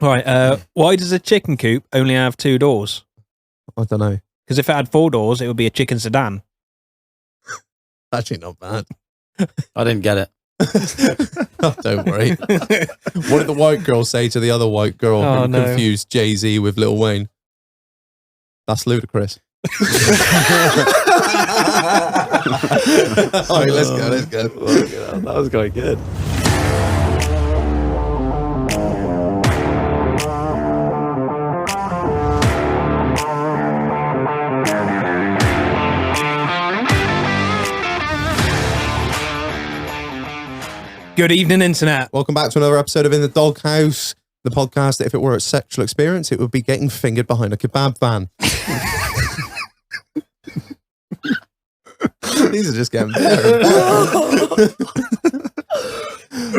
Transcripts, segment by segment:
Right. Why does a chicken coop only have 2 doors? I don't know. Because if it had 4 doors, it would be a chicken sedan. Actually, not bad. I didn't get it. Oh, don't worry. What did the white girl say to the other white girl who confused Jay-Z with Lil Wayne? That's ludicrous. All right, let's go. That was quite good. Good evening, Internet. Welcome back to another episode of In the Doghouse, the podcast that if it were a sexual experience, it would be getting fingered behind a kebab van. These are just getting better.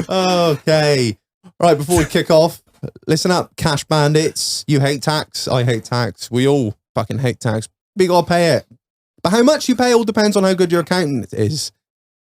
Okay. Right, before we kick off, listen up, cash bandits. You hate tax. I hate tax. We all fucking hate tax. But you gotta pay it. But how much you pay all depends on how good your accountant is.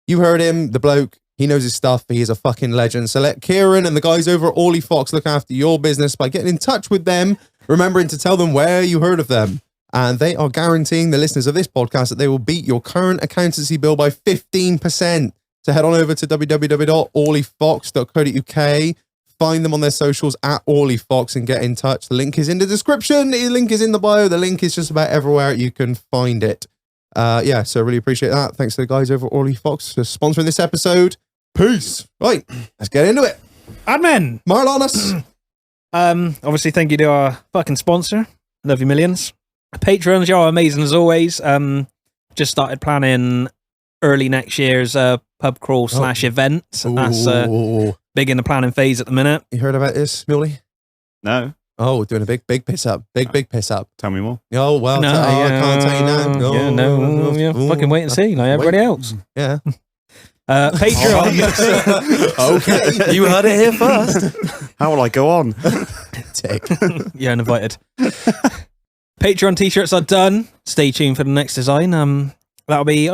You heard him, the bloke. He knows his stuff, but he's a fucking legend. So let Kieran and the guys over at Orly Fox look after your business by getting in touch with them, remembering to tell them where you heard of them. And they are guaranteeing the listeners of this podcast that they will beat your current accountancy bill by 15%. So head on over to www.orlyfox.co.uk, find them on their socials at Orly Fox and get in touch. The link is in the description. The link is in the bio. The link is just about everywhere you can find it. So really appreciate that. Thanks to the guys over at Orly Fox for sponsoring this episode. Peace. Right, let's get into it. Admin. Marlonus. Obviously, thank you to our fucking sponsor. Love you millions. Patrons, you're amazing as always. Just started planning early next year's pub crawl / event. That's big in the planning phase at the minute. You heard about this, MULE? No. Oh, we're doing a big piss up. Big piss up. Tell me more. Oh, well, I can't tell you now. Fucking wait and see, like everybody else. Yeah. Patreon. Okay. You heard it here first. How will I go on? Tick. You're uninvited. Patreon t-shirts are done. Stay tuned for the next design. I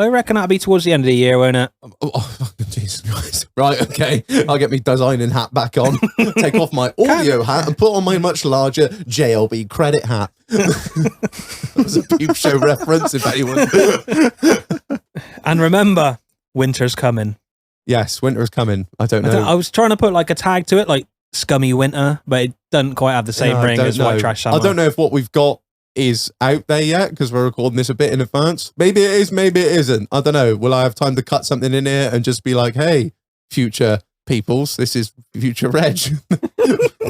reckon that'll be towards the end of the year, won't it? Oh, Jesus Christ. Right, okay. I'll get my designing hat back on, take off my audio hat and put on my much larger JLB credit hat. That was a Peep Show reference, if anyone. And remember, winter's coming. Yes, winter's coming. I don't know. I was trying to put like a tag to it, like scummy winter, but it doesn't quite have the same ring as white trash summer. I don't know if what we've got is out there yet because we're recording this a bit in advance. Maybe it is, maybe it isn't. I don't know. Will I have time to cut something in here and just be like, hey, future peoples, this is future Reg.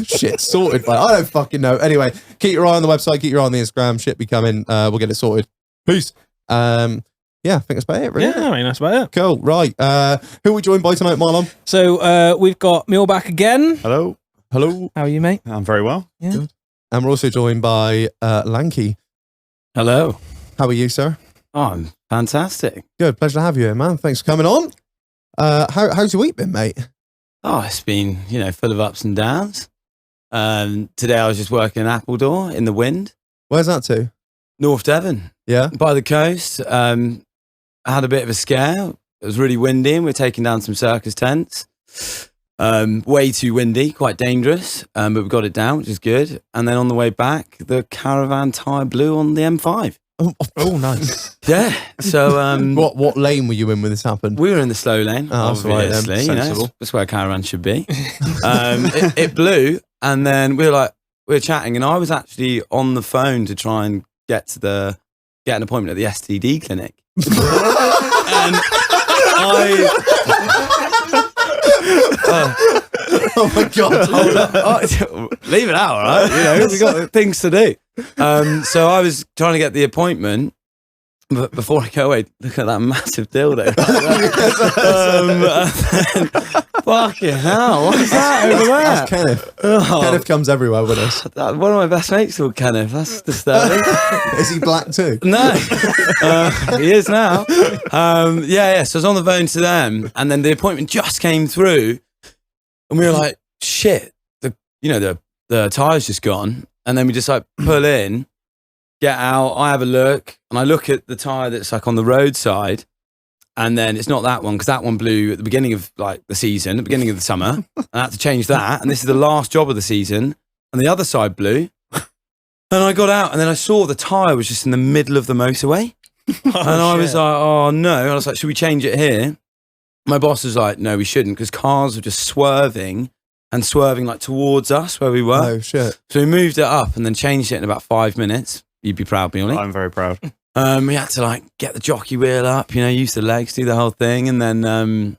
Shit sorted, but I don't fucking know. Anyway, keep your eye on the website, keep your eye on the Instagram. Shit be coming. We'll get it sorted. Peace. I think that's about it, really. Yeah, I mean, that's about it. Cool. Right. Who are we joined by tonight, Marlon? So we've got Mule back again. Hello. Hello. How are you, mate? I'm very well. Yeah. Good. And we're also joined by Lanky. Hello. How are you, sir? Oh, I'm fantastic. Good. Pleasure to have you here, man. Thanks for coming on. How's your week been, mate? Oh, it's been, full of ups and downs. Today I was just working in Appledore in the wind. Where's that to? North Devon. Yeah. By the coast. I had a bit of a scare. It was really windy and we're taking down some circus tents. Way too windy, quite dangerous, but we got it down, which is good. And then on the way back, the caravan tyre blew on the M5. Oh, nice. Yeah. So, what lane were you in when this happened? we were in the slow lane, Oh, that's right then. obviously. Sensible. That's where a caravan should be. It blew, and then we were chatting, and I was actually on the phone to try and get an appointment at the STD clinic. And Oh my God. hold up. Leave it out, right? We got things to do. So I was trying to get the appointment, but before I go away, look at that massive dildo. Fucking hell, what's that over there? That's Kenneth. Oh. Kenneth comes everywhere with us. One of my best mates called Kenneth. That's disturbing. Is he black too? No, he is now. So I was on the phone to them, and then the appointment just came through, and we were like, "Shit!" The tire's just gone, and then we just pull in, get out. I have a look, and I look at the tire that's on the roadside, And then it's not that one because that one blew at the beginning of like the season, the beginning of the summer. And I had to change that. And this is the last job of the season. And the other side blew. And I got out and then I saw the tyre was just in the middle of the motorway. And I was like, oh no. And I was like, should we change it here? My boss was like, no, we shouldn't because cars were just swerving like towards us where we were. Oh, shit. So we moved it up and then changed it in about 5 minutes. You'd be proud, Muley. I'm very proud. We had to like get the jockey wheel up, use the legs, do the whole thing. And then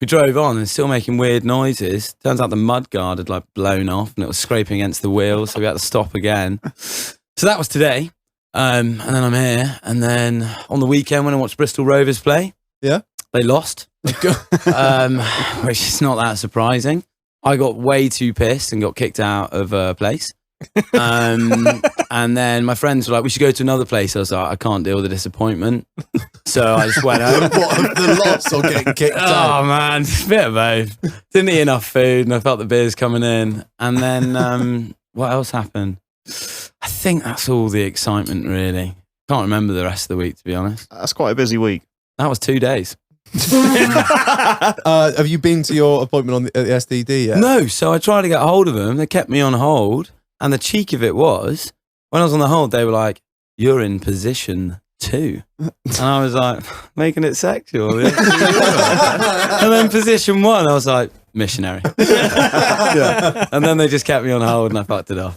we drove on and still making weird noises. Turns out the mud guard had like blown off and it was scraping against the wheel. So we had to stop again. So that was today. And then I'm here. And then on the weekend when I watched Bristol Rovers play, Yeah. they lost, which is not that surprising. I got way too pissed and got kicked out of a place. And then my friends were like, we should go to another place. I was like, I can't deal with the disappointment. So I just went home. What of the loss or getting kicked out? Oh man, it's a bit of both. Didn't eat enough food and I felt the beers coming in. And then what else happened? I think that's all the excitement really. Can't remember the rest of the week to be honest. That's quite a busy week. That was 2 days. Have you been to your appointment at the SDD yet? No, so I tried to get hold of them. They kept me on hold. And the cheek of it was, when I was on the hold, they were like, you're in position 2. And I was like, making it sexual. And then position 1, I was like, missionary. Yeah. And then they just kept me on hold and I fucked it off.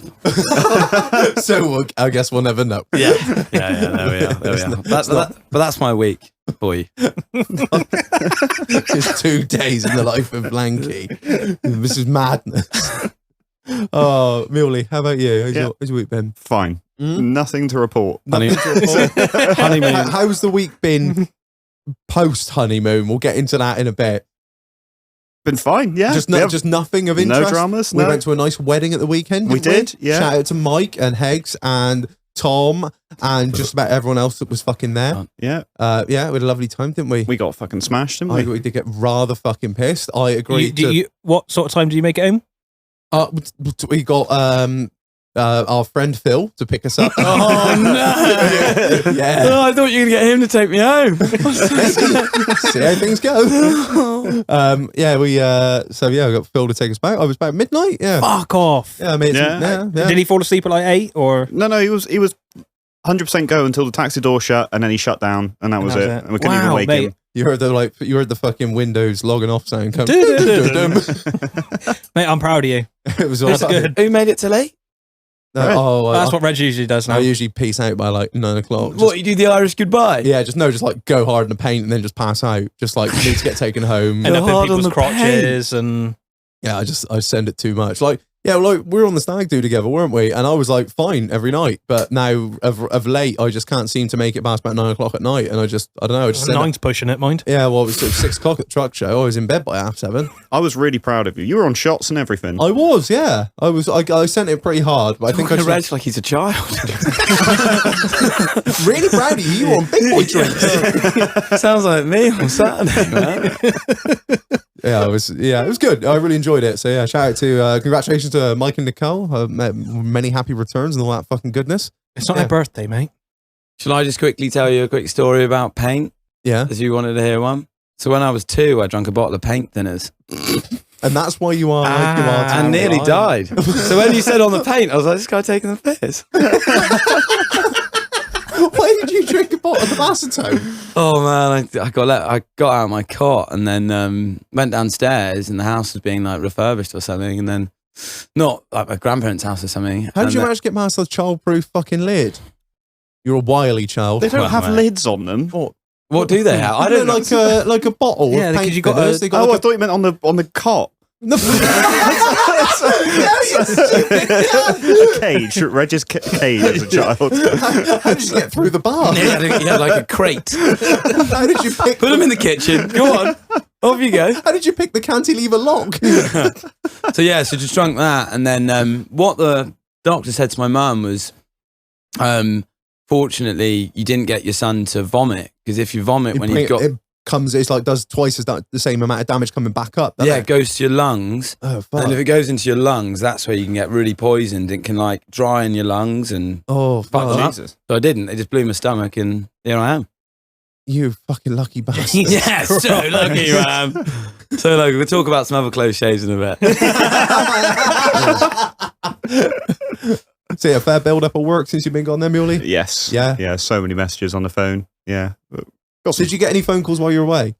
So I guess we'll never know. Yeah, there we are. But that's my week for you. It's 2 days in the life of Lanky. This is madness. Oh, Muley, how about you? How's your week been? Fine. Nothing to report. Honeymoon. How's the week been post honeymoon? We'll get into that in a bit. Been fine, yeah. Just nothing of interest. No dramas. We No. went to a nice wedding at the weekend. We didn't did, yeah. Shout out to Mike and Hegs and Tom and just about everyone else that was fucking there. Yeah. Yeah, we had a lovely time, didn't we? We got fucking smashed, didn't we? We did get rather fucking pissed. I agree. What sort of time do you make it home? We got our friend Phil to pick us up. Oh no! Yeah. Oh, I thought you were gonna get him to take me home. See how things go. Yeah, we got Phil to take us back. I was about midnight. Yeah. Fuck off. Yeah, amazing. Yeah. Yeah. Did he fall asleep at like 8 or? No, he was 100% go until the taxi door shut and then he shut down and that was it. And we couldn't even wake him. You heard the fucking Windows logging off sound come. Mate, I'm proud of you. It was That's awesome. good. Who made it till 8? That's what Reg usually does now. I usually peace out by like 9 o'clock. What, you do the Irish goodbye? Yeah, just like go hard in the paint and then just pass out. Just like need to get taken home. End up in hard on people's the crotches and... Yeah, I send it too much. Like, yeah, like we were on the stag do together, weren't we? And I was like fine every night, but now of late, I just can't seem to make it past about 9 o'clock at night, and I don't know. I just send 9's pushing it, mind. Yeah, well, it was sort of 6 o'clock at the truck show. I was in bed by 7:30. I was really proud of you. You were on shots and everything. I was, yeah. I sent it pretty hard, but I think I Talking to just Reg like he's a child. really proud of you. You were on big boy drinks. Sounds like me on Saturday, man. Yeah, it was good. I really enjoyed it. So yeah, shout out to congratulations to Mike and Nicole. Many happy returns and all that fucking goodness. It's not their birthday, mate. Shall I just quickly tell you a quick story about paint, Yeah, as you wanted to hear one? So when I was 2, I drank a bottle of paint thinners and that's why you are like you are. and nearly died. So when you said on the paint, I was like, this guy taking the piss. Why did you drink a bottle of acetone? Oh man, I got out of my cot and then went downstairs and the house was being like refurbished or something, and then not like my grandparents' house or something. How did And you manage to get past the childproof fucking lid? You're a wily child. They don't have mate. lids on them. What do they have? I don't know. like a bottle. Yeah, of paint because you got thinners. a- They got Oh, I like thought you meant on the cot. a Cage, Reg's cage as a child. How did you get through the bar? He had like a crate. How did you pick? Put them in the kitchen. Go on. Off you go. How did you pick the cantilever lock? So yeah, so just drunk that, and then what the doctor said to my mum was, fortunately, you didn't get your son to vomit, because if you vomit when you've got, it's like does twice as the same amount of damage coming back up. doesn't it goes to your lungs, Oh fuck. and if it goes into your lungs, that's where you can get really poisoned. It can like dry in your lungs and Oh fuck them fuck. up. So I didn't. It just blew my stomach, and here I am. You fucking lucky bastard. Yeah, so lucky, man. So lucky. We'll talk about some other close shaves in a bit. So yeah, fair build up of work since you've been gone there, Muley? Yes. Yeah. Yeah. So many messages on the phone. Yeah. Did you get any phone calls while you were away?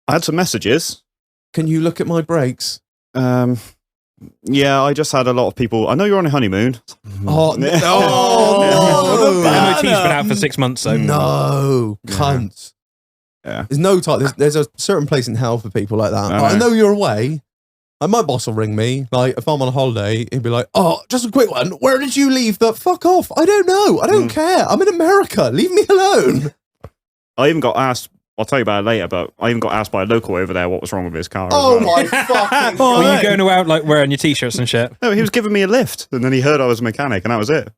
I had some messages. Can you look at my breaks? Yeah, I just had a lot of people. I know you're on a honeymoon. Oh, no. The Oh, MOT's been out for 6 months, so no, cunt. Yeah. There's no time. There's a certain place in hell for people like that. I I know. know you're away. Like, my boss will ring me. Like, if I'm on a holiday, he'd be like, "Oh, just a quick one. Where did you leave the fuck off? I don't know. I don't care. I'm in America. Leave me alone." I even got asked. I'll tell you about it later, but I even got asked by a local over there what was wrong with his car. Oh as well. my fucking were god! you going out like wearing your t-shirts and shit? No, he was giving me a lift, and then he heard I was a mechanic, and that was it.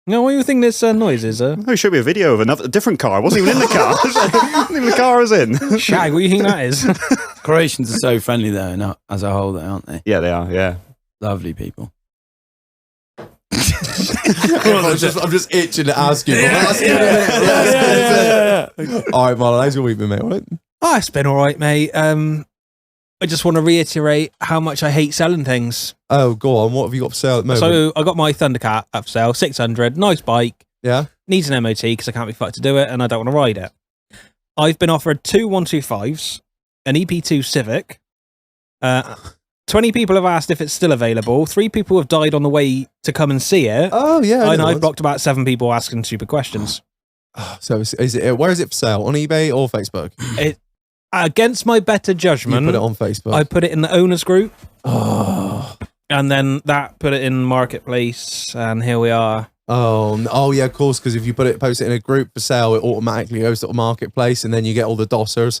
No, what do you think this noise is? Oh, he showed me a video of a different car. I wasn't even in the car. Wasn't even the car I was in. Shag, what do you think that is? Croatians are so friendly though, not as a whole, aren't they? Yeah, they are. Yeah. Lovely people. I'm just itching to ask you. All right, Marlon, how's your week been, mate? All right? Oh, it's been all right, mate. I just want to reiterate how much I hate selling things. Oh, go on. What have you got for sale at the moment? So I got my Thundercat up for sale, 600, nice bike, Yeah. needs an MOT because I can't be fucked to do it and I don't want to ride it. I've been offered 2 125s, an EP2 Civic. 20 people have asked if it's still available. 3 people have died on the way to come and see it. Oh, yeah. And I've blocked about 7 people asking stupid questions. So is it? Where is it for sale? On eBay or Facebook? Against my better You judgment, put it on Facebook. I put it in the owners group. Oh. And then that put it in Marketplace, and here we are. Oh, yeah, of course. Because if you post it in a group for sale, it automatically goes to the Marketplace, and then you get all the dossers.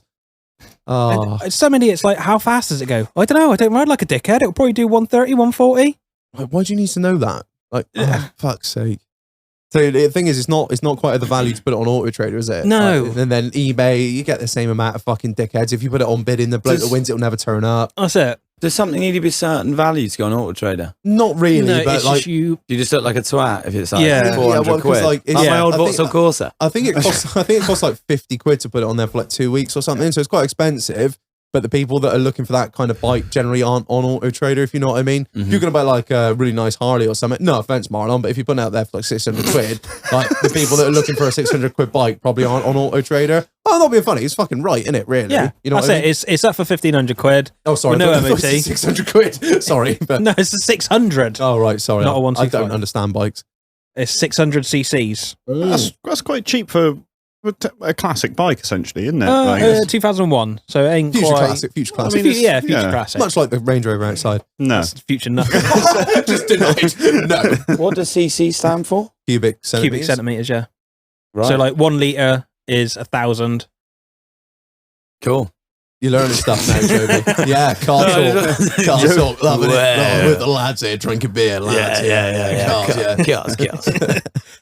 Oh, And so many, it's like, how fast does it go? I don't know. I don't ride like a dickhead. It'll probably do 130, 140. why do you need to know that? Like, oh, fuck's sake. So the thing is, it's not quite at the value to put it on Auto Trader, is it? No. Like, and then eBay, you get the same amount of fucking dickheads. If you put it on bidding, the bloke that wins, it'll never turn up. That's it. Does something need to be certain value to go on Auto Trader? Not really, No, but it's like, just you. You just look like a twat if it's like Yeah. 400 well, 'cause, quid. like, it's- Like my yeah, old I think- Vauxhall Corsa. I think it costs like 50 quid to put it on there for like 2 weeks or something. So it's quite expensive. But the people that are looking for that kind of bike generally aren't on Auto Trader, if you know what I mean. If you're going to buy like a really nice Harley or something, no offense, Marlon, but if you put it out there for like 600 quid, like the people that are looking for a 600 quid bike probably aren't on Auto Trader. Oh, not being funny. It's fucking right, isn't it, really? Yeah. You know That's what I it. mean? It's up for 1,500 quid. Oh, sorry. with no I thought it was MOT. 600 quid. Sorry. But, No, it's a 600. oh, right. Sorry. Not a I 125. don't understand bikes. It's 600 cc's. That's quite cheap for a classic bike, essentially, isn't it? 2001. So it ain't Future quite. classic. Future classic. I mean, Yeah, future yeah. classic. Much like the Range Rover outside. No. That's future nothing. Just denied. No. What does CC stand for? Cubic centimeters. Cubic centimeters, yeah. Right. So like 1 litre is 1,000. Cool. You're learning stuff now, Toby. Yeah, car talk. Car talk. Loving it. Wow. With the lads here drinking beer. Lads, Cars, yeah. Chaos.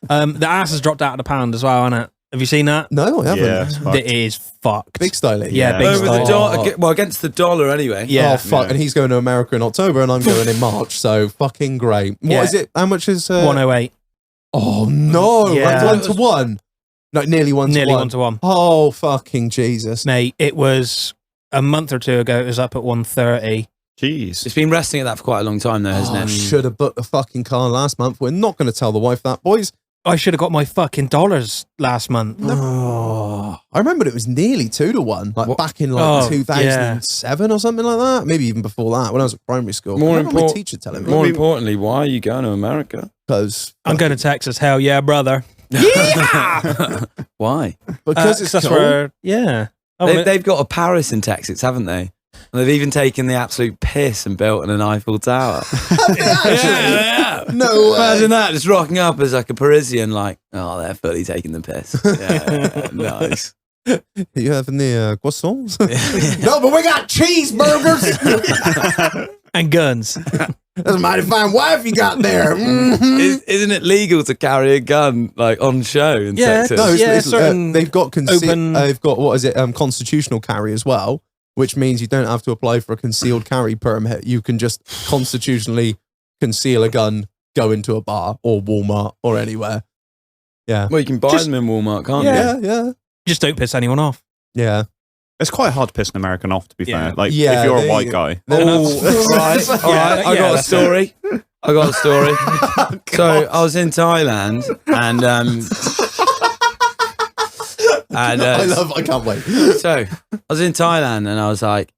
The ass has dropped out of the pound as well, hasn't it? Have you seen that? No, I haven't. Yeah, it's fucked. It is fucked. Big styling. Yeah, big Over the style. dollar, well, against the dollar anyway. Yeah. Oh, fuck. Yeah. And he's going to America in October and I'm going in March. So fucking great. What Yeah. is it? How much is... 108. Oh, no. Yeah. 1 to 1. No, nearly 1 to 1. Nearly 1 to 1. Oh, fucking Jesus. Mate, it was a month or two ago, it was up at 130. Jeez. It's been resting at that for quite a long time though, hasn't Oh, it? should have booked a fucking car last month. We're not going to tell the wife that, boys. I should have got my fucking dollars last month. Oh, I remember it was nearly 2 to 1, like What? back in like Oh, 2007 or something like that. Maybe even before that, when I was at primary school. More I remember my import- teacher telling me More importantly, why are you going to America? because I'm going to Texas. Hell yeah, brother. Why? because it's that's cool. where, yeah. I wanna- They've got a Paris in Texas, haven't they? And they've even taken the absolute piss and built an Eiffel Tower. yeah. No way. Imagine that, just rocking up as like a Parisian, like, oh, they're fully taking the piss. Yeah, nice. You having the croissants? No, but we got cheeseburgers. and guns. That's a mighty fine wife you got there. Mhm. Isn't it legal to carry a gun like on show in Yeah, Texas? No, Yeah, certain they've got open- they've got what is it? Constitutional carry as well, which means you don't have to apply for a concealed carry permit. You can just constitutionally conceal a gun, go into a bar or Walmart or anywhere. Yeah. Well, you can buy them in Walmart, can't you? Yeah. Just don't piss anyone off. Yeah. It's quite hard to piss an American off, to be Yeah. fair. Like, Yeah, if you're a there white you guy. All right. I got a story. I got a story. So I was in Thailand and I can't wait. so I was in Thailand and I was like,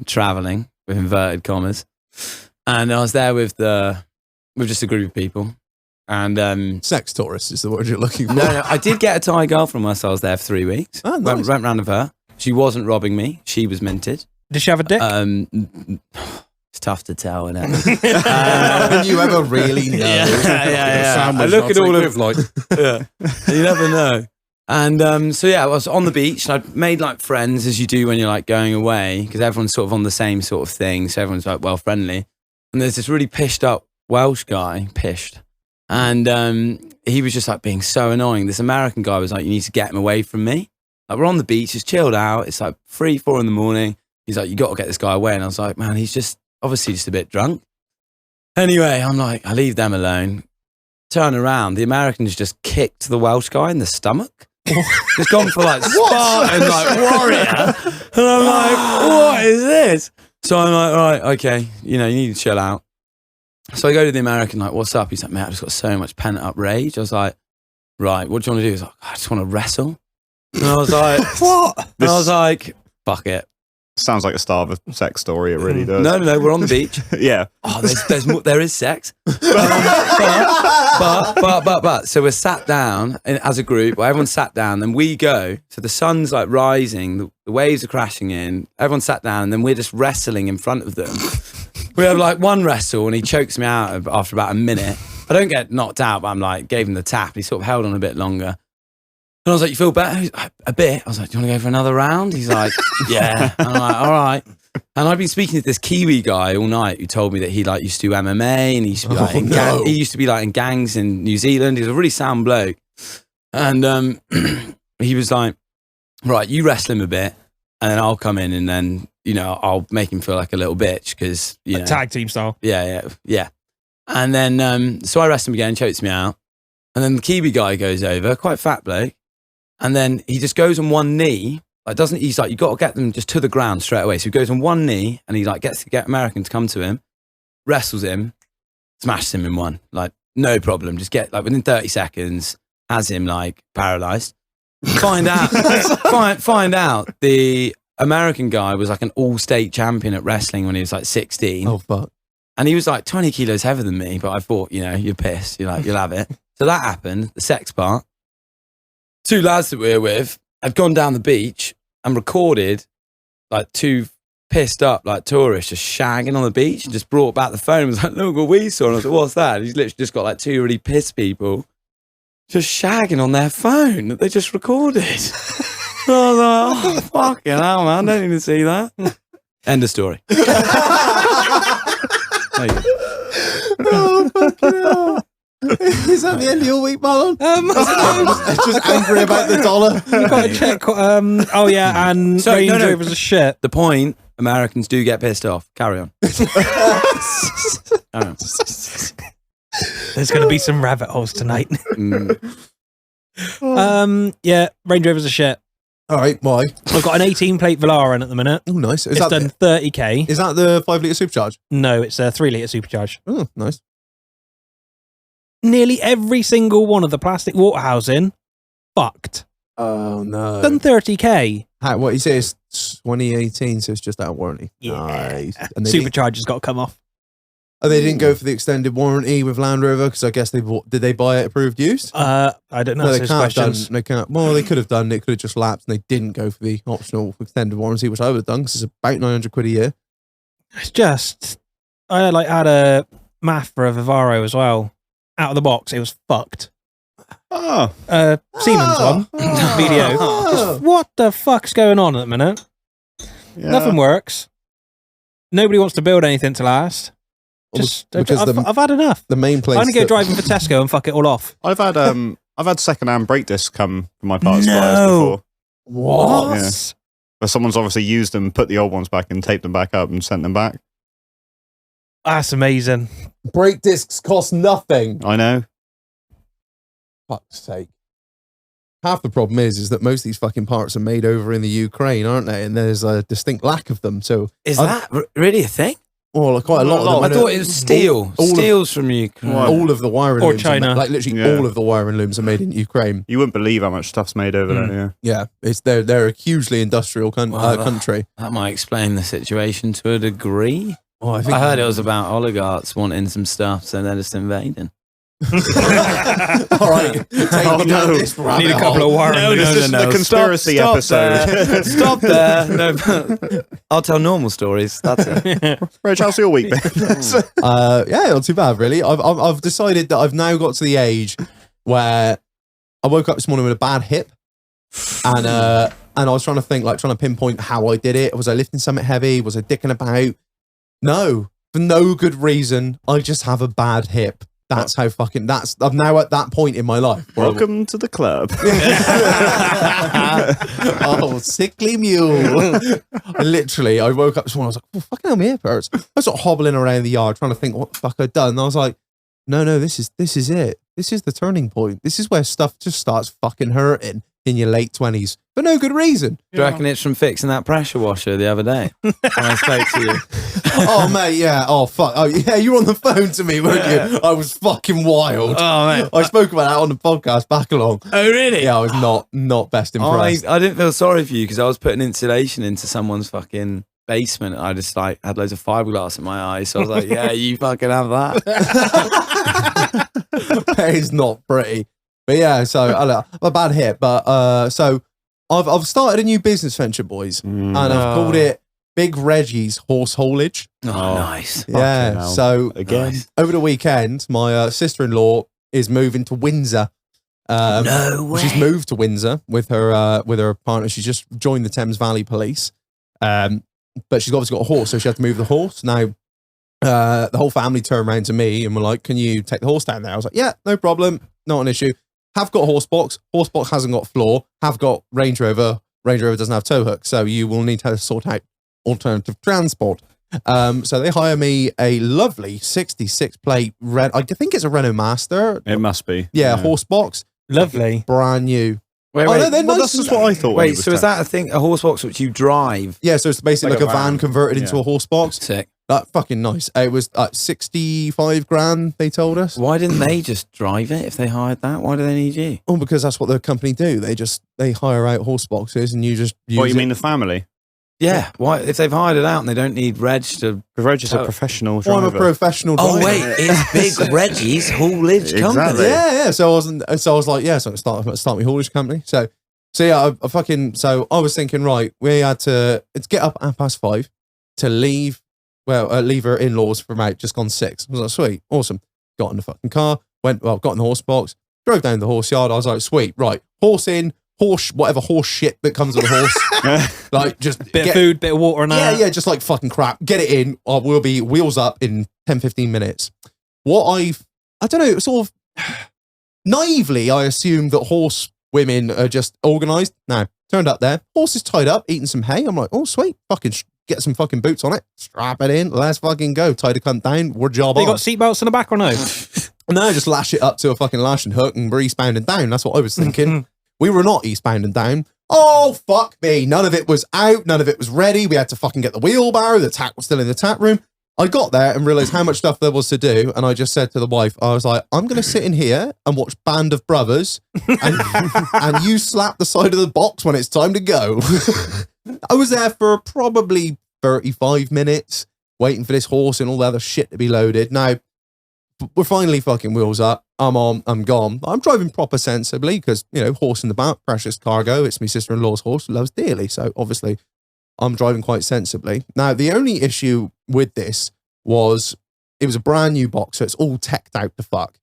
traveling with inverted commas, and I was there with just a group of people, and Sex tourist is the word you're looking for. no, I did get a Thai girlfriend whilst I was there for 3 weeks. Oh, nice. Went round with her. She wasn't robbing me. She was minted. Did she have a dick? It's tough to tell, isn't it? Haven't you ever really know? Yeah. I look at all of like, you never know. And so I was on the beach and I'd made like friends, as you do when you're like going away, because everyone's sort of on the same sort of thing, so everyone's like well friendly. And there's this really pished up Welsh guy, and he was just like being so annoying. This American guy was like, "You need to get him away from me." Like, we're on the beach, it's chilled out. It's like 3, 4 in the morning. He's like, "You got to get this guy away." And I was like, "Man, he's just obviously just a bit drunk." Anyway, I'm like, I leave them alone. Turn around, the American's just kicked the Welsh guy in the stomach. He's gone for like Spartan, like warrior. And I'm like, what is this? So I'm like, all right, okay, you need to chill out. So I go to the American, like, what's up? He's like, "Man, I've just got so much pent up rage." I was like, right, what do you want to do? He's like, "I just want to wrestle." And I was like, what? And I was like, fuck it. Sounds like a start of a sex story. It really does. No, we're on the beach. Yeah. Oh, there is sex. But so we're sat down as a group. Well, everyone sat down, then we go. So the sun's like rising, the waves are crashing in. Everyone sat down, and then we're just wrestling in front of them. We have like one wrestle, and he chokes me out after about a minute. I don't get knocked out, but I'm like, gave him the tap. He sort of held on a bit longer. And I was like, "You feel better?" He's like, "A bit." I was like, "Do you want to go for another round?" He's like, "Yeah." And I'm like, "All right." And I've been speaking to this Kiwi guy all night who told me that he like used to do MMA and he used to be like he used to be like in gangs in New Zealand. He's a really sound bloke. And he was like, "Right, you wrestle him a bit and then I'll come in and then, I'll make him feel like a little bitch because, tag team style. Yeah. And then, so I wrestle him again, chokes me out. And then the Kiwi guy goes over, quite fat bloke. And then he just goes on one knee. He's like, you got to get them just to the ground straight away. So he goes on one knee and he like gets to get American to come to him, wrestles him, smashes him in one. Like, no problem. Just get like within 30 seconds, has him like paralyzed. Find out the American guy was like an all-state champion at wrestling when he was like 16. Oh, fuck. And he was like 20 kilos heavier than me, but I thought, you're pissed. You're like, you'll have it. So that happened, the sex part. 2 lads that we were with had gone down the beach and recorded like 2 pissed up like tourists just shagging on the beach and just brought back the phone and was like, "Look what we saw." And I was like, "What's that?" And he's literally just got like 2 really pissed people just shagging on their phone that they just recorded. And I was like, "Oh, fucking hell, man. I don't need to see that." End of story. There you go. Oh, fucking hell. Is that the end of your week, Marlon? Just angry about the dollar. You got to check. Oh yeah, and So, Range no. Rovers are shit. The point, Americans do get pissed off. Carry on. There's going to be some rabbit holes tonight. Yeah, Range Rovers are shit. All right, why? I've got an 18 plate Velara at the minute. Oh, nice. It's done 30k. Is that the 5 litre supercharge? No, it's a 3 litre supercharge. Oh, nice. Nearly every single one of the plastic water housing fucked. Oh, no. Done 30k. What you say is 2018, so it's just out of warranty. Yeah. Nice. And Supercharger's got to come off. they didn't go for the extended warranty with Land Rover because I guess did they buy it approved used? I don't know. No, they Those can't have done. questions. They can't. Well, they could have done. It could have just lapsed, and they didn't go for the optional extended warranty, which I would have done because it's about £900 a year. It's just, I had a math for a Vivaro as well. Out of the box, it was fucked. Oh. Siemens one. VDO. Just, what the fuck's going on at the minute? Yeah. Nothing works. Nobody wants to build anything to last. Just, because I've had enough. The main place. I'm going to go driving for Tesco and fuck it all off. I've had second-hand brake discs come from my parts No. suppliers before. What? Yeah. But someone's obviously used them, put the old ones back and taped them back up and sent them back. That's amazing. Brake discs cost nothing. I know. fuck's sake. Half the problem is that most of these fucking parts are made over in the Ukraine, aren't they? And there's a distinct lack of them. So Is that really a thing? well, quite a lot of them. I thought it was steel. Steel's from Ukraine. All of the wiring Or looms China. like literally all of the wiring looms are made in Ukraine. You wouldn't believe how much stuff's made over there. Yeah, it's they're a hugely industrial country. That might explain the situation to a degree. Oh, I heard it was about oligarchs wanting some stuff, so they're just invading. All right, Need a couple of wiring. This is the conspiracy episode. Stop there. No, I'll tell normal stories. That's it. Reg, how's your week been? Yeah, not too bad really. I've decided that I've now got to the age where I woke up this morning with a bad hip, and I was trying to pinpoint how I did it. Was I lifting something heavy? Was I dicking about? No, for no good reason. I just have a bad hip. That's how fucking. I'm now at that point in my life. Welcome to the club. Oh, sickly mule. I woke up this morning. I was like, oh, fucking hell, my hip hurts. I was sort of hobbling around the yard trying to think what the fuck I'd done. And I was like, no, this is it. This is the turning point. This is where stuff just starts fucking hurting in your late 20s for no good reason. Do you reckon it's from fixing that pressure washer the other day when I spoke to you? Oh, mate, yeah. Oh, fuck. Oh, yeah, you were on the phone to me, weren't you? I was fucking wild. Oh, mate. I spoke about that on the podcast back along. Oh, really? Yeah, I was not best impressed. I didn't feel sorry for you because I was putting insulation into someone's fucking basement. I just had loads of fiberglass in my eyes. So I was like, yeah, you fucking have that. That is not pretty. But yeah, so I don't know, a bad hit. But so I've started a new business venture, boys, and I've called it Big Reggie's Horse Haulage. Oh, nice. Yeah. hell. So Again. over the weekend, my sister-in-law is moving to Windsor. No way. She's moved to Windsor with her partner. She's just joined the Thames Valley Police. But she's obviously got a horse, so she had to move the horse. Now, the whole family turned around to me and were like, "Can you take the horse down there?" I was like, "Yeah, no problem, not an issue." Have got a horse box. Horse box hasn't got floor. Have got Range Rover. Range Rover doesn't have tow hook, so you will need to sort out alternative transport. So they hire me a lovely 66 plate I think it's a Renault Master. It must be. Yeah, horse box, Lovely. brand new. Wait, Oh, no, they're Well, nice. that's just what I thought. when Wait, he was so is that a thing, a horse box which you drive? Yeah, so it's basically Like like, a a van van. converted into Yeah. a horse box. Sick. Fucking nice. It was 65 grand, they told us. Why didn't they just drive it if they hired that? Why do they need you? Oh, because that's what the company do. They hire out horse boxes and you just use What, you it. mean the family? Yeah. Why if they've hired it out and they don't need Reg to? Because Reg is a professional Oh, I'm driver. a professional driver. Oh wait, it's Big Reggie's haulage company. Exactly. Yeah. So I was like, yeah, so start my haulage company. So yeah, I was thinking, right, we had to get up at 5:30 to leave. Well, leave her in-laws from out just gone 6. I was like, sweet, awesome. Got in the fucking car, got in the horse box, drove down to the horse yard. I was like, sweet, right, horse in, whatever horse shit that comes with a horse. Like, just Bit of food, bit of water and that. yeah, just like fucking crap. Get it in, or we'll be wheels up in 10-15 minutes. I don't know, sort of naively, I assumed that horse women are just organised. No, turned up there, horse is tied up, eating some hay. I'm like, oh, sweet, fucking get some fucking boots on it, strap it in, let's fucking go. Tie the cunt down, we're job They on. got seatbelts in the back or no? No, just lash it up to a fucking lashing hook and we're eastbound and down. That's what I was thinking. We were not eastbound and down. Oh, fuck me. None of it was out. None of it was ready. We had to fucking get the wheelbarrow. The tack was still in the tap room. I got there and realised how much stuff there was to do. And I just said to the wife, I was like, I'm going to sit in here and watch Band of Brothers and you slap the side of the box when it's time to go. I was there for probably 35 minutes waiting for this horse and all the other shit to be loaded. Now, we're finally fucking wheels up. I'm gone. I'm driving proper sensibly because, horse in the back, precious cargo. It's my sister-in-law's horse, loves dearly. So obviously I'm driving quite sensibly. Now, the only issue with this was it was a brand new box, so it's all teched out to fuck.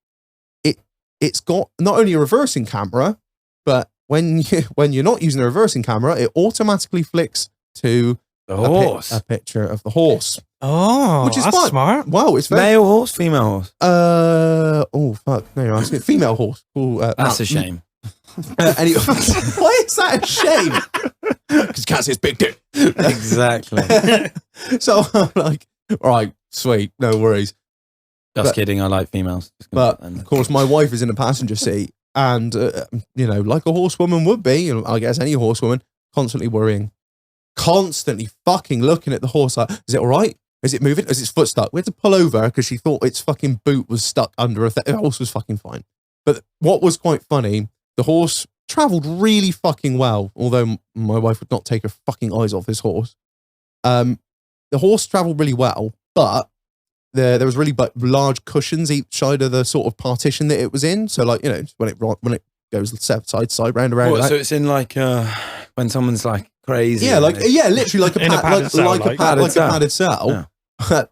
It's got not only a reversing camera, but when you're not using a reversing camera, it automatically flicks to The horse. a picture of the horse. Oh, Which is that's fun. smart. Wow, it's very Male horse, female horse. oh fuck! No, you're asking female horse. Cool. That's a shame. Anyway, why is that a shame? Because you can't see his big dick. Exactly. So I'm like, all right, sweet, no worries. Just But- kidding. I like females. But of course, my wife is in the passenger seat, And, you know, like a horsewoman would be, you know, I guess any horsewoman, constantly worrying, constantly fucking looking at the horse like, is it all right? Is it moving? Is its foot stuck? We had to pull over because she thought its fucking boot was stuck under the horse was fucking fine. But what was quite funny, the horse travelled really fucking well, although my wife would not take her fucking eyes off this horse. The horse travelled really well, but there was really large cushions each side of the sort of partition that it was in. So like, you know, when it goes side to side, round around. What, so it's in like when someone's like crazy. Yeah, like literally like a padded cell. Yeah.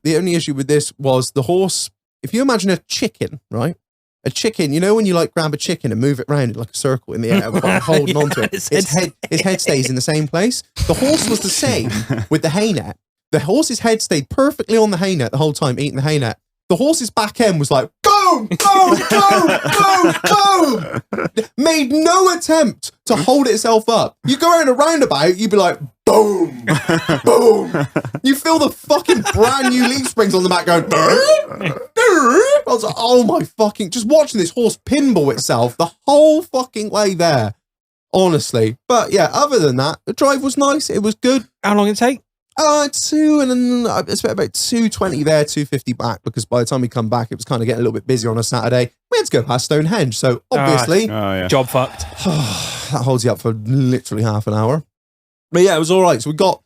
The only issue with this was the horse. If you imagine a chicken, right? A chicken, you know, when you like grab a chicken and move it around in like a circle in the air, holding onto it, its head stays in the same place. The horse was the same with the hay net. The horse's head stayed perfectly on the hay net the whole time, eating the hay net. The horse's back end was like, boom, boom, boom, boom, boom. Made no attempt to hold itself up. You go around a roundabout, you'd be like, boom, boom. You feel the fucking brand new leaf springs on the back going, I was like, oh my fucking, just watching this horse pinball itself the whole fucking way there. Honestly. But yeah, other than that, the drive was nice. It was good. How long did it take? Two, and then I spent about 220 there, 250 back, because by the time we come back, it was kind of getting a little bit busy on a Saturday. We had to go past Stonehenge, so obviously, Job fucked. that holds you up for literally half an hour. But yeah, it was all right. So we got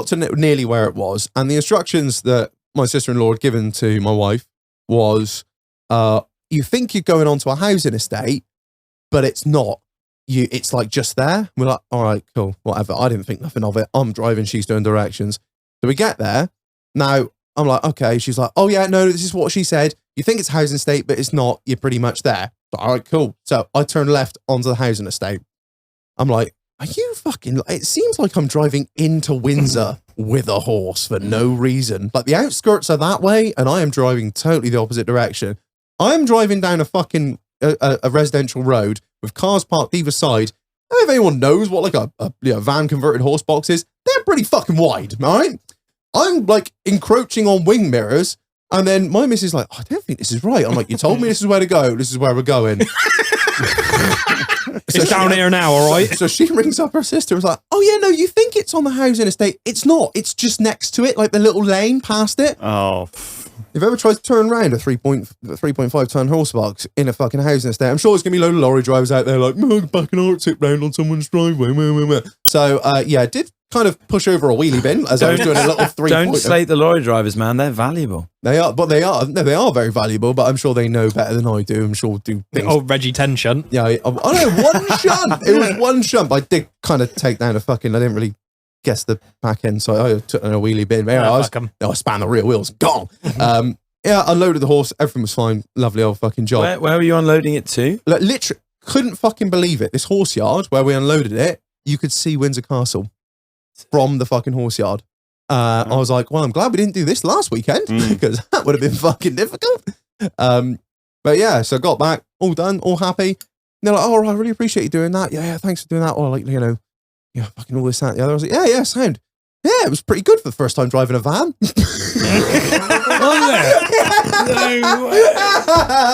to nearly where it was, and the instructions that my sister-in-law had given to my wife was, you think you're going onto a housing estate, but it's not. It's like just there. We're like, all right, cool, whatever. I didn't think nothing of it. I'm driving, she's doing directions. So we get there. Now, I'm like, okay. She's like, oh yeah, no, this is what she said. You think it's a housing estate, but it's not. You're pretty much there. So, all right, cool. So I turn left onto the housing estate. I'm like, are you fucking, it seems like I'm driving into Windsor with a horse for no reason. Like the outskirts are that way, and I am driving totally the opposite direction. I'm driving down a fucking a residential road with cars parked either side. If anyone knows what like a van converted horse box is, they're pretty fucking wide, all right? I'm like encroaching on wing mirrors, and then my missus is like, I don't think this is right. I'm like, you told me this is where to go. This is where we're going. It's down here now, all right? So she rings up her sister and was like, oh yeah, no, you think it's on the housing estate. It's not. It's just next to it, like the little lane past it. Oh. If you ever tried to turn around a 3.5 ton horse box in a fucking housing estate, I'm sure there's going to be a load of lorry drivers out there like, back an Arctic round on someone's driveway. So, yeah, I did kind of push over a wheelie bin as I was doing a little 3 Don't slate the lorry drivers, man. They're valuable. They are very valuable, but I'm sure they know better than I do. I'm sure do things. Oh, Reggie 10 shunt. Yeah, I know, one shunt. It was one shunt, but I did kind of take down I didn't really guess the back end, so I took in a wheelie bin. I span the rear wheels, gone. Yeah, unloaded the horse. Everything was fine. Lovely old fucking job. Where were you unloading it to? Like, literally, couldn't fucking believe it. This horse yard where we unloaded it, you could see Windsor Castle from the fucking horse yard. I was like, well, I'm glad we didn't do this last weekend because that would have been fucking difficult. But yeah, so got back, all done, all happy. And they're like, oh, I really appreciate you doing that. Yeah, thanks for doing that. Or like, fucking all this, that, the other. I was like, yeah, sound. Yeah, it was pretty good for the first time driving a van.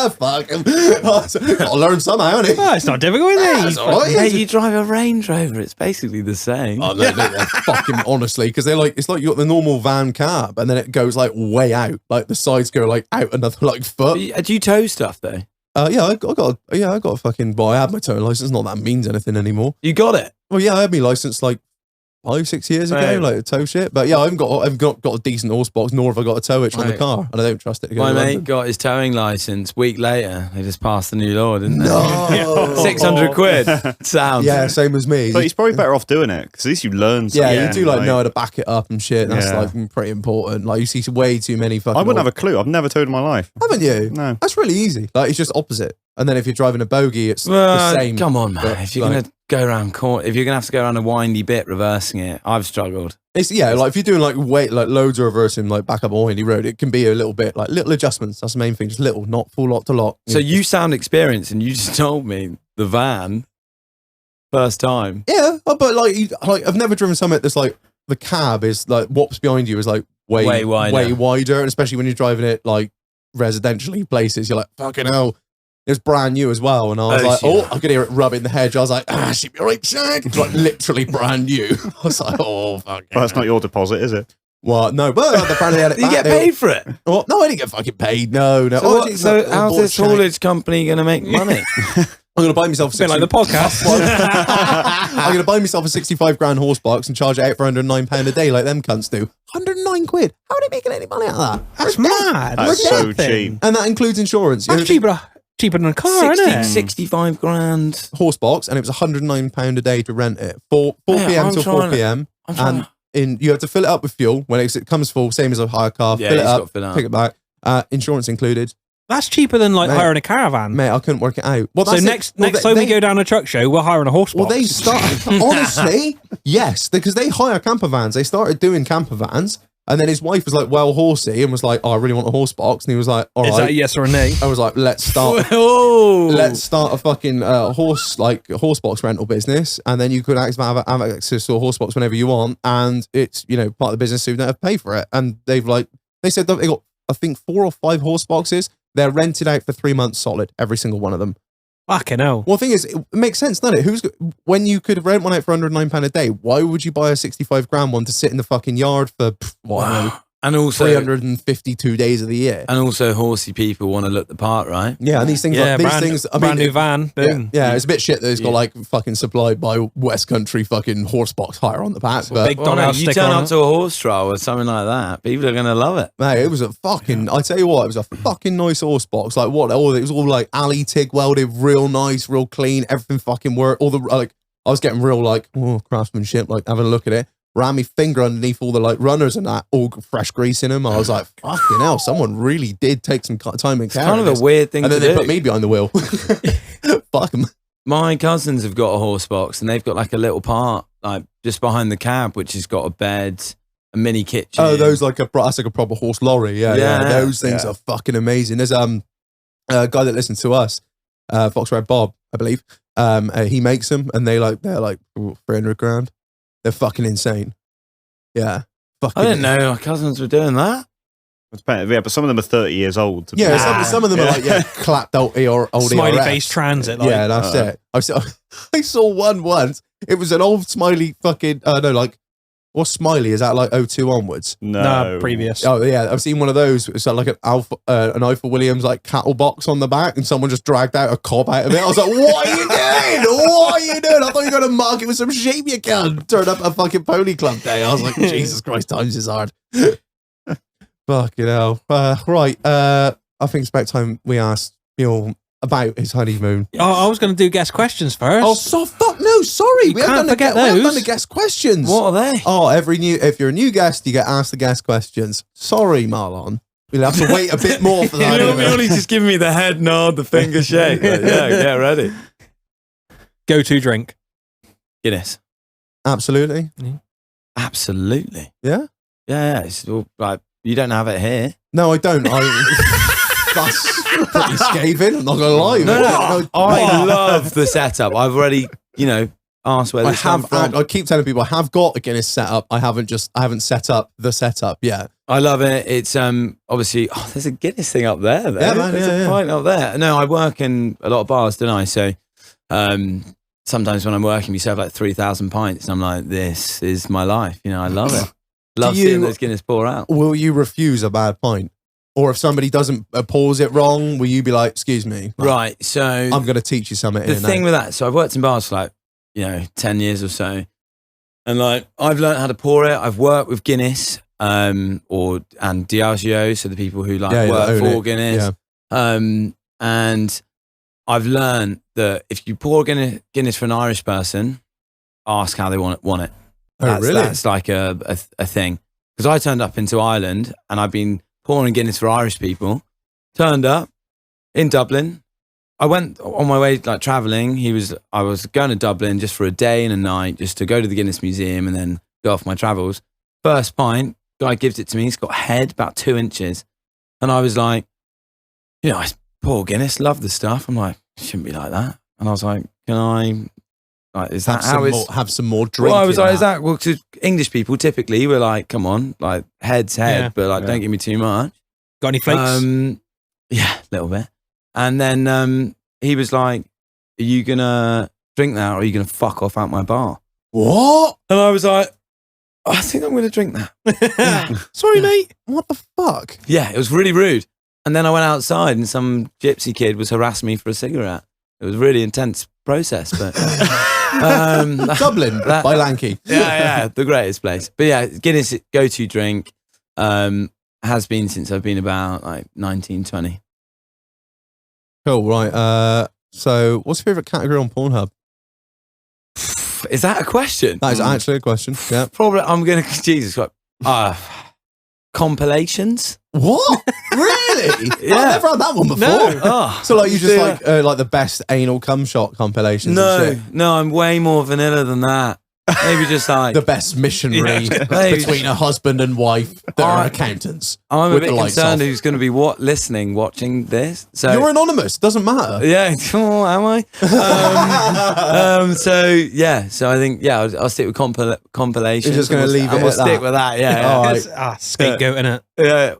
Fuck him. I'll learn somehow, innit? Oh, it's not difficult, is it? Hey, you drive a Range Rover. It's basically the same. Oh, no, fucking honestly, because it's like you got the normal van cab, and then it goes like way out, like the sides go like out another like foot. Do you tow stuff though? Yeah, I got a fucking. Well, I had my towing license. Not that means anything anymore. You got it? Well, yeah, I had my license like 5-6 years ago, like a tow shit. But yeah, I haven't got a decent horse box, nor have I got a tow hitch on the car, and I don't trust it to go My to mate London. got his towing license. Week later, they just passed the new law, didn't they? No, 600 quid. Sound. Yeah, same as me. But he's probably better off doing it because at least you learn something. Yeah, you do like know how to back it up and shit. That's like pretty important. Like you see way too many fucking. I wouldn't have a clue. I've never towed in my life. Haven't you? No. That's really easy. Like it's just opposite. And then if you're driving a bogey, it's the same. Come on, man. But, If you're gonna go around if you're gonna have to go around a windy bit reversing it, I've struggled. It's like if you're doing like loads of reversing, like back up a windy road, it can be a little bit like little adjustments. That's the main thing, just little, not full lot to lot. So you sound experienced, and you just told me the van first time. Yeah, but like I've never driven something that's like the cab is like what's behind you is like way wider, and especially when you're driving it like residentially places, you're like fucking hell. It was brand new as well, and I was like, yeah. I could hear it rubbing the hedge. I was like, she'd be right, Shag. Like literally brand new. I was like, oh fuck. Well, that's not your deposit, is it? Well, no, but apparently had it You back. get paid for it. Well, no, I didn't get fucking paid. No. So how's this haulage company going to make money? I'm going to buy myself A bit like the podcast. I'm going to buy myself a 65 grand horse box and charge it out for £109 a day like them cunts do. 109 quid. How are they making any money out of that? That's mad. That's so thing. cheap. And that includes insurance. That's cheaper than a car, isn't it? 65 grand. Horse box, and it was £109 a day to rent it. 4 Yeah, p.m. I'm till 4 trying to- p.m. I'm trying And you have to fill it up with fuel when it comes full, same as a hire car. Yeah, fill it you just up, gotta fill it up. pick it back. Insurance included. That's cheaper than like Mate. hiring a caravan. Mate, I couldn't work it out. Well, So that's it. next Well, time we they- go down a truck show, we're hiring a horse box. Well, they start honestly, yes, because they hire camper vans. They started doing camper vans, and then his wife was like, "Well, horsey," and was like, "Oh, I really want a horse box," and he was like, "All Is right." that a yes or a nay? I was like, "Let's start." Oh, Let's start a fucking horse box rental business, and then you could have access to a horse box whenever you want, and it's part of the business, so you don't have to pay for it. And they said that they got I think 4 or 5 horse boxes. They're rented out for 3 months solid, every single one of them. Fucking hell. Well, the thing is, it makes sense, doesn't it? When you could rent one out for £109 a day, why would you buy a 65 grand one to sit in the fucking yard for I don't know, and also 352 days of the year? And also, horsey people want to look the part, right? Yeah, and these things, I brand new van. Boom. Yeah, it's a bit shit that it's got like fucking supplied by West Country fucking horse box hire on the back. But big Well, dog no, house you sticker turn on up it. to a horse trial or something like that, people are going to love it. mate, it was a fucking. I tell you what, it was a fucking nice horse box. Like what? It was all like alley TIG welded, real nice, real clean. Everything fucking worked. All the I was getting real craftsmanship. Like having a look at it. Ran my finger underneath all the runners and that, all fresh grease in them. I was like, fucking hell, someone really did take some time and It's care. kind of this. a weird thing And to then they do. put me behind the wheel. Fuck them. My cousins have got a horse box and they've got like a little part like just behind the cab, which has got a bed, a mini kitchen. Oh, those that's like a proper horse lorry. Yeah. Yeah. Those things are fucking amazing. There's a guy that listens to us, Fox Red Bob, I believe. He makes them, and they're like 300 grand. They're fucking insane. Yeah, fucking. I didn't know my cousins were doing that. It's better, yeah, but some of them are 30 years old. To be Yeah, honest. some of them are like clapped old Smiley ERS. face transit. Like. Yeah, that's it. I saw one once. It was an old smiley fucking what's smiley? Is that like 02 onwards? No. Previous. Oh yeah, I've seen one of those. It's like an Alpha Williams like cattle box on the back, and someone just dragged out a cob out of it. I was like, "What are you doing? What are you doing?" I thought you were going to mark it with some sheep. You can't turn up a fucking pony club day. I was like, "Jesus Christ, times is hard." Fucking hell. Right. I think it's about time we asked about his honeymoon. Oh, I was going to do guest questions first. Oh, so fuck no! Sorry, we can't forget we haven't those. done the guest questions. What are they? Oh, if you're a new guest, you get asked the guest questions. Sorry, Marlon. We'll have to wait a bit more for that. You're just giving me the head nod, the finger shake. Like, yeah, get ready. Go-to drink. Guinness. Absolutely. Absolutely. Yeah. Yeah. It's all, like you don't have it here. No, I don't. That's pretty scathing. I'm not gonna lie. No. I love the setup. I've already, asked where this comes from. I keep telling people I have got a Guinness setup. I haven't set up the setup yet. I love it. It's obviously there's a Guinness thing up there. Yeah, man, There's a pint up there. No, I work in a lot of bars, don't I? So sometimes when I'm working, we serve like 3,000 pints, and I'm like, this is my life. I love it. Love seeing those Guinness pour out. Will you refuse a bad pint? Or if somebody doesn't pours it wrong, will you be like, excuse me? Right. So I'm going to teach you something. the thing with that, so I've worked in bars for 10 years or so. And I've learned how to pour it. I've worked with Guinness and Diageo, so the people who work for Guinness. Yeah. And I've learned that if you pour Guinness for an Irish person, ask how they want it. Oh, really? That's like a thing. Because I turned up into Ireland and I've been pouring Guinness for Irish people. Turned up in Dublin. I went on my way traveling. I was going to Dublin just for a day and a night, just to go to the Guinness Museum and then go off my travels. First pint, guy gives it to me. It's got head about 2 inches. And I was like, I pour Guinness, love the stuff. I'm like, it shouldn't be like that. And I was like, can I... is that how it's... have some more drink? Well, I was like, is that... Well, to English people, typically, we're like, come on, head's head, Yeah. but don't give me too much. Got any flakes? Yeah, a little bit. And then he was like, "Are you gonna drink that, or are you gonna fuck off out my bar?" What? And I was like, "I think I'm gonna drink that." Sorry, mate. What the fuck? Yeah, it was really rude. And then I went outside, and some gypsy kid was harassing me for a cigarette. It was a really intense process, but Dublin by Lanky. yeah, the greatest place. But yeah, Guinness go-to drink has been since I've been about like 19, 20. Cool, right. So what's your favourite category on Pornhub? Is that a question? That is actually a question. Yeah. Probably. I'm gonna Jesus Christ. Compilations. What? Really? Yeah. I've never had that one before. No. Oh, So like you just like the best anal cum shot compilations. and shit. no, I'm way more vanilla than that. Maybe just like The best missionary Maybe. between a husband and wife that are accountants. I'm a with bit the lights concerned off. who's going to be watching this. So You're anonymous. Doesn't matter. yeah, oh, am I? So I think I'll stick with compilations. You're just gonna and leave and it we'll at stick that. with that. Yeah, All right. It's scapegoat, innit? yeah.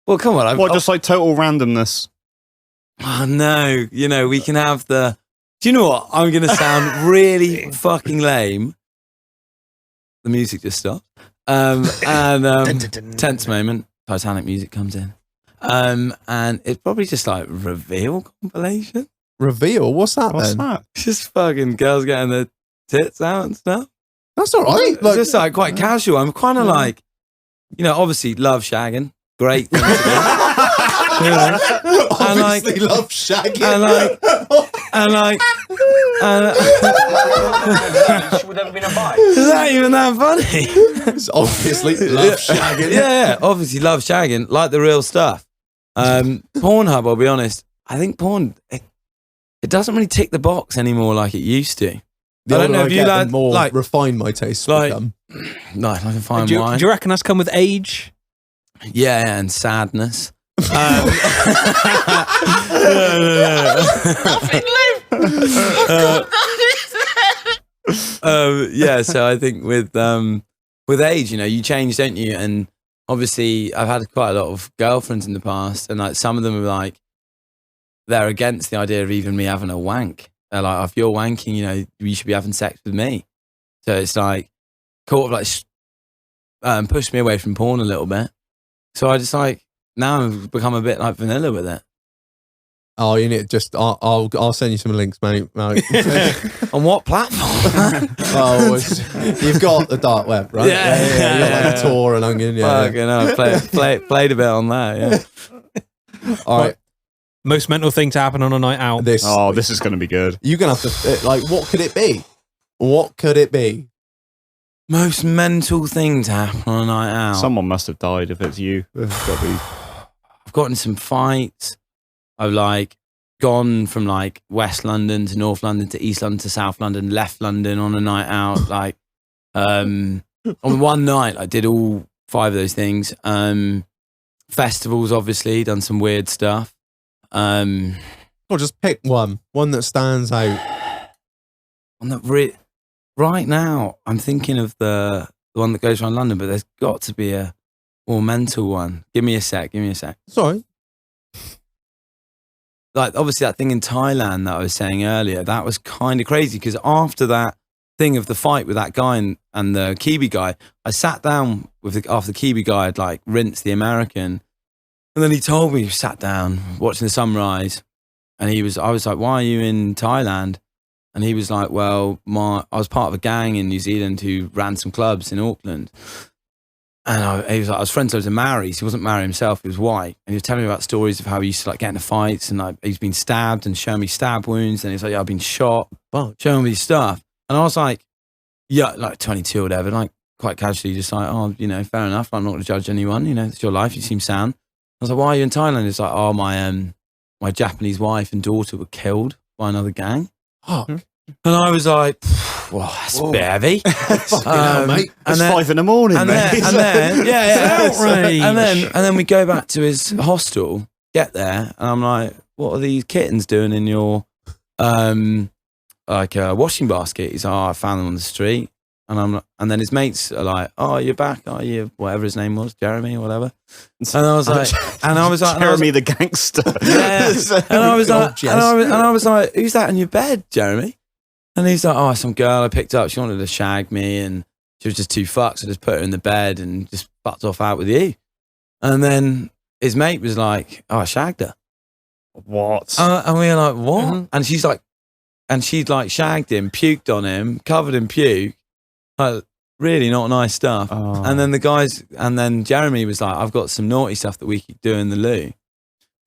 Well, come on. What, just like total randomness? Oh no, we can have the. Do you know what? I'm going to sound really fucking lame. The music just stopped. Tense moment. Titanic music comes in. And it's probably just like reveal compilation. Reveal? What's that What's then? that? Just fucking girls getting their tits out and stuff. That's all right. It's just like quite casual. I'm kind of like, obviously love shagging. Great thing to do. Obviously love shagging. Would have been a bite. Is that even that funny? It's obviously love shagging. Yeah, obviously love shagging, like the real stuff. Pornhub, I'll be honest, I think porn, it doesn't really tick the box anymore like it used to. The I don't older know I if get, you the like, more like, refined my tastes like- become. no, like a fine Do you wine. reckon that's come with age? Yeah, and sadness. Yeah, so I think with age, you change, don't you? And obviously, I've had quite a lot of girlfriends in the past, and like some of them are like, they're against the idea of even me having a wank. They're like, if you're wanking, you should be having sex with me. So it's like, pushed me away from porn a little bit. So I just like, now I've become a bit like vanilla with it. Oh, you need just. I'll send you some links, mate. On what platform? You've got the dark web, right? Yeah. You got like a Tor and Onion. Yeah. Fucking hell, played a bit on that, yeah. All right. Most mental thing to happen on a night out. This This is going to be good. you're gonna have to what could it be? What could it be? Most mental thing to happen on a night out. Someone must have died if it's you. It's got to be. I've gotten some fights. I've like gone from like West London to North London to East London to South London, left London on a night out. Like on one night, I did all 5 of those things. Festivals, obviously, done some weird stuff. Or just pick one that stands out. On that right now, I'm thinking of the one that goes around London, but there's got to be a more mental one. Give me a sec. Sorry. Like, obviously, that thing in Thailand that I was saying earlier, that was kind of crazy because after that thing of the fight with that guy and the Kiwi guy, I sat down after the Kiwi guy had like rinsed the American, and then he told me, he sat down watching the sunrise, and I was like, why are you in Thailand? And he was like, well, I was part of a gang in New Zealand who ran some clubs in Auckland. And he was like, I was friends with Maoris. He wasn't Maori himself, he was white. And he was telling me about stories of how he used to like get into fights and like he's been stabbed and showing me stab wounds. And he's like, yeah, I've been shot, showing me stuff. And I was like, yeah, like 22 or whatever, like quite casually, just like, oh, fair enough. I'm not going to judge anyone. It's your life. You seem sound. I was like, why are you in Thailand? It's like, oh, my Japanese wife and daughter were killed by another gang. Oh. And I was like, well, that's a bit heavy. Fucking hell, mate. It's 5 in the morning, and mate. then, outrage. and then we go back to his hostel, get there, and I'm like, what are these kittens doing in your washing basket? He's like, oh, I found them on the street. and then his mates are like, "Oh, you're back, are you?" Whatever his name was, Jeremy or whatever. And I was like, Jeremy the gangster. Yeah. And I was like, and I was like, "Who's that in your bed, Jeremy?" And he's like, "Oh, some girl I picked up. She wanted to shag me, and she was just too fucked, so I just put her in the bed and just fucked off out with you." And then his mate was like, "Oh, I shagged her." What? And we were like, "What?" Mhm. And she'd like shagged him, puked on him, covered in puke. Like, really not nice stuff. Oh. And then Jeremy was like, "I've got some naughty stuff that we could do in the loo."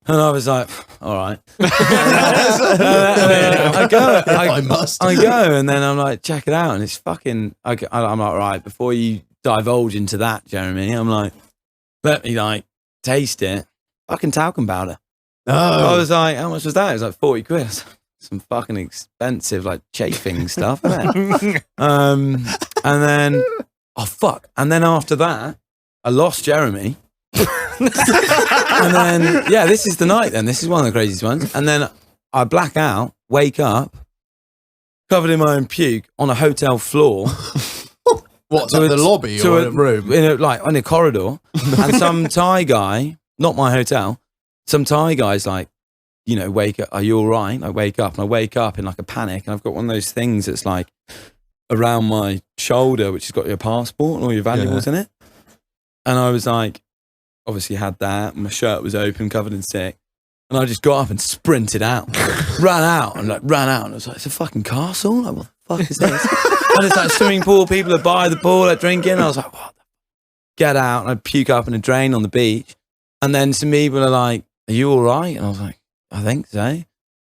And I was like, "All right." I must. go, and then I'm like, "Check it out." And it's fucking, I'm like, "Right, before you divulge into that, Jeremy," I'm like, "Let me like taste it." Fucking talcum powder. I was like, "How much was that?" It was like 40 quid. I was like, some fucking expensive, like chafing stuff, isn't it? And then, oh fuck. And then after that, I lost Jeremy. And then, yeah, this is the night then. This is one of the craziest ones. And then I black out, wake up, covered in my own puke on a hotel floor. What, to the lobby or a room? On a corridor. And some Thai guy, not my hotel, some Thai guy's like, you know, wake up, are you all right? I wake up, and I wake up in like a panic, and I've got one of those things that's like around my shoulder, which has got your passport and all your valuables in it. And I was like, obviously had that, and my shirt was open, covered in sick. And I just got up and sprinted out, ran out, and I was like, it's a fucking castle? Like, what the fuck is this? And it's like swimming pool, people are by the pool, like drinking. And I was like, what? Get out, and I puke up in a drain on the beach. And then some people are like, are you all right? And I was like, I think so.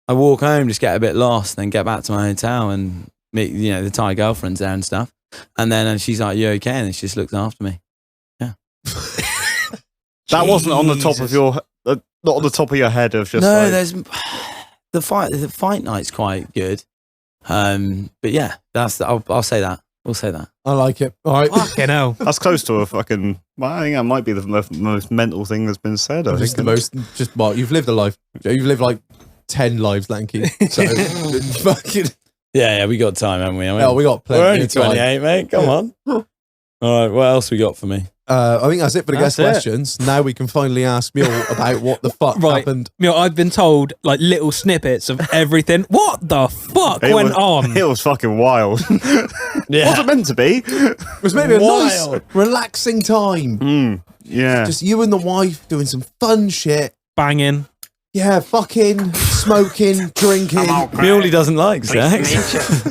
I walk home, just get a bit lost, then get back to my hotel and meet, you know, the Thai girlfriends there and stuff. And then she's like, you okay? And she just looks after me. Yeah. That wasn't on the top of your, not on the top of your head of just no, like, there's the fight night's quite good. But yeah, I'll say that. We'll say that. I like it. All right. Fucking hell. that's close to a fucking, well, I think that might be the most mental thing that's been said. I Just think. the most, just well, you've lived a life. You've lived like 10 lives, Lanky. So fucking. Yeah, we got time, haven't we? Oh, we got plenty. We're only of time. 28, mate. Come on. All right, what else we got for me? I think that's it for the That's guest it. questions. Now we can finally ask Mule about what the fuck Right. happened. You know, I've been told like little snippets of everything. What the fuck went on? It was fucking wild. Yeah. Wasn't meant to be. It was maybe a nice, Wild. relaxing time. Yeah. Just you and the wife doing some fun shit. Banging. Yeah, fucking, smoking, drinking. Muley doesn't like sex.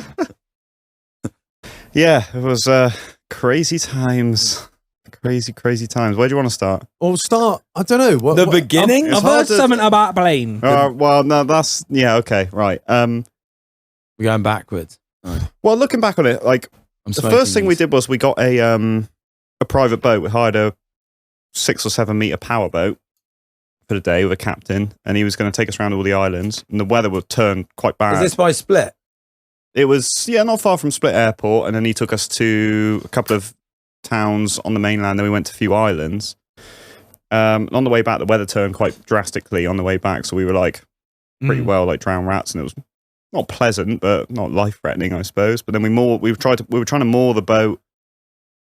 Yeah, it was crazy times. Crazy times. Where do you want to start? Or start, I don't know. What, The beginning? It's I've hard heard to- something about Blaine. Well, no, that's, yeah, okay, right. We're going backwards. Well, looking back on it, like, I'm the smoking first thing we these. did was we got a private boat. We hired a 6 or 7 meter power boat for the day with a captain, and he was going to take us around all the islands. And the weather would turn quite bad. Is this by Split? It was, yeah, not far from Split Airport, and then he took us to a couple of towns on the mainland. Then we went to a few islands. On the way back, the weather turned quite drastically on the way back, so we were like pretty well like drowned rats, and it was not pleasant, but not life threatening, I suppose. But then we were trying to moor the boat,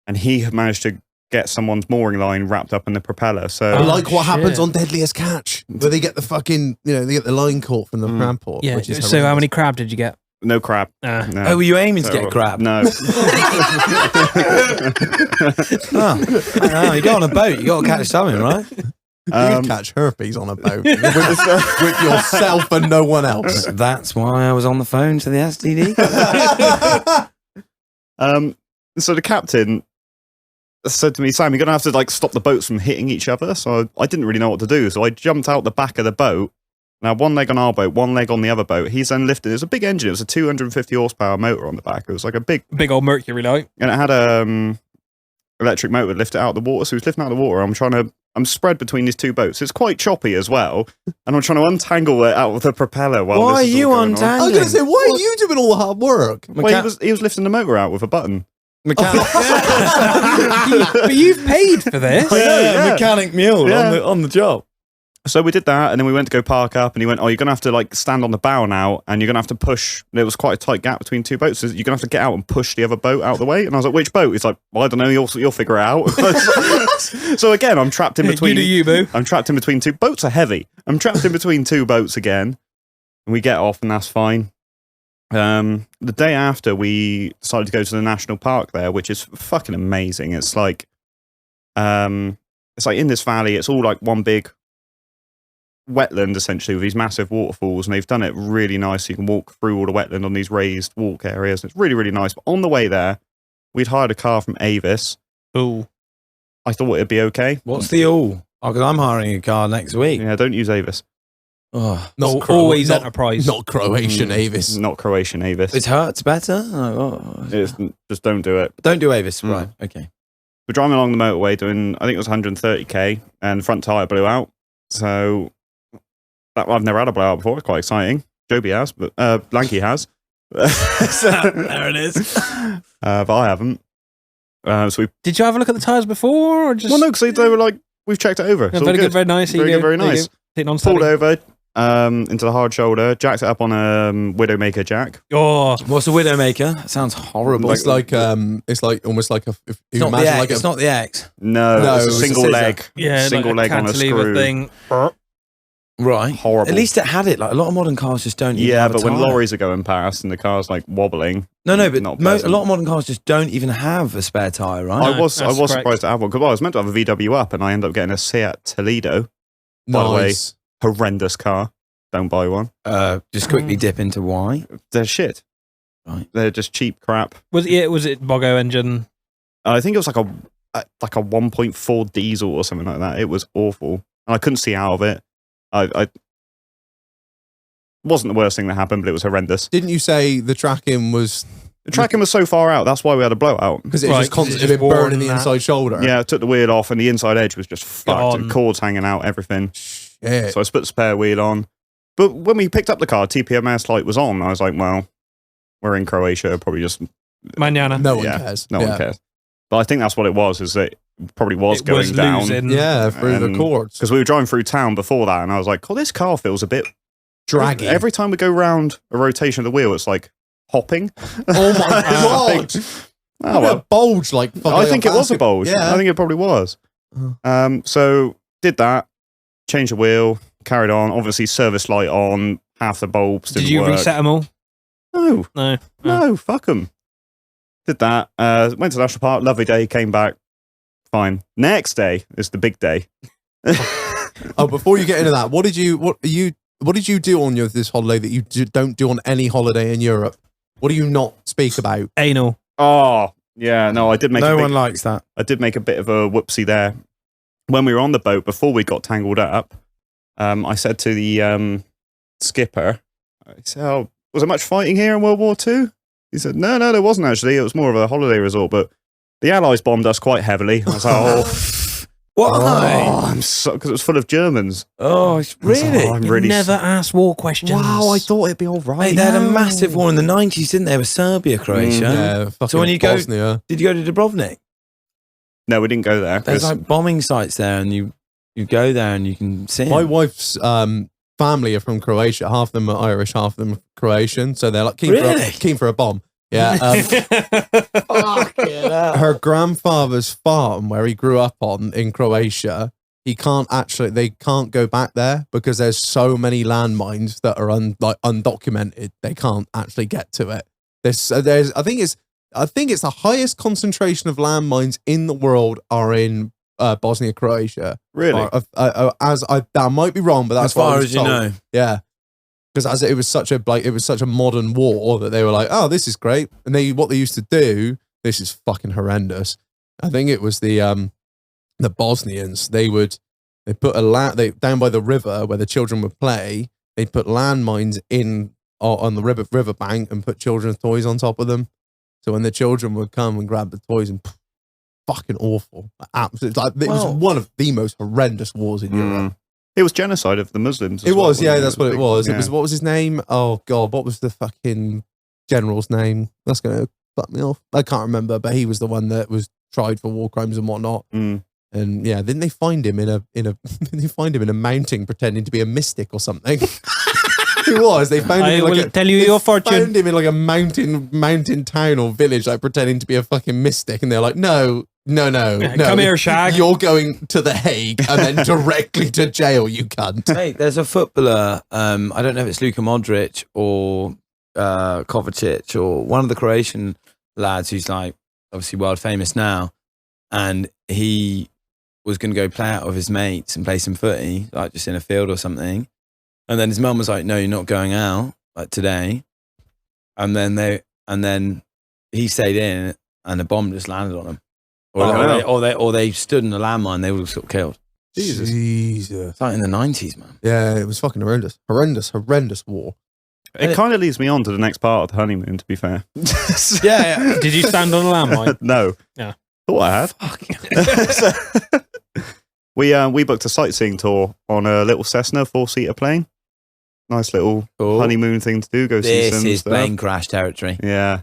and he had managed to get someone's mooring line wrapped up in the propeller. So I like what shit. happens on Deadliest Catch, where they get the fucking, they get the line caught from the cramport. Yeah. Which is So how horrendous. many crab did you get? no crab. Ah. No. Oh, were you aiming to So, get crab? No. Oh, you go on a boat, you got to catch something, right? You'd catch herpes on a boat with yourself and no one else. That's why I was on the phone to the STD. So the captain said to me, Sam, you're going to have to like stop the boats from hitting each other. So I didn't really know what to do. So I jumped out the back of the boat. Now, one leg on our boat, one leg on the other boat. He's then lifted. It was a big engine. It was a 250 horsepower motor on the back. It was like a big, Big old Mercury light. and it had a electric motor to lift it out of the water. So he was lifting out of the water. I'm spread between these two boats. It's quite choppy as well. And I'm trying to untangle it out of the propeller while Why this is are you all going on. I untangling? was going to say, why are you doing all the hard work? Well, he was lifting the motor out with a button. Mechanic. But you've paid for this. Yeah, mechanic mule Yeah. on the job. So we did that, and then we went to go park up, and he went, "Oh, you're gonna have to like stand on the bow now, and you're gonna have to push." There was quite a tight gap between two boats. So you're gonna have to get out and push the other boat out of the way. And I was like, "Which boat?" He's like, "Well, I don't know. You'll figure it out." So again, I'm trapped in between. You boo. I'm trapped in between two boats. Are heavy. I'm trapped in between two boats again, and we get off, and that's fine. The day after, we decided to go to the national park there, which is fucking amazing. It's like in this valley. It's all like one big wetland essentially with these massive waterfalls, and they've done it really nice. You can walk through all the wetland on these raised walk areas. It's really, really nice. But on the way there, we'd hired a car from Avis. Ooh. I thought it'd be okay. What's the all? Oh, because I'm hiring a car next week. Yeah, don't use Avis. Oh, Always Enterprise. Not Croatian Avis. Not Croatian Avis. it hurts better. Oh, Just don't do it. don't do Avis. Right. Okay. We're driving along the motorway doing, I think it was 130k, and the front tyre blew out. So I've never had a blowout before. It's quite exciting. Joby has, but Lanky has. There it is. But I haven't. So we. Did you have a look at the tyres before? Or just... Well, no, because they were like, we've checked it over. Yeah, It's all very good, good. very nice. Very good, very nice. On Pulled over into the hard shoulder, jacked it up on a Widowmaker jack. Oh, What's a Widowmaker? That sounds horrible. It's like almost like if it's you not the imagine X. like It's not the X. No, No, it's it's a a single scissor. leg. yeah, Single like leg on a cantilever screw. thing. Right. Horrible. At least it had it. Like a lot of modern cars just don't. Even Yeah, have a but when tyre. lorries are going past and the car's like wobbling. No, but not a pleasant. lot of modern cars just don't even have a spare tyre, right? No, I was that's correct. surprised to have one because I was meant to have a VW up and I ended up getting a Seat Toledo. By the way, nice. horrendous car. Don't buy one. Just quickly dip into why. They're shit. Right. They're just cheap crap. Was it Bogo engine? I think it was like a 1.4 diesel or something like that. It was awful. And I couldn't see out of it. I wasn't the worst thing that happened, but it was horrendous. Didn't you say the tracking was The tracking was so far out. That's why we had a blowout. because it Right, was just 'cause it's constantly just burning the worn inside shoulder? Yeah, I took the wheel off and the inside edge was just fucked. Gone. And cords hanging out, everything. Shit. So I put the spare wheel on. But when we picked up the car, TPMS light was on. I was like, well, we're in Croatia. Probably just Manana. No one yeah, cares. no Yeah. one cares. But I think that's what it was, is that it probably was It going was down. losing. Yeah, through the cords. Because we were driving through town before that, and I was like, oh, this car feels a bit Draggy. Every time we go round a rotation of the wheel, it's like hopping. Oh my god! Oh, well. A bulge like fucking I think it was a bulge. Yeah. I think it probably was. So did that, changed the wheel, carried on. Obviously, service light on, half the bulbs didn't Did you work. reset them all? No, No. no, fuck them. Did that. Went to National Park. Lovely day. Came back. Fine. Next day is the big day. Oh, before you get into that, what did you do on this holiday that you don't do on any holiday in Europe? What do you not speak about? Anal. Oh, yeah. No, I did make. No a big, one likes that. I did make a bit of a whoopsie there. When we were on the boat, before we got tangled up, I said to the skipper, I said, oh, was there much fighting here in World War II? He said, no, there wasn't actually. It was more of a holiday resort, but the Allies bombed us quite heavily. I was like, oh, Why? I'm so, because it was full of Germans. Oh, it's really? I'm You really never ask war questions. Wow, I thought it'd be all right. Hey, they had a massive war in the 90s, didn't they? With Serbia, Croatia. Yeah, fucking So when you go- Bosnia. Did you go to Dubrovnik? No, we didn't go there. There's 'cause- like bombing sites there, and you go there and you can see My them. wife's family are from Croatia. Half of them are Irish, half of them are Croatian. So they're like Really? keen for a bomb. Yeah. Her grandfather's farm, where he grew up on in Croatia, they can't go back there because there's so many landmines that are undocumented. They can't actually get to it. I think it's the highest concentration of landmines in the world are in Bosnia, Croatia. Really? That might be wrong, but that's as far what I was as you told. know. Yeah, because it was such a modern war that they were like, oh, this is great. And what they used to do, this is fucking horrendous. I think it was the Bosnians. They put down by the river where the children would play. They put landmines on the river bank and put children's toys on top of them. So when the children would come and grab the toys and fucking awful, absolutely, it was one of the most horrendous wars in Europe. It was genocide of the Muslims. It was, yeah, that's what it was. Yeah. It was, what was his name? Oh God, what was the fucking general's name? That's gonna fuck me off. I can't remember, but he was the one that was tried for war crimes and whatnot. Mm. And yeah, then they find him in a they find him in a mountain pretending to be a mystic or something. He was. They found him I in like will tell you your fortune. Found him in like a mountain town or village, like pretending to be a fucking mystic, and they're like, no. Come here, Shag. You're going to The Hague and then directly to jail, you cunt. Hey, there's a footballer. I don't know if it's Luka Modric or Kovacic or one of the Croatian lads who's like obviously world famous now, and he was going to go play out with his mates and play some footy, like just in a field or something. And then his mum was like, "No, you're not going out like today." And then he stayed in, and a bomb just landed on him. Or they stood in a landmine. They would have sort of killed. Jesus. It's like in the 90s, man. Yeah, it was fucking horrendous war. It kind of leads me on to the next part of the honeymoon, to be fair. Yeah. Did you stand on a landmine? No. Yeah. Thought I had. We booked a sightseeing tour on a little Cessna 4-seater plane. Nice little honeymoon thing to do. Go see some This is stuff. plane crash territory. Yeah.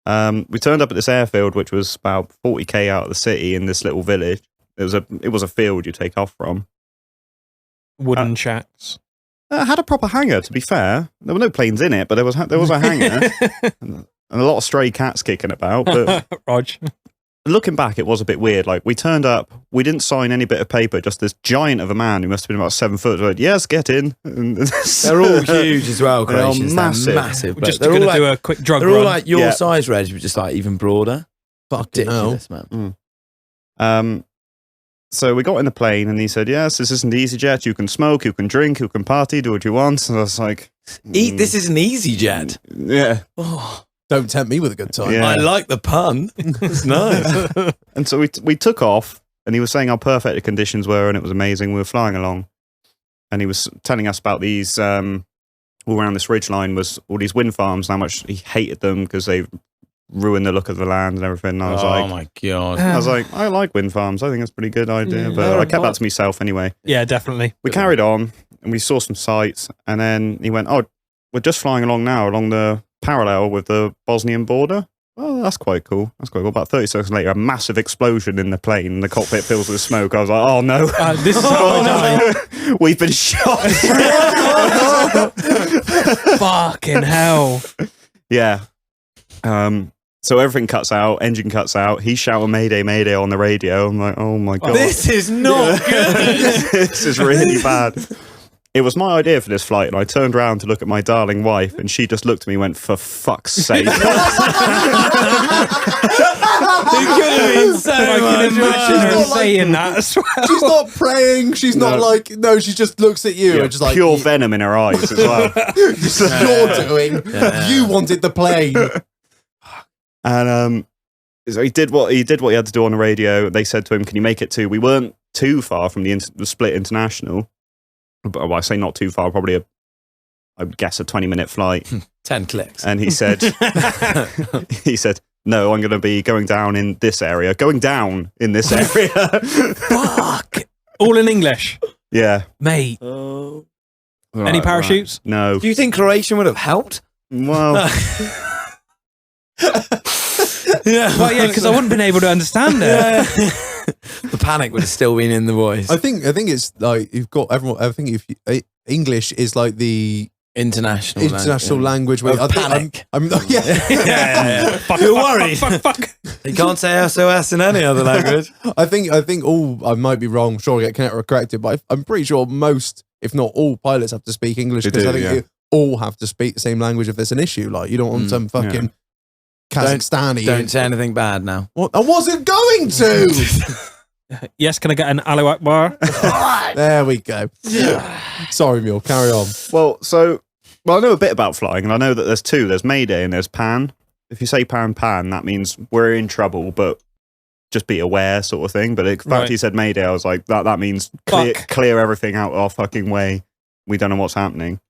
We turned up at this airfield, which was about 40k out of the city in this little village. It was a field you take off from. Wooden shacks. It had a proper hangar, to be fair. There were no planes in it, but there was a hangar and a lot of stray cats kicking about. But Rog. looking back, it was a bit weird. Like, we turned up, we didn't sign any bit of paper, just this giant of a man who must have been about 7 foot. Like, yes, get in. They're all huge as well, They're all Croatians. massive. Massive. We're just they're going all to do like, a quick drug they're run. all like your Yeah. size, Reg, but just like even broader. Fucking hell. Ridiculous, man. So we got in the plane and he said, yes, this isn't EasyJet. You can smoke, you can drink, you can party, do what you want. And I was like, This is an easy jet. yeah. Oh, Don't tempt me with a good time. Yeah. I like the pun. It's nice. And so we took off and he was saying how perfect the conditions were and it was amazing. We were flying along and he was telling us about these, all around this ridgeline was all these wind farms and how much he hated them because they ruined the look of the land and everything. And I was Oh my God. I like wind farms. I think that's a pretty good idea. But I kept that to myself anyway. Yeah, definitely. We carried on and we saw some sights and then he went, oh, we're just flying along now along the parallel with the Bosnian border. Oh, that's quite cool. That's quite cool. About 30 seconds later, a massive explosion in the plane and the cockpit fills with smoke. I was like, oh no. This is how I die. We've been shot. Fucking hell. Yeah. So everything cuts out, engine cuts out. He's shouting Mayday, Mayday on the radio. I'm like, oh my God. This is not good. This is really bad. It was my idea for this flight, and I turned around to look at my darling wife, and she just looked at me and went, for fuck's sake. It could have been so I much can imagine her She's not saying that as well. She's not praying. She's not like, no, she just looks at you Yeah, and just like, pure venom in her eyes as well. this is you're doing. Yeah. You wanted the plane. And so he did what he had to do on the radio. They said to him, can you make it to, we weren't too far from the split international. But I say not too far, probably I would guess a 20-minute flight. 10 clicks. And he said, no, I'm going to be going down in this area. Going down in this area. Fuck. All in English. Yeah. Mate. Oh. Any parachutes? Right. No. Do you think Croatian would have helped? Well, Yeah. Well, yeah, Because I wouldn't have been able to understand it. Yeah. The panic would have still been in the voice. I think it's like you've got everyone. I think if you, English is like the International language. Of I think panic. I'm yeah. Fuck, You're fuck, worried. Fuck. You can't say SOS in any other language. I think all, I might be wrong. Sure, I get corrected, but I'm pretty sure most, if not all, pilots have to speak English They because do, I think yeah. you all have to speak the same language if there's an issue. Like you don't want some fucking Kazakhstani. Don't say anything bad now. What? I wasn't going to. Yes, can I get an Allahu Akbar? There we go. Sorry, Mule. Carry on. well, I know a bit about flying, and I know that there's two. There's Mayday and there's Pan. If you say Pan, that means we're in trouble, but just be aware sort of thing. But the fact he said Mayday, I was like, that means clear everything out of our fucking way. We don't know what's happening.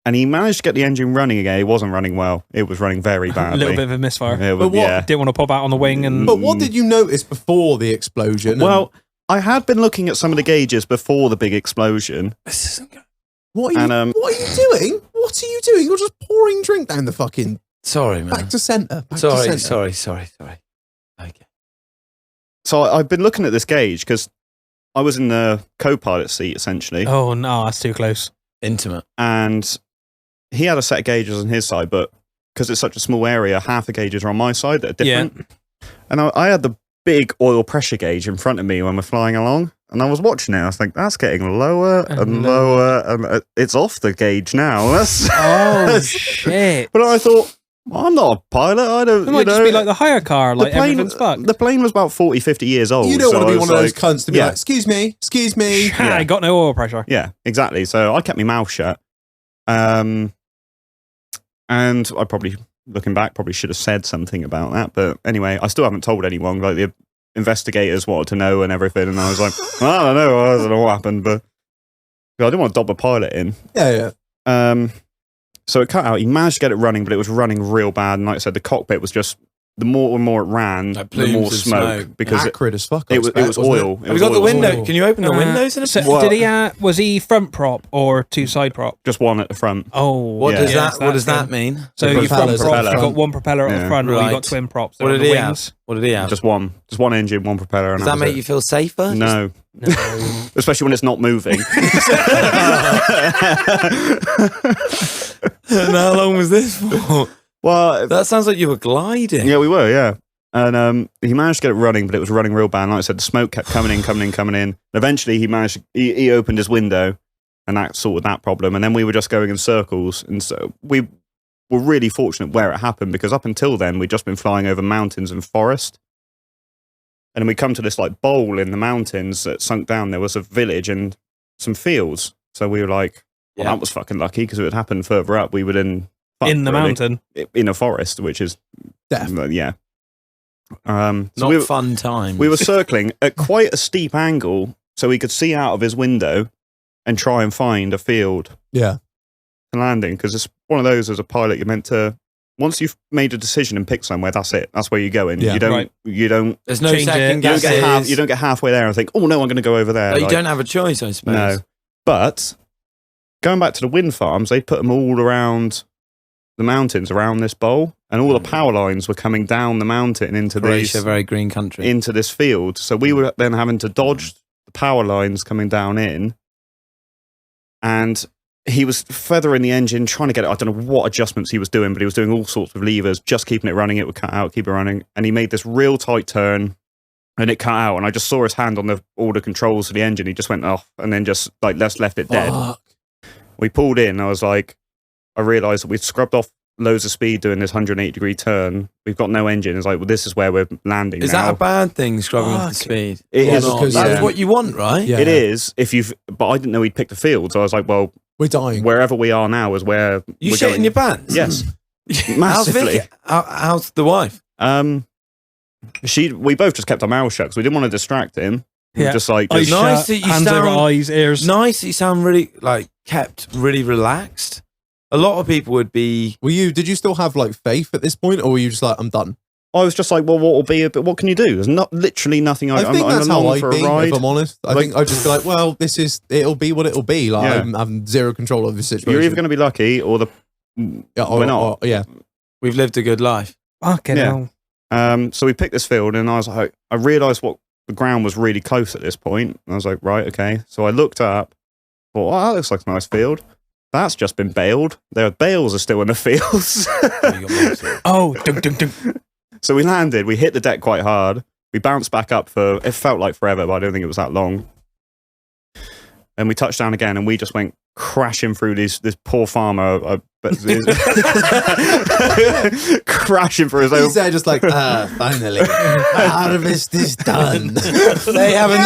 And he managed to get the engine running again. It wasn't running well. It was running very A badly. little bit of a misfire. It was, But what- yeah. Didn't want to pop out on the wing and But what did you notice before the explosion? Well, I had been looking at some of the gauges before the big explosion. This isn't good. What are you doing? What are you doing? You're just pouring drink down the fucking Sorry, man. back to center. Sorry. Okay. So I've been looking at this gauge because I was in the co-pilot seat essentially, Oh no, that's too close. Intimate. and he had a set of gauges on his side, but because it's such a small area, half the gauges are on my side that are different. And I had the big oil pressure gauge in front of me when we're flying along, and I was watching it. I was like, "That's getting lower and lower, and it's off the gauge now." That's Oh shit! But I thought, well, I'm not a pilot. I don't. It might just be like the hire car, like everything's fucked. The plane was about 40, 50 years old. You don't want to be one of those like, cunts to be like, excuse me. I got no oil pressure. Yeah, exactly. So I kept my mouth shut. And I probably, looking back, probably should have said something about that. But anyway, I still haven't told anyone. Like the investigators wanted to know and everything. And I was like, I don't know what happened. But I didn't want to dob a pilot in. Yeah. So it cut out. He managed to get it running, but it was running real bad. And like I said, the cockpit was just, the more and more it ran, Like the more plumes of smoke. smoke. Because Acrid as fuck. it was oil. Have you got the window? oil. Can you open the windows in a So bit? did he? Was he front prop or two side prop? Just one at the front. Oh, What Yeah. does yes, that? What does that's that mean? So The you front propellers prop, at the you've got front. one propeller at Yeah. the front, or you Right. got twin props. What on did the he wings. have? What did he have? Just one engine, one propeller. And Does that was make it. you feel safer? No. No. Especially when it's not moving. And how long was this for? Well, That sounds like you were gliding. yeah, we were, yeah. And he managed to get it running, but it was running real bad. And like I said, the smoke kept coming in. And eventually he opened his window, and that sorted that problem. And then we were just going in circles. And so we were really fortunate where it happened, because up until then, we'd just been flying over mountains and forest. And then we come to this like bowl in the mountains that sunk down. There was a village and some fields. So we were like, well, Yeah. that was fucking lucky, because if it had happened further up, we would in In the mountain. in a forest, which is Death. yeah. So Not we, fun times. we were circling at quite a steep angle, so he could see out of his window and try and find a field Yeah. to land in. Because it's one of those, as a pilot, you're meant to, once you've made a decision and picked somewhere, that's it. That's where you go in. Yeah. You don't. Right. You don't. There's no Change it. second You don't, guesses. you don't get halfway there and think, oh no, I'm going to go over there. Like, you Like, don't have a choice, I suppose. no. But going back to the wind farms, they put them all around the mountains around this bowl, and all the power lines were coming down the mountain into Croatia, these very green country. into this field. So we were then having to dodge the power lines coming down in, and he was feathering the engine, trying to get it. I don't know what adjustments he was doing, but he was doing all sorts of levers, just keeping it running. It would cut out, keep it running, and he made this real tight turn, and it cut out. And I just saw his hand on all the controls of the engine. He just went off, and then just like left it dead. Fuck. We pulled in. I realised that we'd scrubbed off loads of speed doing this 180-degree turn. We've got no engine. It's like, well, this is where we're landing Is now. that a bad thing, scrubbing off the Fuck. speed? It Yeah, is. because- That's yeah. what you want, right? Yeah. It is. But I didn't know he'd picked the field. So I was like, well, We're dying. wherever we are now is where You we're shit going. in your pants? Yes. How's Massively. Vicky? How's the wife? We both just kept our mouths shut because we didn't want to distract him. We were Yeah. just like, Eyes just- Nice shut, that you hands over sound- eyes, ears. Nice that you sound really, kept really relaxed. A lot of people would be... Did you still have like faith at this point, or were you just like, I'm done? I was just like, well, what will be? But what can you do? There's not literally nothing. I think I'm that's how along I'd for be, a ride. if I'm honest. I Like- think I'd just be like, well, it'll be what it'll be. Like, Yeah. I'm having zero control of the situation. You're either going to be lucky or yeah, we're not. yeah. We've lived a good life. Fucking Yeah. hell. So we picked this field, and I was like, I realised what the ground was really close at this point. And I was like, right, okay. So I looked up, thought, oh, that looks like a nice field. That's just been baled. Their bales are still in the fields. Oh, dunk, dunk, dunk. So we landed, we hit the deck quite hard. We bounced back up it felt like forever, but I don't think it was that long. And we touched down again, and we just went crashing through this poor farmer. Crashing through his own. He's there just like, finally, harvest is done. They haven't...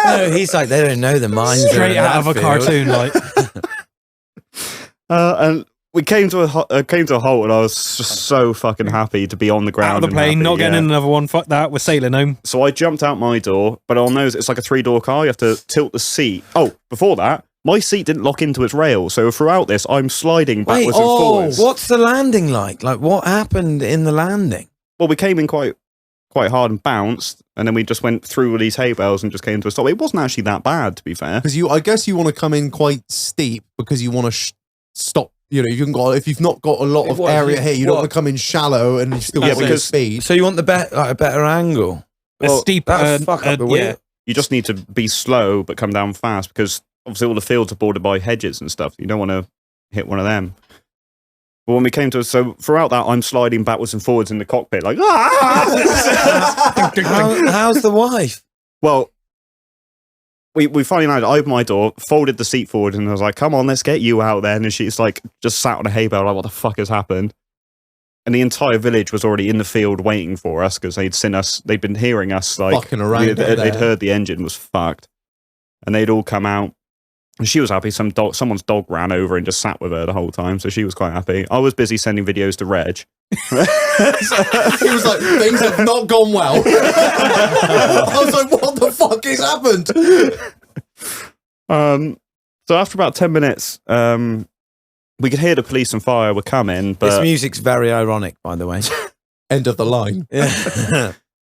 No, he's like, they don't know the mines. are Straight in out that of a field. cartoon, like. And we came to a halt, and I was just so fucking happy to be on the ground. Out of the and plane, happy, not getting yeah. in another one. Fuck that. We're sailing home. So I jumped out my door, but on those, it's like a 3-door car. You have to tilt the seat. Oh, before that, my seat didn't lock into its rail. So throughout this, I'm sliding Wait, backwards and forwards. what's the landing like? Like, what happened in the landing? Well, we came in quite hard and bounced, and then we just went through all these hay bales and just came to a stop. It wasn't actually that bad, to be fair. Because I guess you want to come in quite steep because you want to stop You know, you can go if you've not got a lot of What, area here, you don't what? want to come in shallow and you still Yeah, got your because- speed. So you want a better angle? A steep, That'd fuck up the wheel. yeah. You just need to be slow but come down fast because obviously all the fields are bordered by hedges and stuff. You don't want to hit one of them. But when we came to so throughout that, I'm sliding backwards and forwards in the cockpit like How's the wife? Well, we finally landed. I opened my door, folded the seat forward, and I was like, "Come on, let's get you out there." And she's like, just sat on a hay bale, like, "What the fuck has happened?" And the entire village was already in the field waiting for us because they'd seen us. They'd been hearing us like Fucking around they'd there. heard the engine was fucked, and they'd all come out. And she was happy. Someone's dog ran over and just sat with her the whole time, so she was quite happy. I was busy sending videos to Reg. He was like, things have not gone well. I was like, what the fuck has happened? So after about 10 minutes, we could hear the police and fire were coming, This but music's very ironic, by the way. End of the line. Yeah.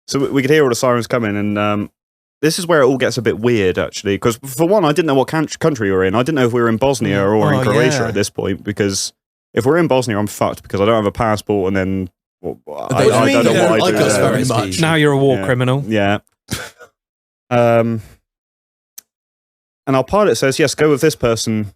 so we could hear all the sirens coming, and this is where it all gets a bit weird, actually, because for one, I didn't know what country we were in. I didn't know if we were in Bosnia or in Croatia yeah. at this point, because if we're in Bosnia, I'm fucked because I don't have a passport, and then I do you mean don't know you what don't I like do us there. very much? Now you're a war Yeah. criminal. Yeah. And our pilot says, yes, go with this person.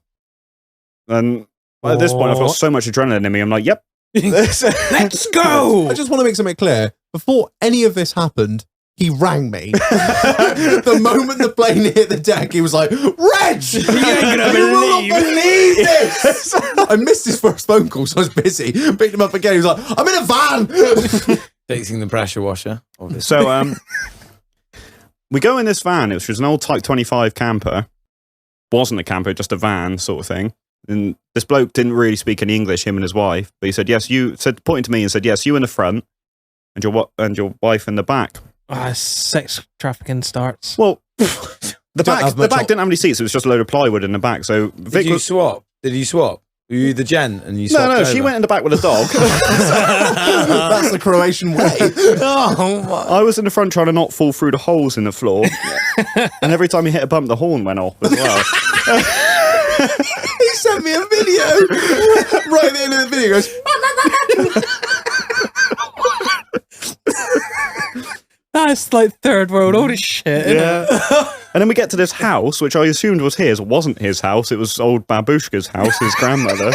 And at this point, I've got so much adrenaline in me. I'm like, yep. Let's go. I just want to make something clear. Before any of this happened, he rang me. The moment the plane hit the deck, he was like, Reg! You ain't gonna will not believe this! I missed his first phone call, so I was busy. Picked him up again. He was like, I'm in a van! Fixing the pressure washer, obviously. So we go in this van, which was an old Type 25 camper. Wasn't a camper, just a van sort of thing. And this bloke didn't really speak any English, him and his wife. But he said, yes, pointing to me and said, yes, you in the front and your wife in the back. Sex trafficking starts. Well, the back didn't have any seats. It was just a load of plywood in the back. So Vic Did you was... swap? Did you swap? Were you the gen and you No, swapped no, she over? went in the back with a dog. That's the Croatian way. I was in the front trying to not fall through the holes in the floor. And every time he hit a bump, the horn went off as well. He sent me a video. Right at the end of the video, he goes, That's like third world order shit. Isn't Yeah. it? And then we get to this house, which I assumed was his. It wasn't his house. It was old Babushka's house, his grandmother.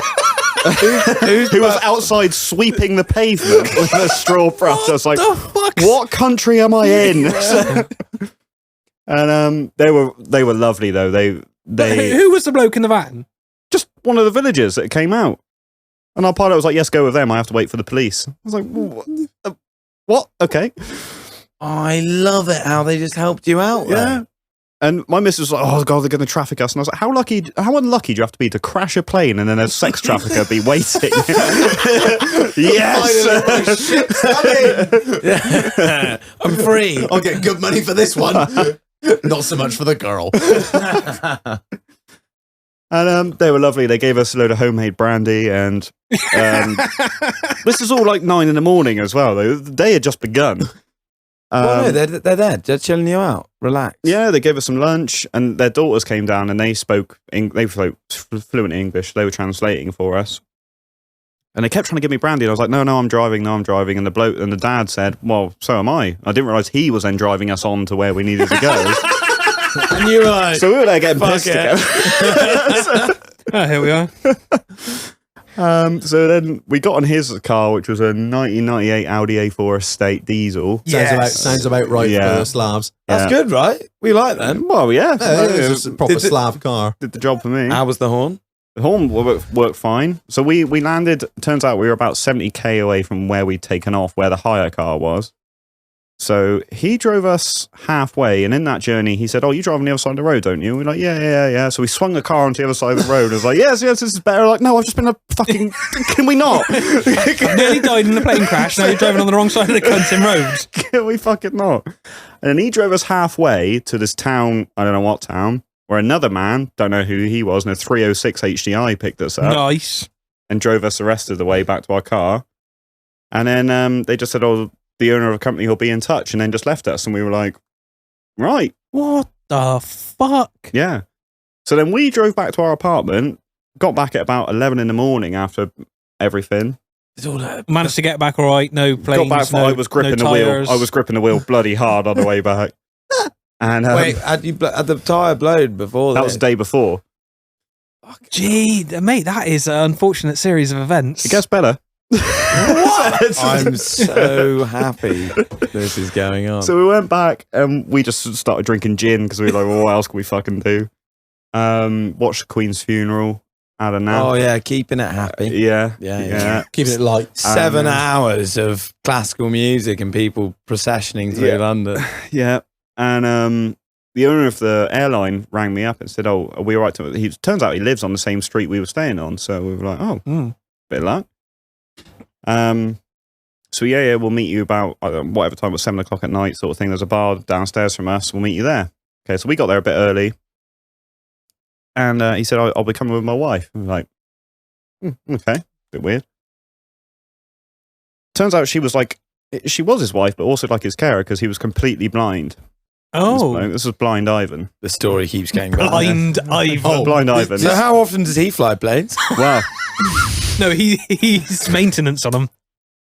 who was outside sweeping the pavement with a straw brush. I was like, the fuck? what country am I in? And they were lovely though. They Who was the bloke in the van? just one of the villagers that came out. And our pilot was like, yes, go with them. I have to wait for the police. I was like, what? Okay. I love it how they just helped you out. Yeah. there. And my missus was like, oh, God, they're going to traffic us. And I was like, how unlucky do you have to be to crash a plane and then a sex trafficker be waiting? Yes. Shit's coming. Yeah. I'm free. I'll get good money for this one. Not so much for the girl. And they were lovely. They gave us a load of homemade brandy. And this is all like 9 a.m. as well. The day had just begun. Well, no, they're there. They're chilling you out. Relax. Yeah, they gave us some lunch, and their daughters came down, and they spoke. They were fluent English. They were translating for us, and they kept trying to give me brandy. And I was like, "No, I'm driving. No, I'm driving." And the dad said, "Well, so am I." I didn't realize he was then driving us on to where we needed to go. And you were like, So we were there getting Fuck pissed it. again. Oh, here we are. So then we got on his car, which was a 1998 Audi A4 Estate diesel. Sounds about right Yeah. for the Slavs. that's Yeah. good, right? We like them. Well, yeah, It was a proper Did it- Slav car. did the job for me. How was the horn? The horn worked fine. So we landed, turns out we were about 70k away from where we'd taken off, where the hire car was. So he drove us halfway, and in that journey, he said, oh, you drive on the other side of the road, don't you? And we're like, yeah. So we swung the car onto the other side of the road. I was like, yes, this is better. Like, no, I've just been a fucking... Can we not? Nearly died in a plane crash. Now you're driving on the wrong side of the Cunton road. Can we fucking not? And then he drove us halfway to this town, I don't know what town, where another man, don't know who he was, in a 306 HDI picked us up. Nice. And drove us the rest of the way back to our car. And then they just said, oh, the owner of a company will be in touch, and then just left us. And we were like, right. What the fuck? Yeah. So then we drove back to our apartment, got back at about 11 in the morning after everything. Managed to get back all right. No planes. Got back. I was gripping no the wheel. tires. I was gripping the wheel bloody hard on the way back. And Wait, had the tyre blowed before that was the day before. Gee, mate, that is an unfortunate series of events. It gets better. I'm so happy this is going on. So we went back and we just started drinking gin because we were like, well, what else can we fucking do? Watched the Queen's funeral. I don't know. Oh yeah, keeping it happy. Yeah. Keeping it light. 7 hours of classical music and people processioning through London. Yeah. And the owner of the airline rang me up and said, "Oh, are we all right to?" Turns out he lives on the same street we were staying on, so we were like, "Oh, bit of luck." So yeah, we'll meet you about whatever time it was, 7 o'clock at night, sort of thing. There's a bar downstairs from us. We'll meet you there. Okay, so we got there a bit early, and he said, "I'll be coming with my wife." We were like, "Okay, bit weird." Turns out she was his wife, but also like his carer because he was completely blind. Oh, This was Blind Ivan. The story keeps going back. Blind Ivan. Blind Ivan. So how often does he fly planes? Wow. No, he's maintenance on them.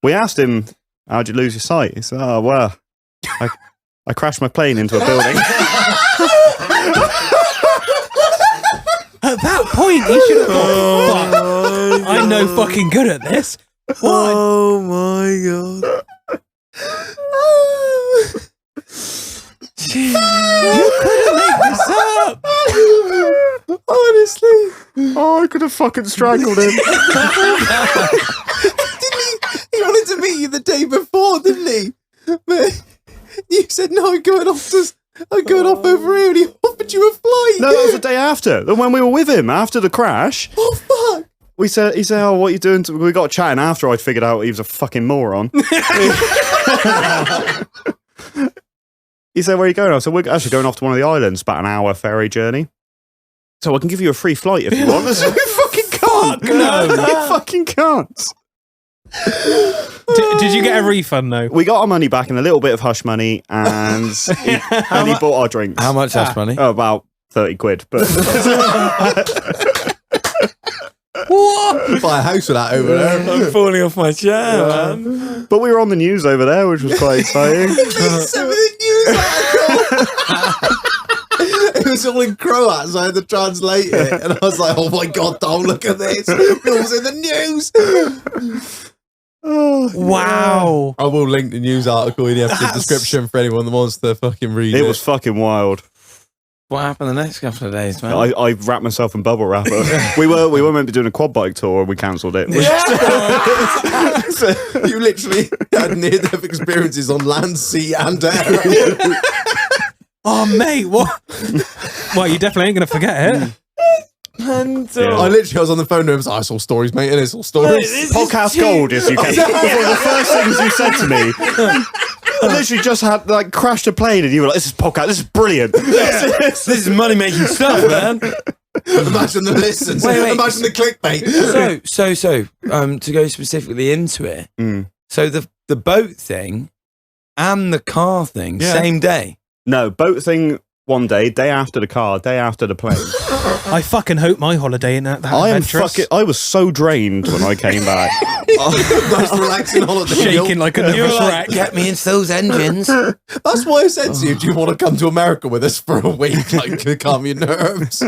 We asked him, "How'd you lose your sight?" He said, "Oh, well, I crashed my plane into a building." At that point, he should have thought, fuck, I'm no fucking good at this. What? Oh my god. You couldn't make this up. Honestly. Oh, I could have fucking strangled him. Didn't he wanted to meet you the day before, didn't he? But you said, no, I'm going off over here, and he offered you a flight. No, that was the day after. When we were with him, after the crash. Oh, fuck. He said, "Oh, what are you doing?" We got chatting after I'd figured out he was a fucking moron. He said, "Where are you going?" I said, "We're actually going off to one of the islands, about an hour ferry journey. So I can give you a free flight if you want." I said, "You fucking can't. no. You fucking can't." Did you get a refund though? We got our money back and a little bit of hush money, and he bought our drinks. How much hush money? Oh, about 30 quid. But What? Buy a house with that over there. I'm falling off my chair, man. But we were on the news over there, which was quite exciting. Some of the news article. It was all in Croat, so I had to translate it. And I was like, oh my God, Dom, look at this. Bill's in the news. Wow. I will link the news article in the episode description for anyone that wants to fucking read it. It was fucking wild. What happened the next couple of days, man? I wrapped myself in bubble wrap. we were meant to be doing a quad bike tour and we cancelled it. So you literally had near-death experiences on land, sea, and air. Oh, mate, what? Well, you definitely ain't going to forget it. I was on the phone to him. I saw stories, mate, and it's all stories. Podcast gold, as you can. One of the first things you said to me. I literally just had crashed a plane, and you were like, "This is podcast. This is brilliant. This is money making stuff, man." Imagine the listens. Wait. Imagine the clickbait. So, to go specifically into it. So the boat thing and the car thing, same day. No, boat thing one day after the car, day after the plane. I fucking hope my holiday ain't that adventurous. I was so drained when I came back. Nice relaxing holiday. Shaking like a nervous wreck. Get me into those engines. That's why I said to you, do you want to come to America with us for a week, to calm your nerves?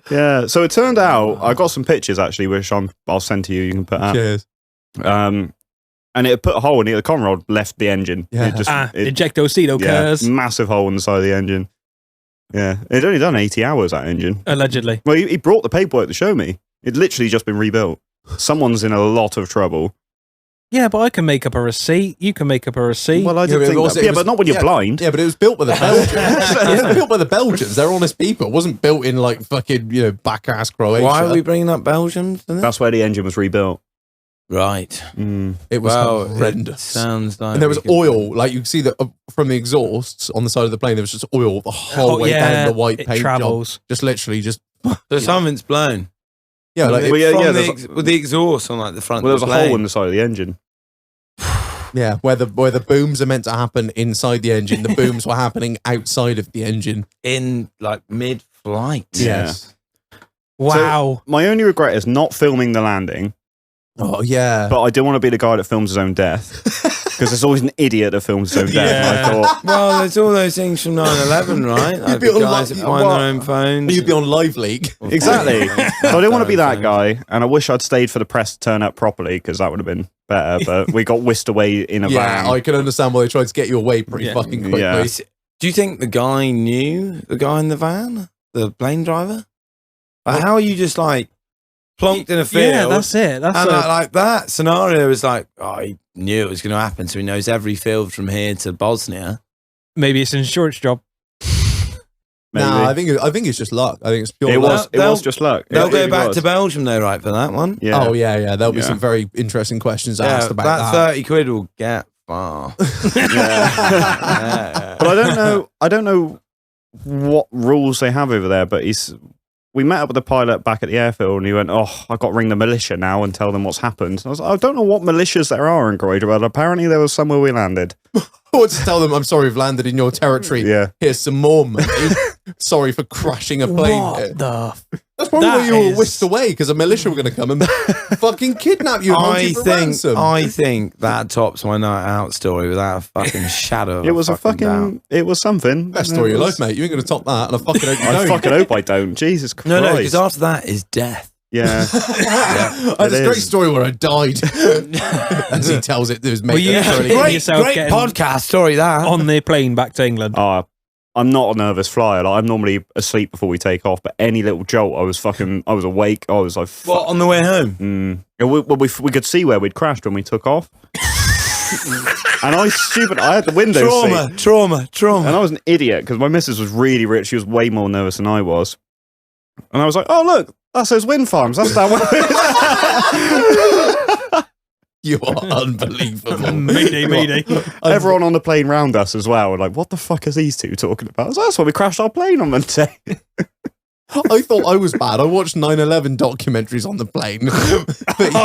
Yeah, so it turned out, I got some pictures actually, which I'll send to you, you can put up. Cheers. And it put a hole in it, the con rod left the engine. Yeah. Ejectocito occurs. Massive hole in the side of the engine. Yeah, it'd only done 80 hours, that engine. Allegedly. Well, he brought the paperwork to show me. It'd literally just been rebuilt. Someone's in a lot of trouble. Yeah, but I can make up a receipt. You can make up a receipt. Well, I did think that. But not when you're blind. Yeah, but it was built by the Belgians. It was built by the Belgians. They're honest people. It wasn't built in fucking, back-ass Croatia. Why are we bringing up Belgium? That's where the engine was rebuilt. Right. It was horrendous. It sounds like. And there was oil, you can see that from the exhausts on the side of the plane, there was just oil the whole way down the white paint travels. job. Just literally just... So something's blown. Yeah, with the exhaust on the front. Well, of there was the a hole in the side of the engine. Yeah, where the booms are meant to happen inside the engine, the booms were happening outside of the engine. In mid-flight. Yes. Wow. My only regret is not filming the landing, Oh yeah. but I do want to be the guy that films his own death. Because there's always an idiot that films his own death. And I thought, Well, there's all those things from 9/11, right? Like be the on guys that find their own phones. You'd be on Live League. exactly. So I didn't want to be that guy, and I wish I'd stayed for the press to turn up properly, because that would have been better. But we got whisked away in a Yeah, van. I can understand why they tried to get you away pretty Yeah. fucking quickly. Yeah. Do you think the guy knew the guy in the van, the plane driver? Like, how are you just like plonked in a field? Yeah, that's it. That's and a, like that scenario is like, oh, he knew it was going to happen, so he knows every field from here to Bosnia. maybe it's an insurance job. Maybe. Nah, I think it's just luck. I think it's pure it luck. was just luck. They'll It go really back was. to Belgium though, right, for that one. Yeah. Oh yeah. There'll be Yeah. some very interesting questions asked about that that. 30 quid will get far. Yeah. Yeah. But I don't know what rules they have over there, but we met up with the pilot back at the airfield, and he went, "Oh, I've got to ring the militia now and tell them what's happened." And I was like, I don't know what militias there are in Croatia, but apparently there was somewhere we landed. I want to tell them, I'm sorry, we've landed in your territory. Yeah. Here's some more money. Sorry for crashing a plane. What the? That's probably that why you were is- whisked away, because a militia were going to come and fucking kidnap you and hold you for ransom. I think that tops my night out story without a fucking shadow of It was a fucking doubt. it was something. Best story of your life, mate. You ain't going to top that, and I fucking hope you I don't. fucking hope I don't. Jesus Christ. No, because after that is death. Yeah. I had It this great is. story where I died. As he tells it to his mate. Well, you That's have really- to Great, yourself great getting podcast story that. on the plane back to England. I'm not a nervous flyer. Like, I'm normally asleep before we take off, but any little jolt, I was awake. I was like, fuck. What, on the way home? And we could see where we'd crashed when we took off. And I had the window seat. Trauma. And I was an idiot, because my missus was really rich. She was way more nervous than I was. And I was like, oh, look, that's those wind farms. That's that one. You are unbelievable. Mayday. Everyone on the plane round us as well were like, what the fuck are these two talking about? I was like, that's why we crashed our plane on Monday. I thought I was bad. I watched 9/11 documentaries on the plane. But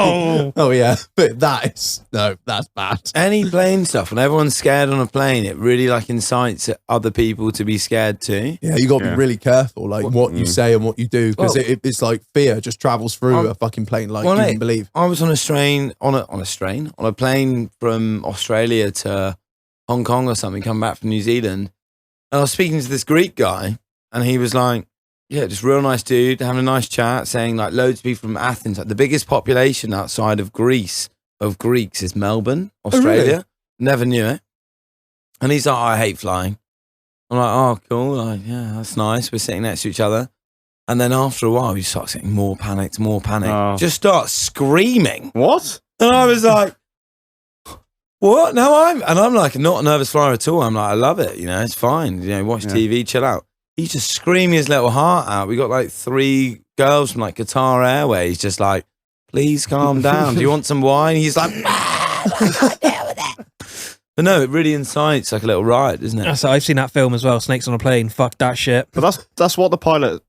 oh yeah, but that's bad. Any plane stuff, when everyone's scared on a plane, it really like incites other people to be scared too. Yeah, you got to Yeah. be really careful, like what you say and what you do, because Well- it's like fear just travels through a fucking plane like Well, you mate, can believe. I was on a plane from Australia to Hong Kong or something, come back from New Zealand, and I was speaking to this Greek guy, and he was like, yeah, just real nice dude, having a nice chat, saying like loads of people from Athens. Like the biggest population outside of Greece of Greeks is Melbourne, Australia. really? Never knew it. And he's like, I hate flying. I'm like, oh, cool. Like, yeah, that's nice. We're sitting next to each other. And then after a while, you start getting more panicked. Oh. Just start screaming. What? And I was like, what? No, I'm like not a nervous flyer at all. I'm like, I love it. You know, it's fine. You know, watch TV, chill out. He's just screaming his little heart out. We got like 3 girls from like Qatar Airways, just like, please calm down. Do you want some wine? He's like, I can't deal with it. But no, it really incites like a little riot, isn't it? So I've seen that film as well. Snakes on a plane. Fuck that shit. But that's what the pilot...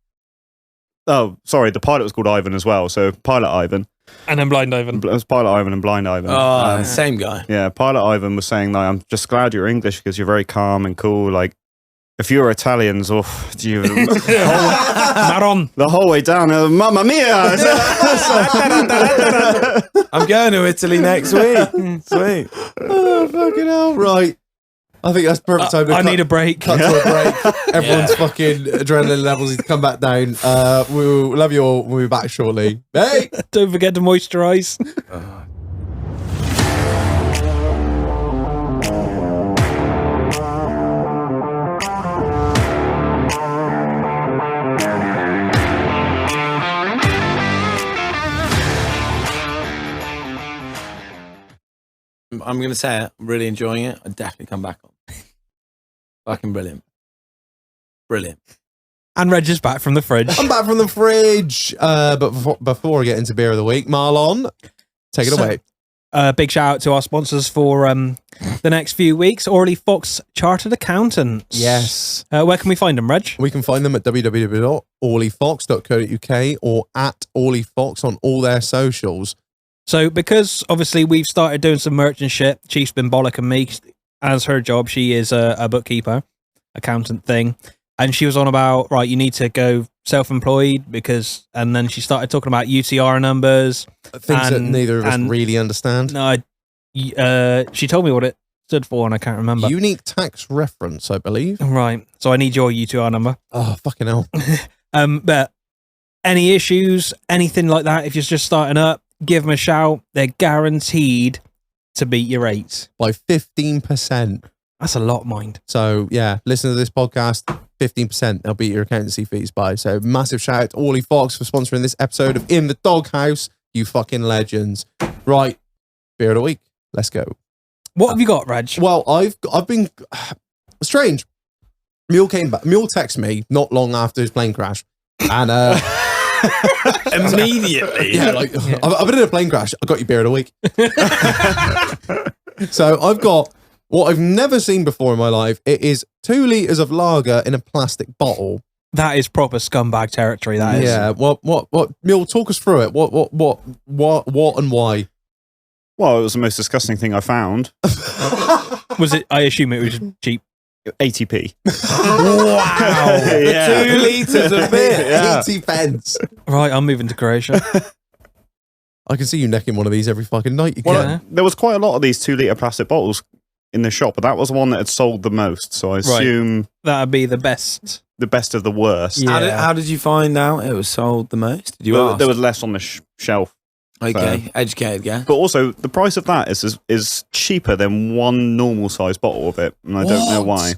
Oh, sorry, the pilot was called Ivan as well. So Pilot Ivan. And then Blind Ivan. It was Pilot Ivan and Blind Ivan. Oh, same guy. Yeah, Pilot Ivan was saying, like, I'm just glad you're English because you're very calm and cool. Like, if you were Italians, you Maron. the whole way down, Mamma Mia! I'm going to Italy next week. Sweet. Oh fucking hell! Right, I think that's perfect time to I need a break. cut to a break. Everyone's fucking adrenaline levels need to come back down. We'll love you all. We'll be back shortly. Hey. Don't forget to moisturize. I'm going to say it. I'm really enjoying it. I'd definitely come back on. Fucking brilliant. Brilliant. And Reg is back from the fridge. I'm back from the fridge. But before I get into beer of the week, Marlon, take it So- away. Big shout out to our sponsors for the next few weeks. Orley Fox Chartered Accountants. Yes. Where can we find them, Reg? We can find them at www.orleyfox.co.uk or at orleyfox on all their socials. So because obviously we've started doing some merch and shit, Chief's been bollocking me. As her job, she is a bookkeeper, accountant thing. and she was on about, right, you need to go self-employed and then she started talking about UTR numbers. Things that And- neither of us and- really understand. No, she told me what it stood for, and I can't remember. Unique tax reference, I believe. Right, so I need your UTR number. Oh, fucking hell. But any issues, anything like that, if you're just starting up, give them a shout. They're guaranteed to beat your rates. By 15%. That's a lot, mind. So, yeah, listen to this podcast. 15%. They'll beat your accountancy fees by. So, massive shout out to Ollie Fox for sponsoring this episode of In the Doghouse. You fucking legends. Right. Beer of the week. Let's go. What have you got, Raj? Well, I've been strange. Mule came back. Mule texted me not long after his plane crash. And Immediately. yeah, like I've been in a plane crash. I got you beer of the week. So I've got what I've never seen before in my life. It is 2 liters of lager in a plastic bottle. That is proper scumbag territory. That is. Yeah. What? Mule, talk us through it. What, and why? Well, it was the most disgusting thing I found. Was it? I assume it was cheap. 80p. Wow. Yeah. 2 litres of beer. Yeah. 80 pence. Right, I'm moving to Croatia. I can see you necking one of these every fucking night. You Well, can. Yeah. there was quite a lot of these 2-litre plastic bottles in the shop, but that was the one that had sold the most. So I assume That'd be the best. the best of the worst. Yeah. How did you find out it was sold the most? Did you Well, ask? there was less on the shelf. Okay, educated guess. But also, the price of that is cheaper than one normal size bottle of it, and I don't know why.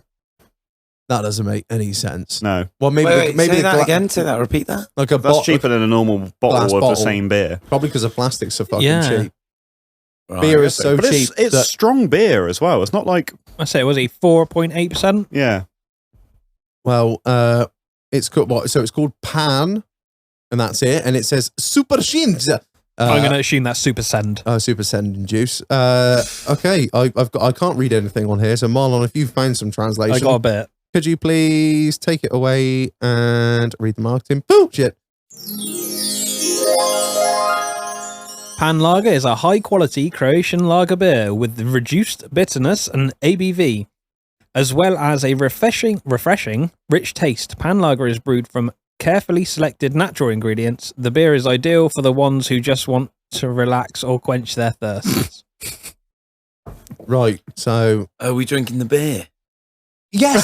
That doesn't make any sense. No, Well, maybe Wait, maybe say the that again. Say that. Repeat that. Like a that's bottle. cheaper than a normal glass bottle of bottle. the same beer. Probably because the plastics are fucking Yeah. cheap. Right. Beer is so but cheap. it's that- strong beer as well. It's not like I say, was he 4.8%? yeah. well, it's called what? So it's called Pan, and that's it. And it says Super Shinza. I'm going to assume that's Super Send. Super Sending Juice. Okay, I can't read anything on here. So Marlon, if you found some translation, I got a bit. could you please take it away and read the marketing? Bullshit. Pan Lager is a high-quality Croatian lager beer with reduced bitterness and ABV, as well as a refreshing, rich taste. Pan Lager is brewed from carefully selected natural ingredients. The beer is ideal for the ones who just want to relax or quench their thirsts. Right. So Are we drinking the beer? yes.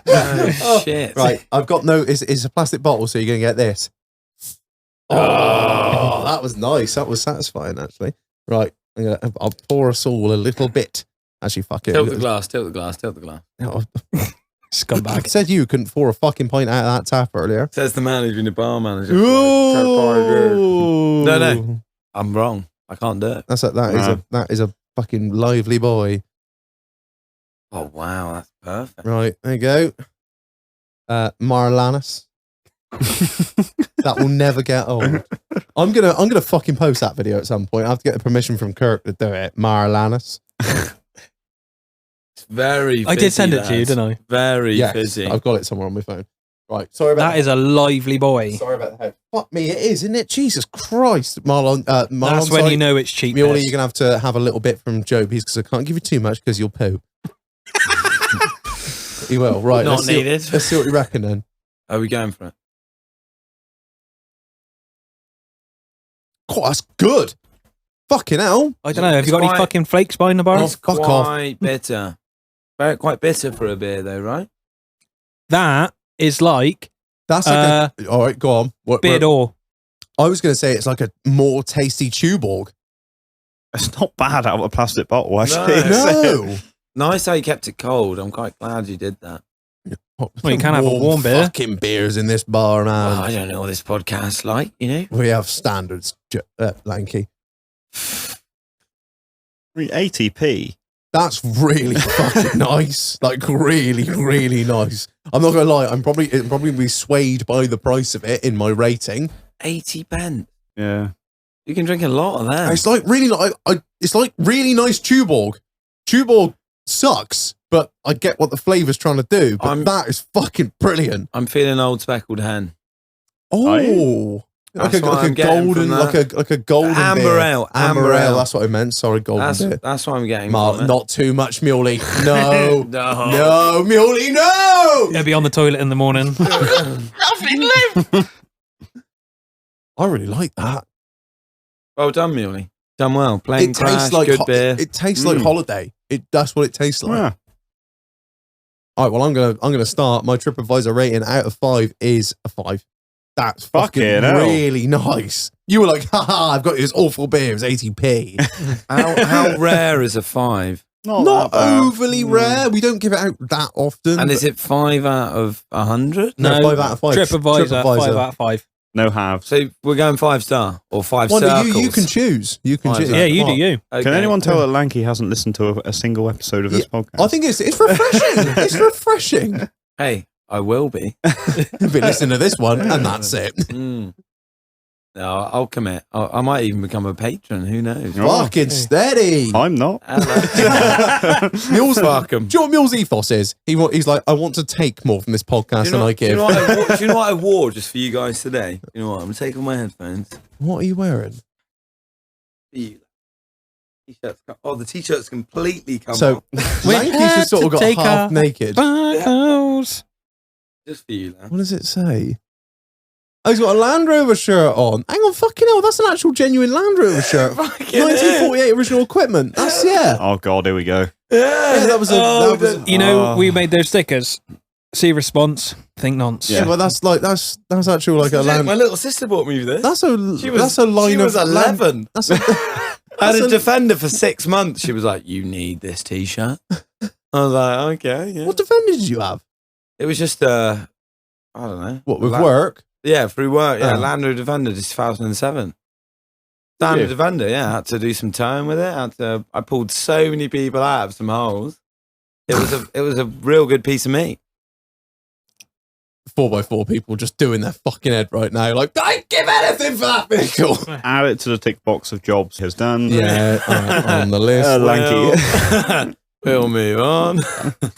Oh, shit. Right. I've got no. It's a plastic bottle, so you're gonna get this. Oh, that was nice. That was satisfying, actually. Right. I'll pour us all a little bit. Actually, fuck it. Tilt the glass. Tilt the glass. Tilt the glass. I Scumbag. said you couldn't pour a fucking pint out of that tap earlier. Says the man who's been a bar manager. Ooh. No. I'm wrong. I can't do it. That is a fucking lively boy. Oh wow, that's perfect. Right, there you go. Marlanus. That will never get old. I'm gonna fucking post that video at some point. I have to get the permission from Kirk to do it. Marlanus. It's very. I did send it to you, didn't I? Very Yes, fizzy. I've got it somewhere on my phone. Right, sorry about That is a lively boy. Sorry about the head. Fuck me, it is, isn't it? Jesus Christ, Marlon. Marlon, That's when you know it's cheap. Muley, piss. you're gonna have a little bit from Joe because I can't give you too much because you'll poo. You will, right? Not let's see- needed. Let's see what you reckon then. Are we going for it? Oh, that's good. Fucking hell. I don't know. Have you got It's any quite- fucking flakes behind the bar? Oh, fuck off. Quite bitter. Quite bitter for a beer, though, right? That is like That's like all right, go on. beard or I was going to say it's like a more tasty Tuborg. It's not bad out of a plastic bottle, actually. No. Nice how you kept it cold. I'm quite glad you did that. Well, you can have a warm beer. Fucking beers in this bar, man. Well, I don't know what this podcast's like, you know? We have standards, Lanky. 80p. That's really fucking nice. Like really, really nice. I'm not gonna lie. It'll probably be swayed by the price of it in my rating. 80 pence. Yeah. You can drink a lot of them. It's like really it's like really nice Tuborg. Tuborg sucks, but I get what the flavor's trying to do. But that is fucking brilliant. I'm feeling old speckled hen. Oh, Like That's a, what like I'm a getting golden, from that. like a golden Amber beer. ale, Amber amber ale. ale. That's what I meant. Sorry, golden beer. That's what I'm getting Mark, from it. not too much muley. No, No. no, muley, no. He'll be on the toilet in the morning. I really like that. Well done, Muley. Done well. Plane It crash, tastes like good beer. It tastes like holiday. That's what it tastes like. Yeah. All right, well, I'm gonna start. My TripAdvisor rating out of 5 is a 5. That's fucking Fucking hell. really nice. You were like, haha, I've got this awful beer. It was 80p. How rare is a 5? Not that bad. overly rare. We don't give it out that often. And is it 5 out of 100? No, 5 out of 5. TripAdvisor, 5 out of 5. No halves. So we're going 5-star or 5 Well, no, circles. you can choose. You can Five choose. circles. Yeah, you do What? you. Okay. Can anyone tell that Lanky hasn't listened to a single episode of this podcast? I think it's refreshing. It's refreshing. Hey, I will be. You've been listening to this one, and that's it. Mm. No, I'll commit. I might even become a patron. Who knows? Oh. Fucking steady. I'm not. Mule's, Fuck 'em. do you know what Mule's ethos is? He's like, I want to take more from this podcast than I Do you give. know what I wore just for you guys today? You know what? I'm going to take off my headphones. What are you wearing? For you. T-shirts. Oh, the t-shirt's completely come So, off. Lanky's had just sort of to got take half off naked. Buckles. Just for you, man. What does it say? Oh, he's got a Land Rover shirt on. Hang on, fucking hell, that's an actual genuine Land Rover shirt. Fucking 1948 original equipment. That's, yeah. Oh God, here we go. Yeah, that was a... that was, You know, we made those stickers. See response, think nonce. yeah, but that's like, that's actual like a Land... My little sister bought me this. That's a line she of... was 11. That's a, I had a Defender for 6 months. She was like, "You need this T-shirt." I was like, "Okay, yeah." what Defender did you have? It was just I don't know. What, with work? Yeah, through work. Yeah, Oh. Land Rover Defender, 2007. Standard Yeah. Defender. Yeah, I had to do some towing with it. I pulled so many people out of some holes. It was a real good piece of meat. 4x4 people just doing their fucking head right now. Like, I'd give anything for that vehicle. Add it to the tick box of jobs has done. Yeah, on the list. Lanky. We'll move on.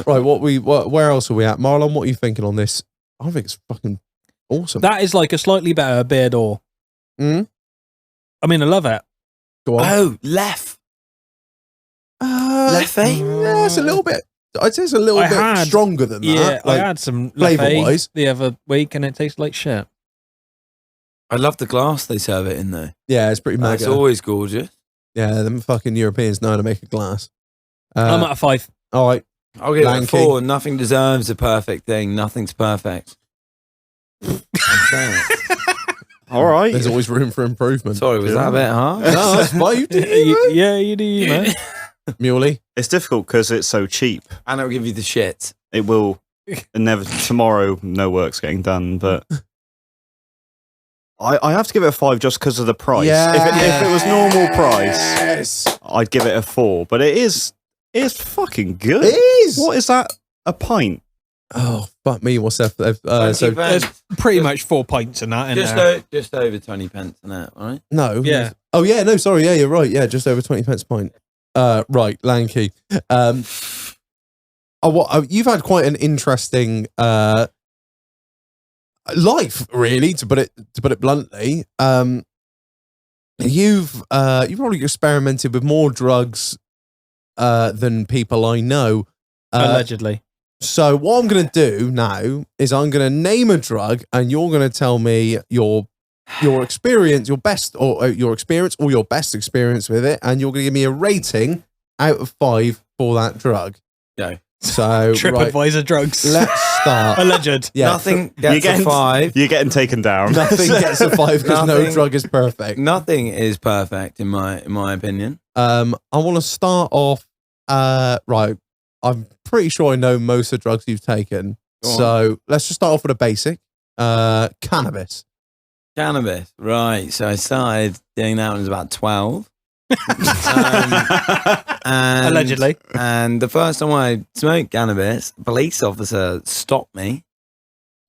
Right, where else are we at? Marlon, what are you thinking on this? I think it's fucking awesome. That is like a slightly better beer door. Mm? I mean, I love it. Go on. Oh, Left. Uh, Leffe? yeah, it's a little bit. I'd say it's a little I bit had- stronger than that. Yeah, like, I had some flavour-wise. Leffe the other week and it tastes like shit. I love the glass they serve it in though. yeah, it's pretty It's mega. always gorgeous. Yeah, them fucking Europeans know how to make a glass. I'm at a 5. All right. I'll give it a Lanky. 4. Nothing deserves a perfect thing. Nothing's perfect. I'm saying it. All right. There's always room for improvement. Sorry, was that a bit hard? No, that's fine. You do, mate. Yeah, you do, you know. Muley. It's difficult because it's so cheap. And I'll give you the shit. It will never. Tomorrow, no work's getting done, but I have to give it a 5 just because of the price. If it was normal price, Yes. I'd give it a 4. But it's fucking good. It is. What is that? A pint? Oh, fuck me. What's that? So, There's pretty much 4 pints in that. In there. just over 20 pence an hour, right? no. Yeah. Oh, yeah. No, sorry. Yeah, you're right. Yeah, just over 20 pence a pint. Right, Lanky. You've had quite an interesting life, really, to put it bluntly. You've probably experimented with more drugs than people I know. Allegedly. So what I'm going to do now is I'm going to name a drug, and you're going to tell me your experience, your best or your experience or your best experience with it, and you're going to give me a rating out of 5 for that drug. Go. So right, TripAdvisor drugs. let's start. Alleged. Yeah, Nothing gets a 5. You're getting taken down. nothing gets a 5 because no Nothing. drug is perfect. Nothing is perfect in my opinion. I want to start off. Right, I'm pretty sure I know most of the drugs you've taken. Go on. So let's just start off with a basic. Cannabis. Cannabis, right? So I started doing that when I was about 12. And, Allegedly. And the first time I smoked cannabis, a police officer stopped me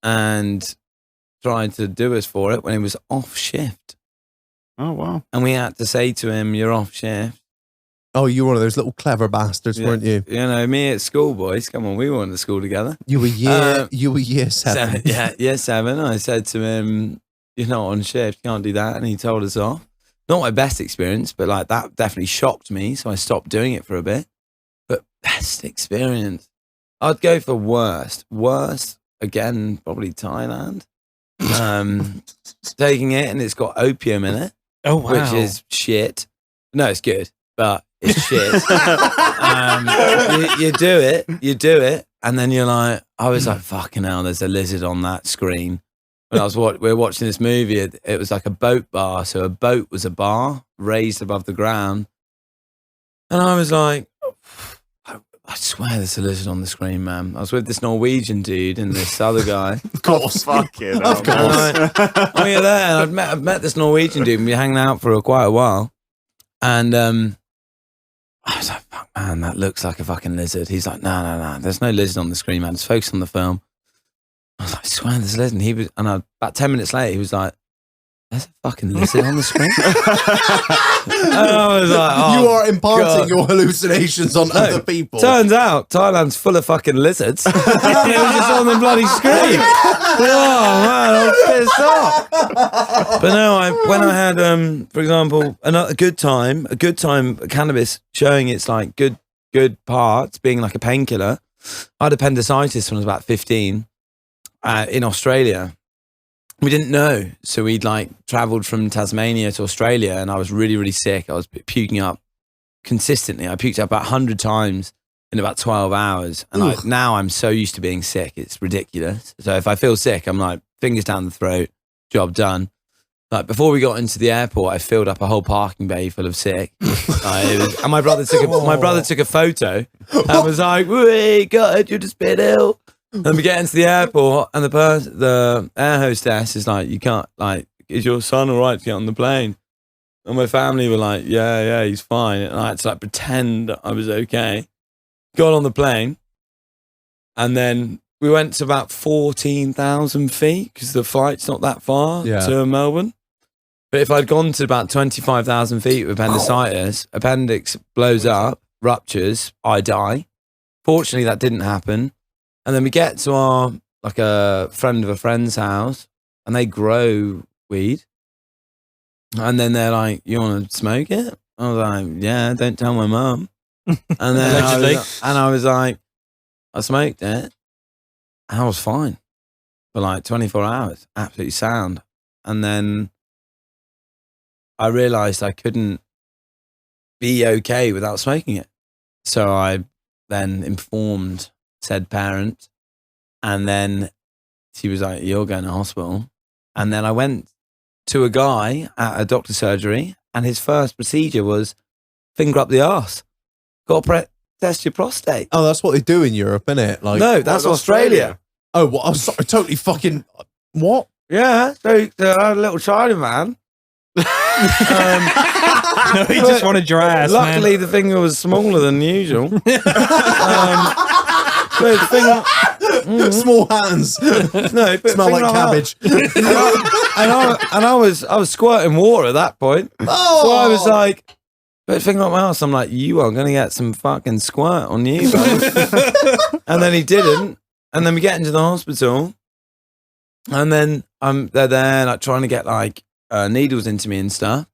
and tried to do us for it when he was off shift. Oh wow. And we had to say to him, "You're off shift." Oh, you were one of those little clever bastards, Yeah. weren't you? You know, me at school, boys. Come on, we were in the school together. You were year 7. Year 7. I said to him, you're not on shift, you can't do that. And he told us off. Not my best experience, but like that definitely shocked me. So I stopped doing it for a bit. But best experience, I'd go for worst. Worst, again, probably Thailand. Taking it and it's got opium in it. Oh, wow. Which is shit. No, it's good, but it's shit. You do it, and then you're like, I was like, fucking hell, there's a lizard on that screen. When we were watching this movie, it was like a boat bar. So a boat was a bar raised above the ground. And I was like, I swear there's a lizard on the screen, man. I was with this Norwegian dude and this other guy. Of course. Fucking Of hell, course. man. Oh, you're there. And I'd met this Norwegian dude and we were hanging out for quite a while. And I was like, fuck, man, that looks like a fucking lizard. He's like, no. There's no lizard on the screen, man. Just focus on the film. I was like, I swear there's a lizard. And about 10 minutes later, he was like, there's a fucking lizard on the screen. And I was like, oh, you are imparting God. your hallucinations on other people. Turns out Thailand's full of fucking lizards. It was just on the bloody screen. Oh man, I was pissed off. But no, when I had, for example, a good time, cannabis showing its like good parts, being like a painkiller. I had appendicitis when I was about 15 in Australia. We didn't know. So we'd like traveled from Tasmania to Australia and I was really, really sick. I was puking up consistently. I puked up about 100 times in about 12 hours. And now I'm so used to being sick. It's ridiculous. So if I feel sick, I'm like fingers down the throat, job done. Like before we got into the airport, I filled up a whole parking bay full of sick. And my brother took a photo and was like, "Wait, God, you're just a bit ill." And we get into the airport, and the air hostess is like, "You can't, like, is your son all right to get on the plane?" And my family were like, "Yeah, he's fine." And I had to like pretend I was okay. Got on the plane, and then we went to about 14,000 feet because the flight's not that far to Melbourne. But if I'd gone to about 25,000 feet with appendicitis, appendix blows up, ruptures, I die. Fortunately, that didn't happen. And then we get to a friend of a friend's house and they grow weed. And then they're like, "You want to smoke it?" I was like, "Yeah, don't tell my mum." And then I was like, I smoked it and I was fine for like 24 hours, absolutely sound. And then I realized I couldn't be okay without smoking it. So I then informed said parent, and then she was like, "You're going to hospital." And then I went to a guy at a doctor's surgery, and his first procedure was finger up the arse. Got to test your prostate. Oh, that's what they do in Europe, isn't it? Like, No, that's Australia. Oh, what? I'm sorry, totally fucking. What? Yeah, so I had a little China man. No, he just wanted your ass, Luckily, man. the finger was smaller than usual. But the finger, Small hands. no, but Smell like finger cabbage. and I was squirting water at that point. Oh. So I was like, put finger up my ass. I'm like, "You are going to get some fucking squirt on you, bro." And then he didn't. And then we get into the hospital, and then they're there like trying to get like needles into me and stuff.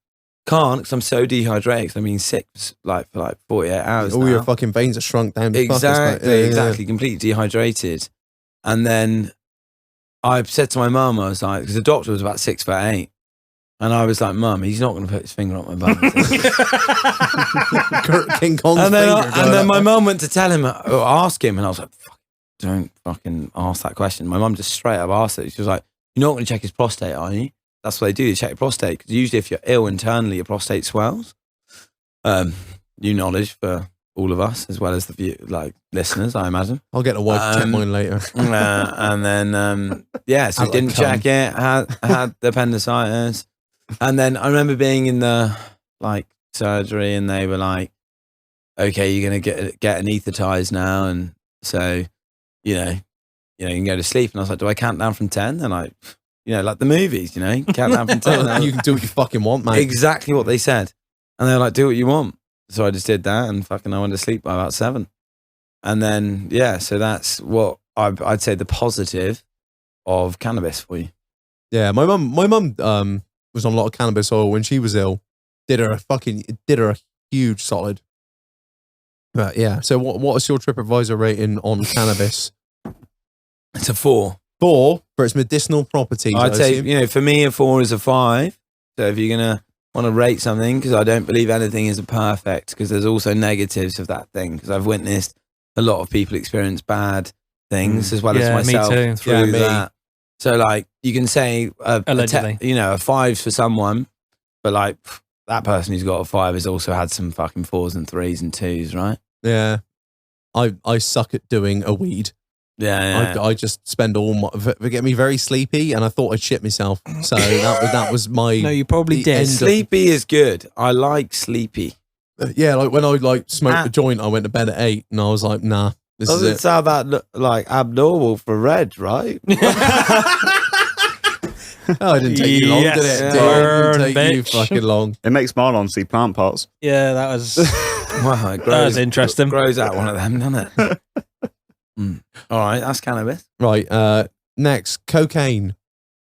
Can't because I'm so dehydrated. 'Cause I've been sick for 48 hours. All now. your fucking veins are shrunk down. to fuck, it's like- Exactly, completely dehydrated. And then I said to my mum, I was like, because the doctor was about 6'8", and I was like, "Mum, he's not going to put his finger up my bum." King Kong's and finger. then my mum went to tell him or ask him, and I was like, "Fuck, don't fucking ask that question." My mum just straight up asked it. She was like, "You're not going to check his prostate, are you?" That's what they do. They check your prostate because usually if you're ill internally, your prostate swells. New knowledge for all of us as well as the listeners, I imagine. I'll get the wife to check mine later. And then so I he didn't like check it. Had the appendicitis, and then I remember being in the surgery, and they were like, "Okay, you're gonna get anesthetized now," and so you can go to sleep. And I was like, "Do I count down from 10?" And like the movies, count down from 10. You can do what you fucking want, man. Exactly what they said. And they were like, "Do what you want." So I just did that, and I went to sleep by about 7. And then, so that's what I'd say the positive of cannabis for you. Yeah, my mum was on a lot of cannabis oil when she was ill. Did her a huge solid. But yeah, so what is your TripAdvisor rating on cannabis? It's a 4. 4 for its medicinal properties. I'd I say, assume. for me, a 4 is a 5. So if you're going to want to rate something, because I don't believe anything is a perfect, because there's also negatives of that thing, because I've witnessed a lot of people experience bad things as well as Yeah, me myself too. through Yeah, me. that. So like you can say Allegedly. a 5's for someone, but like that person who's got a 5 has also had some fucking 4s and 3s and 2s, right? Yeah, I suck at doing a weed. Yeah. I just spend all my. They get me very sleepy, and I thought I'd shit myself. So that was my. No, you probably the did. end of- Sleepy is good. I like sleepy. Yeah, like when I smoked a joint, I went to bed at 8, and I was like, nah, this is Doesn't it. sound that like abnormal for Red, right? Oh, it didn't take you long, did Yes, it? burn, It didn't take you bitch. fucking long. It makes Marlon see plant pots. Yeah, that was Wow, it that was interesting. grows out one of them, doesn't it? All right, that's cannabis. Right, next, cocaine.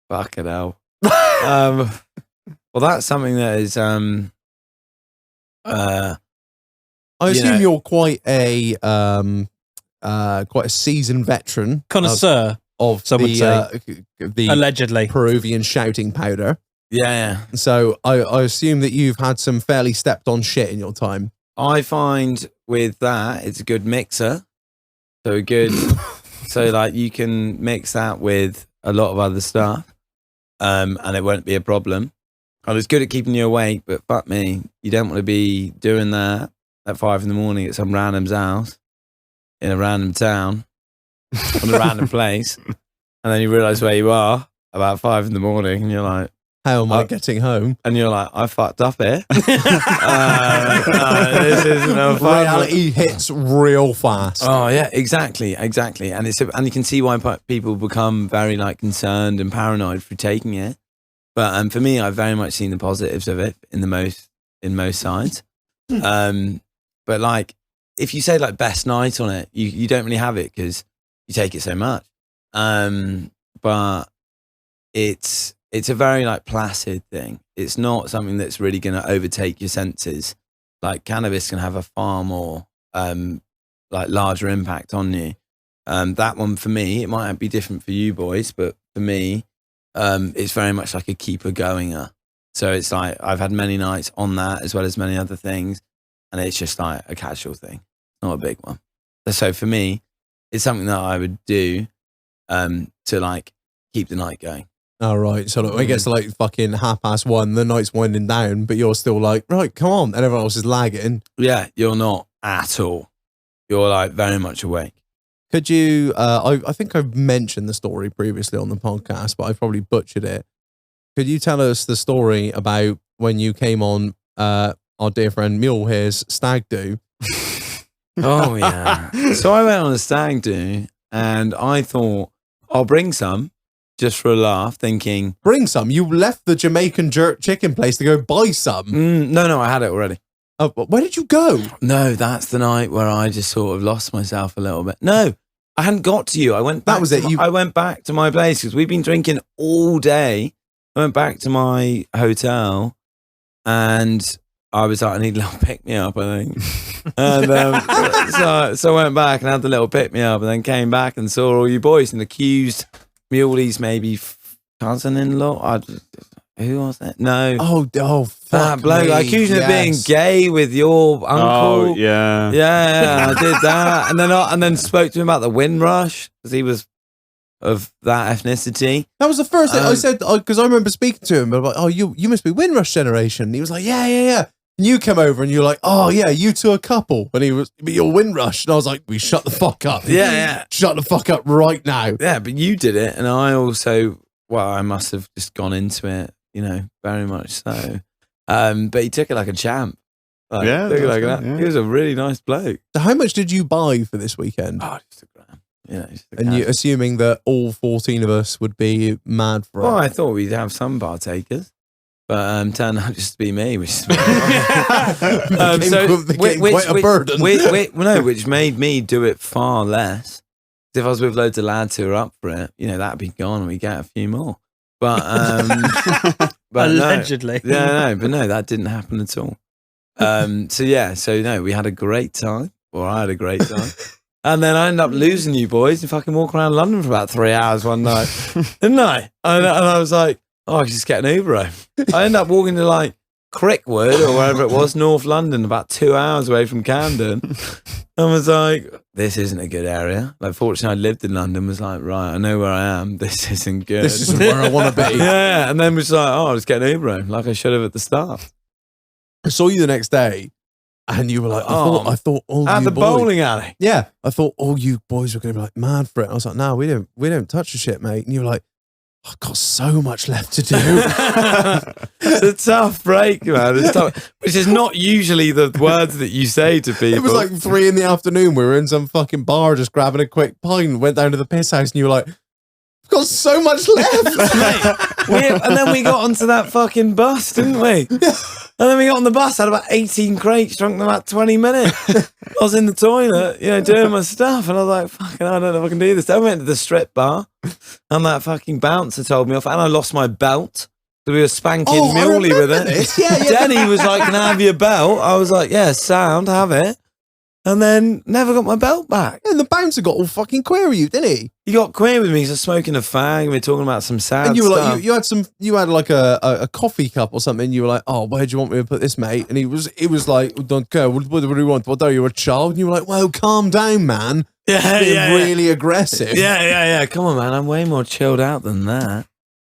Fucking hell. Well, that's something that is I assume you're quite a seasoned veteran Connoisseur, of some would the allegedly. Peruvian shouting powder. yeah. So I assume that you've had some fairly stepped on shit in your time. I find with that it's a good mixer. So good. So like you can mix that with a lot of other stuff, and it won't be a problem. And it's good at keeping you awake, but fuck me, you don't want to be doing that at 5 a.m. at some random's house in a random town on a random place, and then you realise where you are about 5 a.m. and you're like, How am I getting home? and you're like, I fucked up here. This isn't a fun. Reality hits real fast. Oh yeah, exactly, and and you can see why people become very like concerned and paranoid through taking it. But for me, I've very much seen the positives of it in most sides. But like, if you say like best night on it, you don't really have it because you take it so much. But it's a very like placid thing. It's not something that's really going to overtake your senses. Like cannabis can have a far more like larger impact on you. That one for me, it might be different for you boys, but for me, it's very much like a keeper goinger. So it's like I've had many nights on that as well as many other things, and it's just like a casual thing, not a big one. So for me, it's something that I would do to like keep the night going. All right. So I guess like fucking 1:30, the night's winding down, but you're still like, right, come on. And everyone else is lagging. Yeah, you're not at all. You're like very much awake. Could you, I think I've mentioned the story previously on the podcast, but I probably butchered it. Could you tell us the story about when you came on our dear friend Mule here's stag do? Oh yeah. So I went on a stag do and I thought I'll bring some just for a laugh, thinking Bring some. You left the Jamaican jerk chicken place to go buy some. no, I had it already. Where did you go? No, that's the night where I just sort of lost myself a little bit. No, I hadn't got to you. I went back. That was it. I went back to my place because we've been drinking all day. I went back to my hotel and I was like, I need a little pick me up, I think. And so I went back and had the little pick me up and then came back and saw all you boys and accused Mule's maybe cousin-in-law. Who was it? No. Oh, fuck that bloke. me. I accused him of being Yes. gay with your uncle. Oh, yeah. Yeah, I did that, and then spoke to him about the Windrush because he was of that ethnicity. That was the first thing I said, because I remember speaking to him about, oh, you must be Windrush generation. And he was like, yeah. And you come over and you're like, oh, yeah, you two are a couple. And he was, but you're Windrush. And I was like, we shut the fuck up. Yeah. Shut the fuck up right now. Yeah, but you did it, and I also, I must have just gone into it, very much so. But he took it like a champ. Like, Yeah, took it that's like good, that. yeah. He was a really nice bloke. So how much did you buy for this weekend? Oh, just a grand. Just a And you cash. assuming that all 14 of us would be mad for Well, it. I thought we'd have some partakers, but turned out just to be me, which is Became quite a burden. which made me do it far less. If I was with loads of lads who were up for it, that'd be gone and we get a few more. But but Allegedly. no, that didn't happen at all. So no, we had a great time, or I had a great time. And then I ended up losing you boys and fucking walk around London for about 3 hours one night, didn't I? And I was like, oh, I should just get an Uber home. I ended up walking to like Crickwood or wherever it was, North London, about 2 hours away from Camden. And was like, this isn't a good area. Like, fortunately, I lived in London, was like, right, I know where I am. This isn't good. This isn't where I want to be. Yeah, and then was like, oh, I'll just get an Uber home, like I should have at the start. I saw you the next day, and you were like, I thought all At you the boys, bowling alley. yeah, I thought all you boys were going to be like mad for it. I was like, no, we don't touch the shit, mate. And you were like, I've got so much left to do. It's a tough break, man. It's tough, which is not usually the words that you say to people. It was like 3 PM. We were in some fucking bar just grabbing a quick pint, went down to the piss house, and you were like, I've got so much left. And then we got onto that fucking bus, didn't we? And then we got on the bus, had about 18 crates, drunk in about 20 minutes. I was in the toilet, doing my stuff, and I was like, fucking, I don't know if I can do this. Then I went to the strip bar, and that fucking bouncer told me off, and I lost my belt. So we were spanking MULE with it. This. Yeah. Denny was like, can I have your belt? I was like, yeah, sound, have it. And then never got my belt back. And the bouncer got all fucking queer with you, didn't he? He got queer with me. He's smoking a fag, and we were talking about some sad And you were stuff. like, you had like a coffee cup or something. And you were like, oh, where do you want me to put this, mate? And it was like, don't care. What do you want? What are you, a child? And you were like, well, calm down, man. Yeah, Really aggressive. Yeah. Come on, man. I'm way more chilled out than that.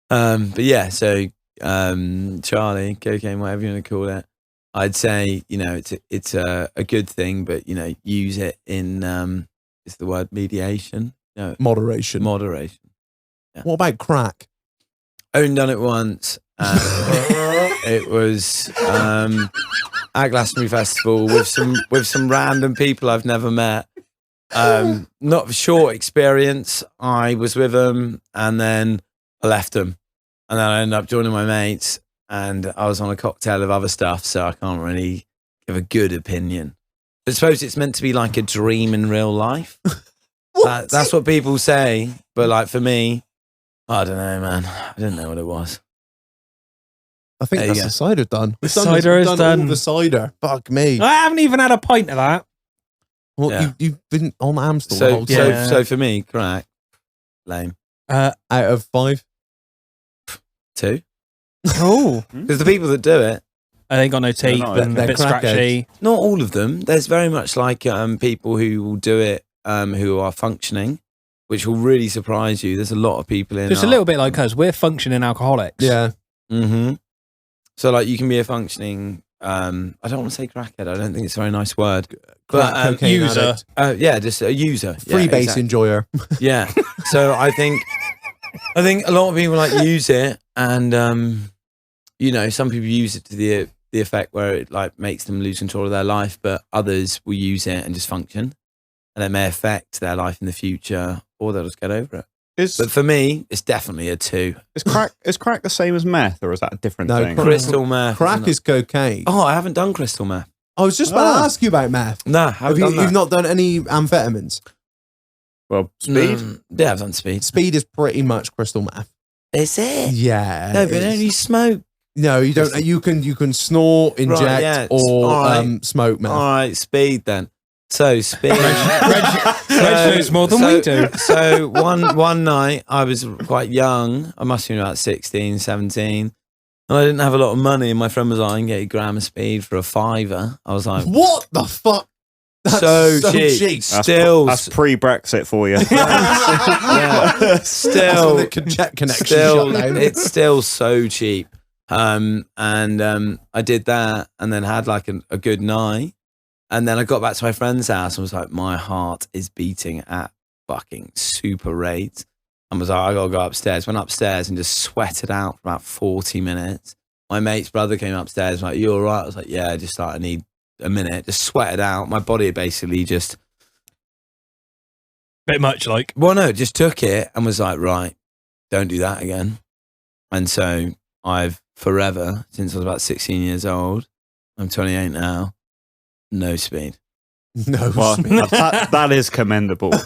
But yeah, so Charlie, cocaine, whatever you want to call it, I'd say, it's a good thing, but use it in is the word mediation? No, Moderation. moderation. Yeah. What about crack? Only done it once. It was at Glastonbury Festival with some random people I've never met. Not a short experience. I was with them, and then I left them, and then I ended up joining my mates, and I was on a cocktail of other stuff, so I can't really give a good opinion. I suppose it's meant to be like a dream in real life. That's what people say, but like for me, I don't know, man. I didn't know what it was. I think There you that's go. the cider done. The cider is done. All the cider. Fuck me. I haven't even had a pint of that. Well, Yeah. you've been on Amstel the whole So, time. so for me, crack, lame. Out of 5. 2. Oh, Because the people that do it, they ain't got no teeth not- and a they're bit crackheads. scratchy. not all of them. There's very much like people who will do it who are functioning, which will really surprise you. There's a lot of people in Just a little bit like us. We're functioning alcoholics. Yeah. Mm-hmm. So like you can be a functioning, I don't want to say crackhead. I don't think it's a very nice word. Crack But cocaine user. addict. yeah, just a user. Free Yeah, base exactly. enjoyer. Yeah. So I think a lot of people like use it, and some people use it to the effect where it like makes them lose control of their life, but others will use it and just function, and it may affect their life in the future, or they'll just get over it. But for me, it's definitely a 2. Is crack the same as meth, or is that a different No, thing? Crystal meth. Crack isn't it? is cocaine. Oh, I haven't done crystal meth. I was just about to ask you about meth. No, haven't done that. You've not done any amphetamines? Well, speed. Yeah, I've done speed. Speed is pretty much crystal meth. Is it? Yeah. No, but it's- only smoke. No, you don't. You can snort, inject, yeah, it's or all right. smoke meth. All right, speed then. So speed. Reg knows more than we do. So one night I was quite young. I must have been about 16, 17. And I didn't have a lot of money. And my friend was like, I can get a gram of speed for a £5. I was like, What the fuck? That's so cheap. cheap. Still, That's pre-Brexit for you. yeah, That's still, when the jet connection still, shut down. it's still so cheap. And I did that, and then had like a good night. And then I got back to my friend's house and was like, my heart is beating at fucking super rates. And was like, I gotta go upstairs. Went upstairs and just sweated out for about 40 minutes. My mate's brother came upstairs, like, you all right? I was like, yeah, just like, I need a minute. Just sweated out. My body basically just, Bit much like. well, no, just took it and was like, right, don't do that again. And so I've forever, since I was about 16 years old, I'm 28 now, no speed. No. Well, that is commendable. Oh,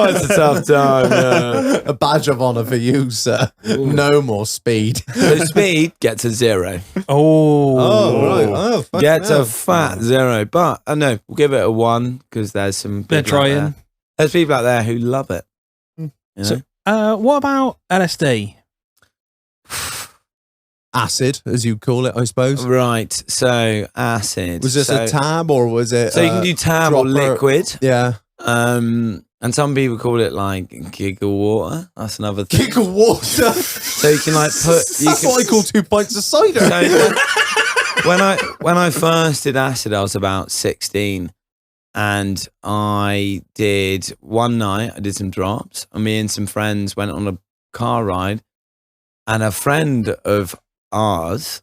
it's a tough time. Yeah. A badge of honor for you, sir. No more speed. So speed gets a 0. Oh, right. Oh, fucking Gets hell. a fat 0. But I know we'll give it a 1 because there's some. They're people out there. trying. There's people out there who love it. You know? So- what about LSD? Acid, as you call it, I suppose. Right. So acid. Was this a tab or was it? So you can do tab or dropper? liquid. Yeah. And some people call it like giggle water. That's another thing. Giggle water. So you can like put. That's what I call 2 pints of cider. So when I first did acid, I was about 16, and I did one night. I did some drops, and me and some friends went on a car ride, and a friend of ours,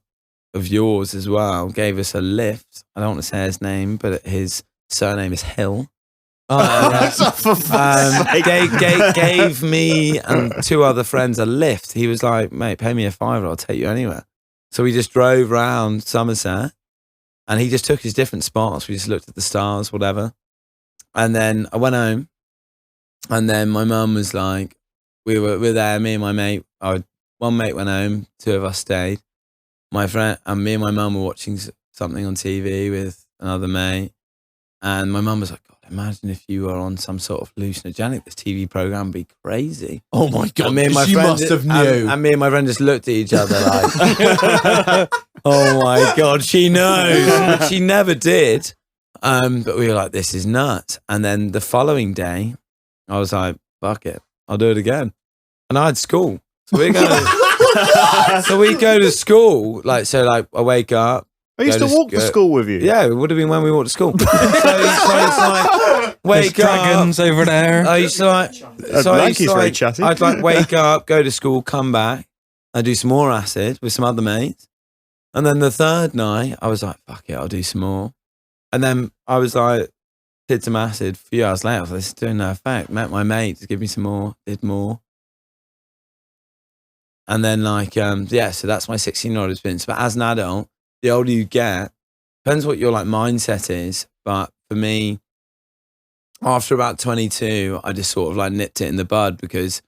of yours as well, gave us a lift. I don't want to say his name, but his surname is Hill. Gave me and 2 other friends a lift. He was like, mate, pay me a £5, I'll take you anywhere. So we just drove around Somerset, and he just took his different spots. We just looked at the stars, whatever. And then I went home, and then my mum was like, we were there, me and my mate. One mate went home, 2 of us stayed. My friend and me and my mum were watching something on TV with another mate, and my mum was like, God, imagine if you were on some sort of hallucinogenic. This TV program would be crazy. Oh my God. And me and my she friend must have knew. and me and my friend just looked at each other like, oh my God, she knows. But she never did. But we were like, this is nuts. And then the following day, I was like, fuck it, I'll do it again. And I had school. So we go to school. Like I wake up. I used to walk to school with you. Yeah, it would have been when we walked to school. so it's like, wake There's dragons up. over there. I used to like, Lanky's very chatty. I'd like wake up, go to school, come back, I do some more acid with some other mates, and then the third night I was like, fuck it, I'll do some more. And then I was like, did some acid. A few hours later, I was like, this is doing no effect. Met my mates, give me some more, did more. And then so that's my 16-year-old experience. But as an adult, the older you get, depends what your like mindset is. But for me, after about 22, I just sort of like nipped it in the bud, because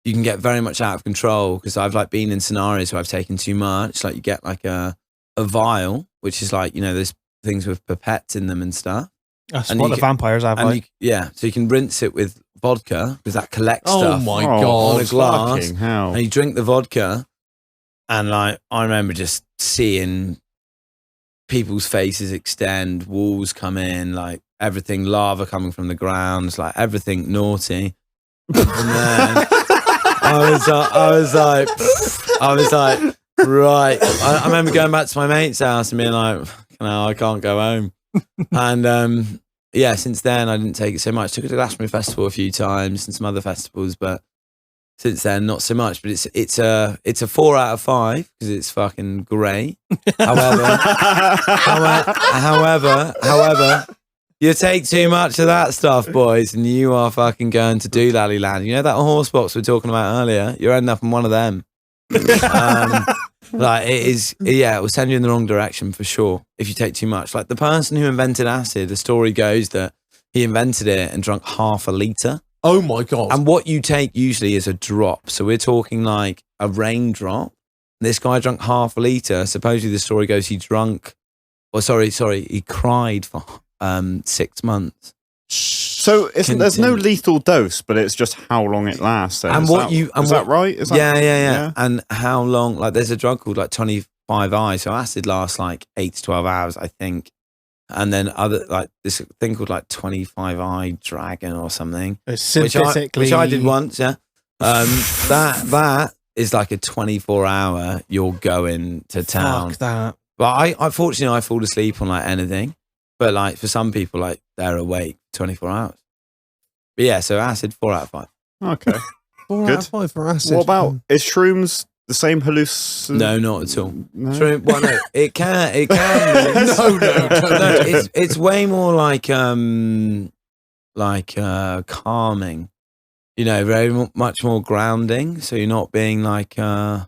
you can get very much out of control. Because I've like been in scenarios where I've taken too much. Like you get like a vial, which is like, there's things with pipettes in them and stuff. That's And what you the can- vampires have. Like. So you can rinse it with vodka, because that collects Oh stuff my on God. a glass. Fucking hell. And you drink the vodka, and like I remember just seeing people's faces extend, walls come in, like everything, lava coming from the ground, like everything naughty. And then I was like, right. I remember going back to my mate's house and being like, I can't go home. And since then I didn't take it so much. Took it to Glastonbury Festival a few times and some other festivals, but since then not so much. But it's a 4 out of 5 because it's fucking great. However, you take too much of that stuff, boys, and you are fucking going to doolally land. You know that horse box we were talking about earlier? You're ending up in one of them. Like it will send you in the wrong direction for sure if you take too much. Like the person who invented acid, the story goes that he invented it and drank half a litre. Oh my God. And what you take usually is a drop. So we're talking like a raindrop. This guy drank half a litre. Supposedly the story goes he cried for 6 months. So there's no lethal dose, but it's just how long it lasts. Then. And Is that right? Is that, yeah. And how long? Like, there's a drug called like 25I. So acid lasts like 8 to 12 hours, I think. And then other like this thing called like 25I Dragon or something, which I did once. Yeah, that is like a 24-hour. You're going to town. Fuck that. But I fortunately I fall asleep on like anything. But like for some people, like they're awake 24 hours. But yeah, so acid 4 out of 5. Okay. 4 out of 5 for acid. What about, is shrooms the same hallucination? No, not at all. No? Shroom, well, no, it can. Be. No, it's way more like calming. You know, very much more grounding. So you're not being like there's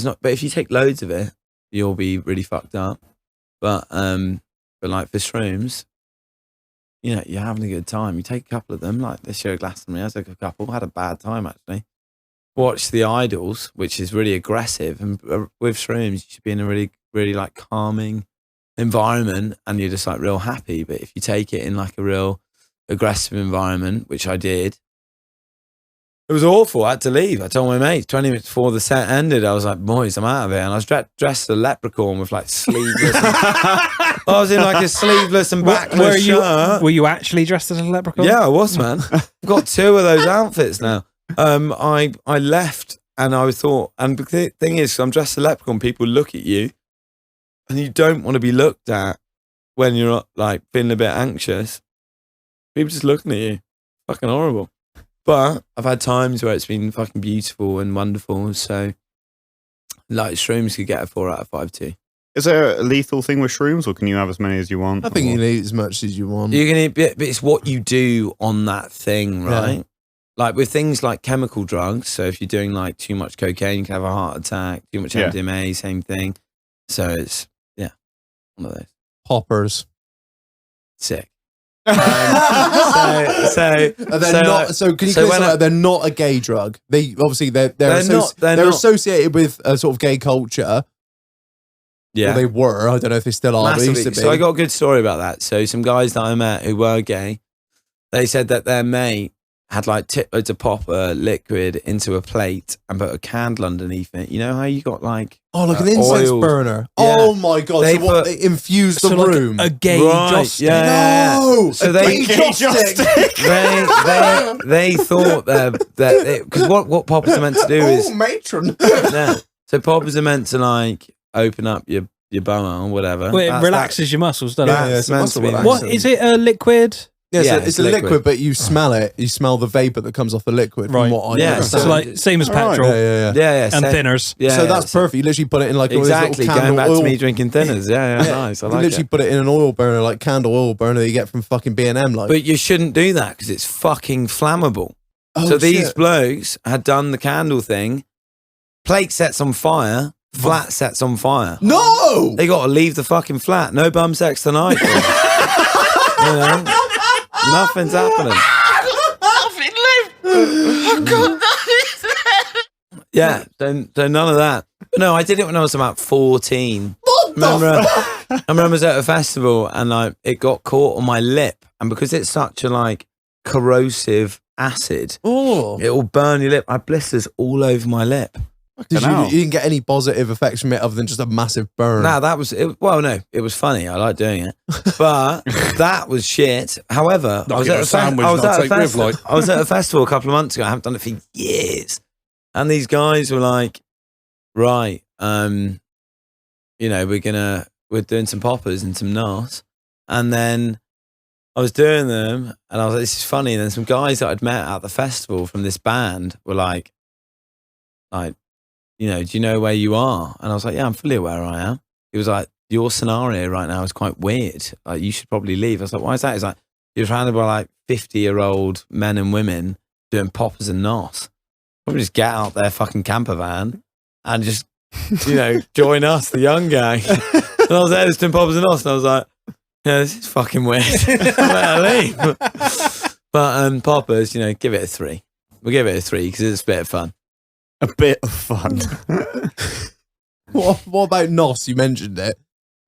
not. But if you take loads of it, you'll be really fucked up. But like for shrooms, you know, you're having a good time. You take a couple of them, like this year at Glastonbury, I took a couple, had a bad time actually. Watch The Idols, which is really aggressive, and with shrooms, you should be in a really, really like calming environment, and you're just like real happy. But if you take it in like a real aggressive environment, which I did, it was awful. I had to leave. I told my mates 20 minutes before the set ended, I was like, boys, I'm out of here. And I was dressed as a leprechaun with like sleeveless. I was in like a sleeveless and backless shirt. Were you actually dressed as a leprechaun? Yeah, I was, man. I've got 2 of those outfits now. I left and I thought, and the thing is, I'm dressed as a leprechaun, people look at you and you don't want to be looked at when you're like feeling a bit anxious. People just looking at you. Fucking horrible. But I've had times where it's been fucking beautiful and wonderful. So, like, shrooms could get a 4 out of 5 too. Is there a lethal thing with shrooms, or can you have as many as you want? I think you can eat as much as you want. You can eat, but it's what you do on that thing, right? Yeah. Like with things like chemical drugs. So if you're doing like too much cocaine, you can have a heart attack. Too much MDMA, same thing. So it's one of those. Poppers. Sick. They're not a gay drug. They obviously they're associated with a sort of gay culture. Yeah, or they were. I don't know if they still are. They used to be. So I got a good story about that. So some guys that I met who were gay, they said that their mate had like tipped loads of popper liquid into a plate and put a candle underneath it. You know how you got like like an incense burner. Yeah. Oh my god! They they infused the room. Like a gay joss stick. No, so they they thought that because what poppers are meant to do is matron. So poppers are meant to like open up your bum or whatever. Well, it relaxes your muscles, doesn't it? Yeah, it's meant to be. What is it? A liquid? Yeah, it's a liquid, but you smell it. You smell the vapor that comes off the liquid. Right. From what I understand. So like same as petrol. Yeah. And thinners. Yeah, so that's perfect. You literally put it in like exactly. A little going back oil. to me drinking thinners. Yeah, nice. I like you literally put it in an oil burner, like candle oil burner that you get from fucking B&M. Like, but you shouldn't do that because it's fucking flammable. Oh, so these blokes had done the candle thing. Plate sets on fire. Flat sets on fire. No, they got to leave the fucking flat. No bum sex tonight. You know? Nothing's happening. Nothing left. I've got nothing. Yeah, so none of that. But no, I did it when I was about 14. I remember I was at a festival and like it got caught on my lip, and because it's such a like corrosive acid, it will burn your lip. I had blisters all over my lip. You didn't get any positive effects from it other than just a massive burn? No, that was it. Well, no, it was funny. I like doing it, but that was shit. However, I was at a festival a couple of months ago. I haven't done it for years, and these guys were like, "Right, you know, we're doing some poppers and some NOS," and then I was doing them, and I was like, "This is funny." And then some guys that I'd met at the festival from this band were like. You know, do you know where you are? And I was like, yeah, I'm fully aware I am. He was like, your scenario right now is quite weird. Like, you should probably leave. I was like, why is that? He's like, you're surrounded by like 50-year-old men and women doing poppers and NOS. Probably just get out their fucking camper van and just, you know, join us, the young gang. And I was there just doing poppers and NOS. And I was like, yeah, this is fucking weird. I better leave. But poppers, you know, give it a 3. We'll give it a 3 because it's a bit of fun. A bit of fun. What about NOS? You mentioned it.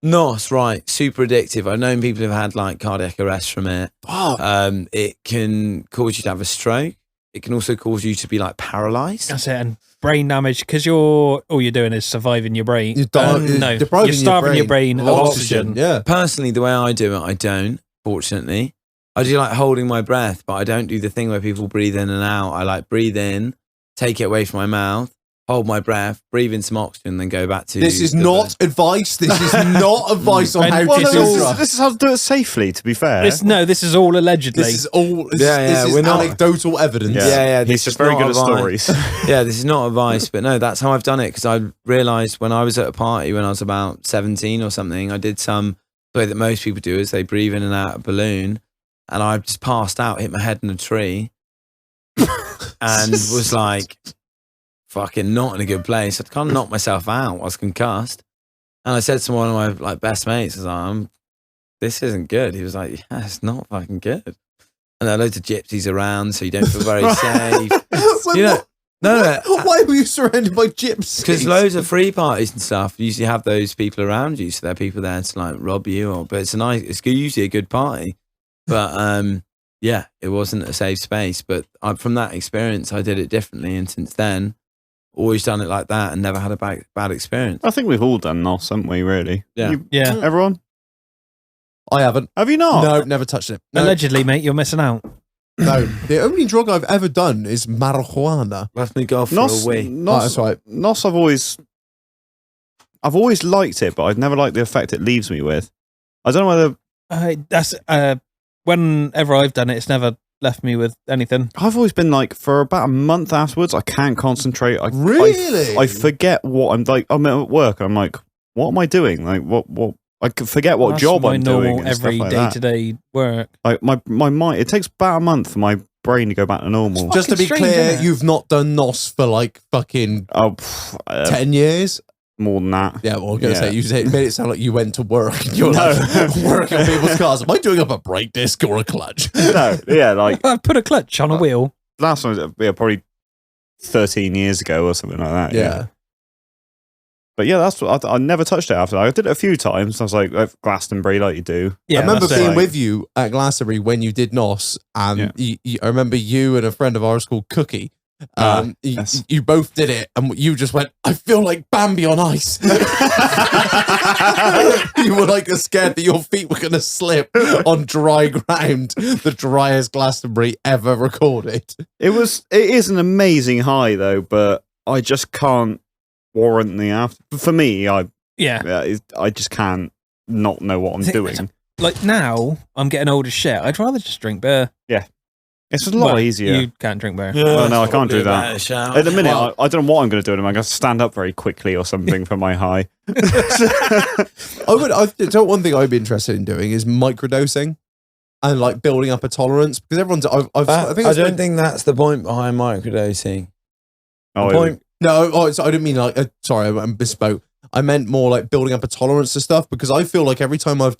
NOS, right? Super addictive. I've known people who've had like cardiac arrest from it. Oh. It can cause you to have a stroke. It can also cause you to be like paralyzed. That's it, and brain damage because all you're doing is surviving your brain. You're starving your brain of oxygen. Yeah. Personally, the way I do it, I don't. Fortunately, I do like holding my breath, but I don't do the thing where people breathe in and out. I like breathe in. Take it away from my mouth, hold my breath, breathe in some oxygen, then go back to... This is not advice. This is not advice on how to do drugs. This is how to do it safely, to be fair. This is all allegedly. This is all... This is anecdotal evidence. Yeah. He's just very good at stories. Yeah, this is not advice, but no, that's how I've done it, because I realised when I was at a party when I was about 17 or something, I did the way that most people do is they breathe in and out a balloon, and I just passed out, hit my head in a tree, and was like fucking not in a good place. I'd kind of knocked myself out. I was concussed. And I said to one of my like best mates, I was like, this isn't good. He was like, yeah, it's not fucking good. And there are loads of gypsies around, so you don't feel very safe. You know, no. Why were you surrounded by gypsies? Because loads of free parties and stuff usually have those people around you, so there are people there to like rob you. But it's usually a good party. But yeah, it wasn't a safe space. But from that experience, I did it differently, and since then, always done it like that and never had a bad experience. I think we've all done NOS, haven't we? Really? Yeah. Yeah. Everyone? I haven't. Have you not? No, never touched it. No, Allegedly, mate, you're missing out. no. The only drug I've ever done is marijuana. Let me go for NOS, a wee. Oh, that's right. NOS, I've always liked it, but I've never liked the effect it leaves me with. I don't know whether That's whenever I've done it, it's never left me with anything. I've always been like, for about a month afterwards, I can't concentrate. Really? I forget what I'm like. I'm at work. I'm like, what am I doing? Like, what? I can forget what That's job my I'm normal doing. And every stuff like day that. to day work. Like my mind. It takes about a month for my brain to go back to normal. Just to be Fucking strange, clear, isn't it? you've not done NOS for like fucking 10 years. More than that. Yeah, well, I was going to Yeah. say, you made it sound like you went to work. You're No. like, working on people's cars. Am I doing up a brake disc or a clutch? No, yeah, like I put a clutch on a wheel. last one was probably 13 years ago or something like that. Yeah. But yeah, that's what I never touched it after. I did it a few times. I was like Glastonbury, like you do. Yeah, I remember that's it. being with you at Glastonbury when you did NOS, and I remember you and a friend of ours called Cookie. Yes. You both did it, and you just went, I feel like Bambi on ice. You were like scared that your feet were going to slip on dry ground, the driest Glastonbury ever recorded. It is an amazing high though, but I just can't warrant the after. For me, I just can't not know what I'm doing. Like now, I'm getting old as shit. I'd rather just drink beer. It's a lot easier. You can't drink beer. Well, no, I can't do that. Better shout. At the minute, Well- I don't know what I'm going to do. I'm going to stand up very quickly or something for my high. One thing I'd be interested in doing is microdosing and like building up a tolerance, because everyone's, I don't think that's the point behind microdosing. Oh, The point. No, so I didn't mean like, sorry, I misspoke. I meant more like building up a tolerance to stuff, because I feel like every time I've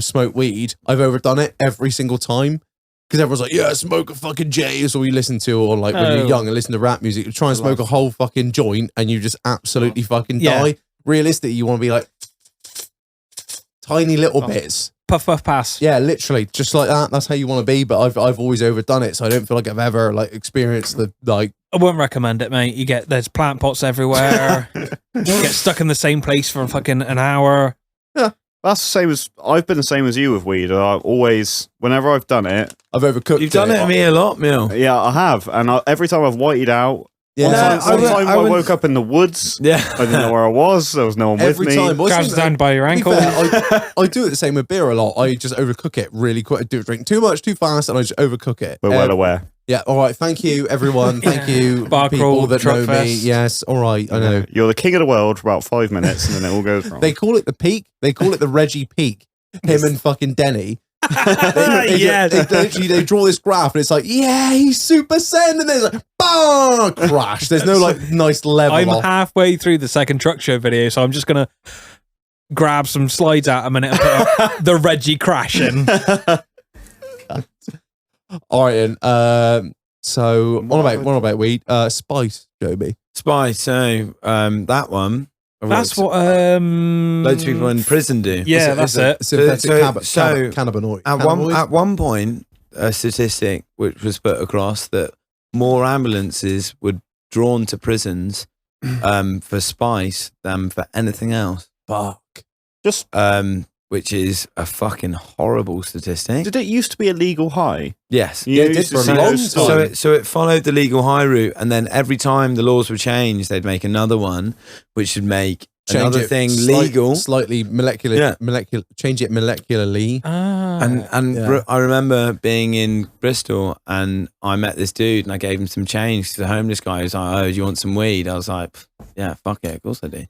smoked weed, I've overdone it every single time. Because everyone's like, yeah, smoke a fucking J, is all you listen to, or like when you're young and listen to rap music, you try and smoke a whole fucking joint and you just absolutely fucking die. Realistically, you want to be like tiny little bits. Puff, puff, pass. Yeah, literally, just like that. That's how you want to be. But I've always overdone it, so I don't feel like I've ever like experienced the like. I wouldn't recommend it, mate. There's plant pots everywhere. You get stuck in the same place for fucking an hour. That's the same as I've been the same as you with weed. I always, whenever I've done it, I've overcooked. You've done it to me a lot, Mule. yeah, I have, and every time I've whited out. Yeah, One time I wouldn't- woke up in the woods. Yeah. I didn't know where I was. There was no one every with me. time. Grabs down by your To be ankle. fair, I do it the same with beer a lot. I just overcook it really quick. I do drink too much, too fast, and I just overcook it. We're well aware. Yeah, all right. Thank you, everyone. Thank you, Bar people crawl, that truck know me. fest. Yes, all right. I know. You're the king of the world for about 5 minutes, and then it all goes wrong. They call it the peak. They call it the Reggie peak. Him and fucking Denny. Yeah. They draw this graph, and it's like, yeah, he's Super Saiyan, and there's like, bang, crash. There's no like nice level. I'm off. halfway through the second truck show video, so I'm just going to grab some slides out a minute and put up the Reggie crashing. All right, and so what about weed? Spice, Joby. Spice. So that one. That's what loads of people in prison do. Yeah, that's it. Synthetic So- cannabinoid. At one point, a statistic which was put across that more ambulances were drawn to prisons for spice than for anything else. Fuck. Just Which is a fucking horrible statistic. did it used to be a legal high? Yes. Yeah, it did used to for a see long those time. stores. So it followed the legal high route, and then every time the laws were changed, they'd make another one, which would make another thing legal. Slightly molecular, Yeah. change it molecularly. And Yeah. I remember being in Bristol, and I met this dude, and I gave him some change to the homeless guy. He was like, "Oh, do you want some weed?" I was like, "Yeah, fuck it, of course I do."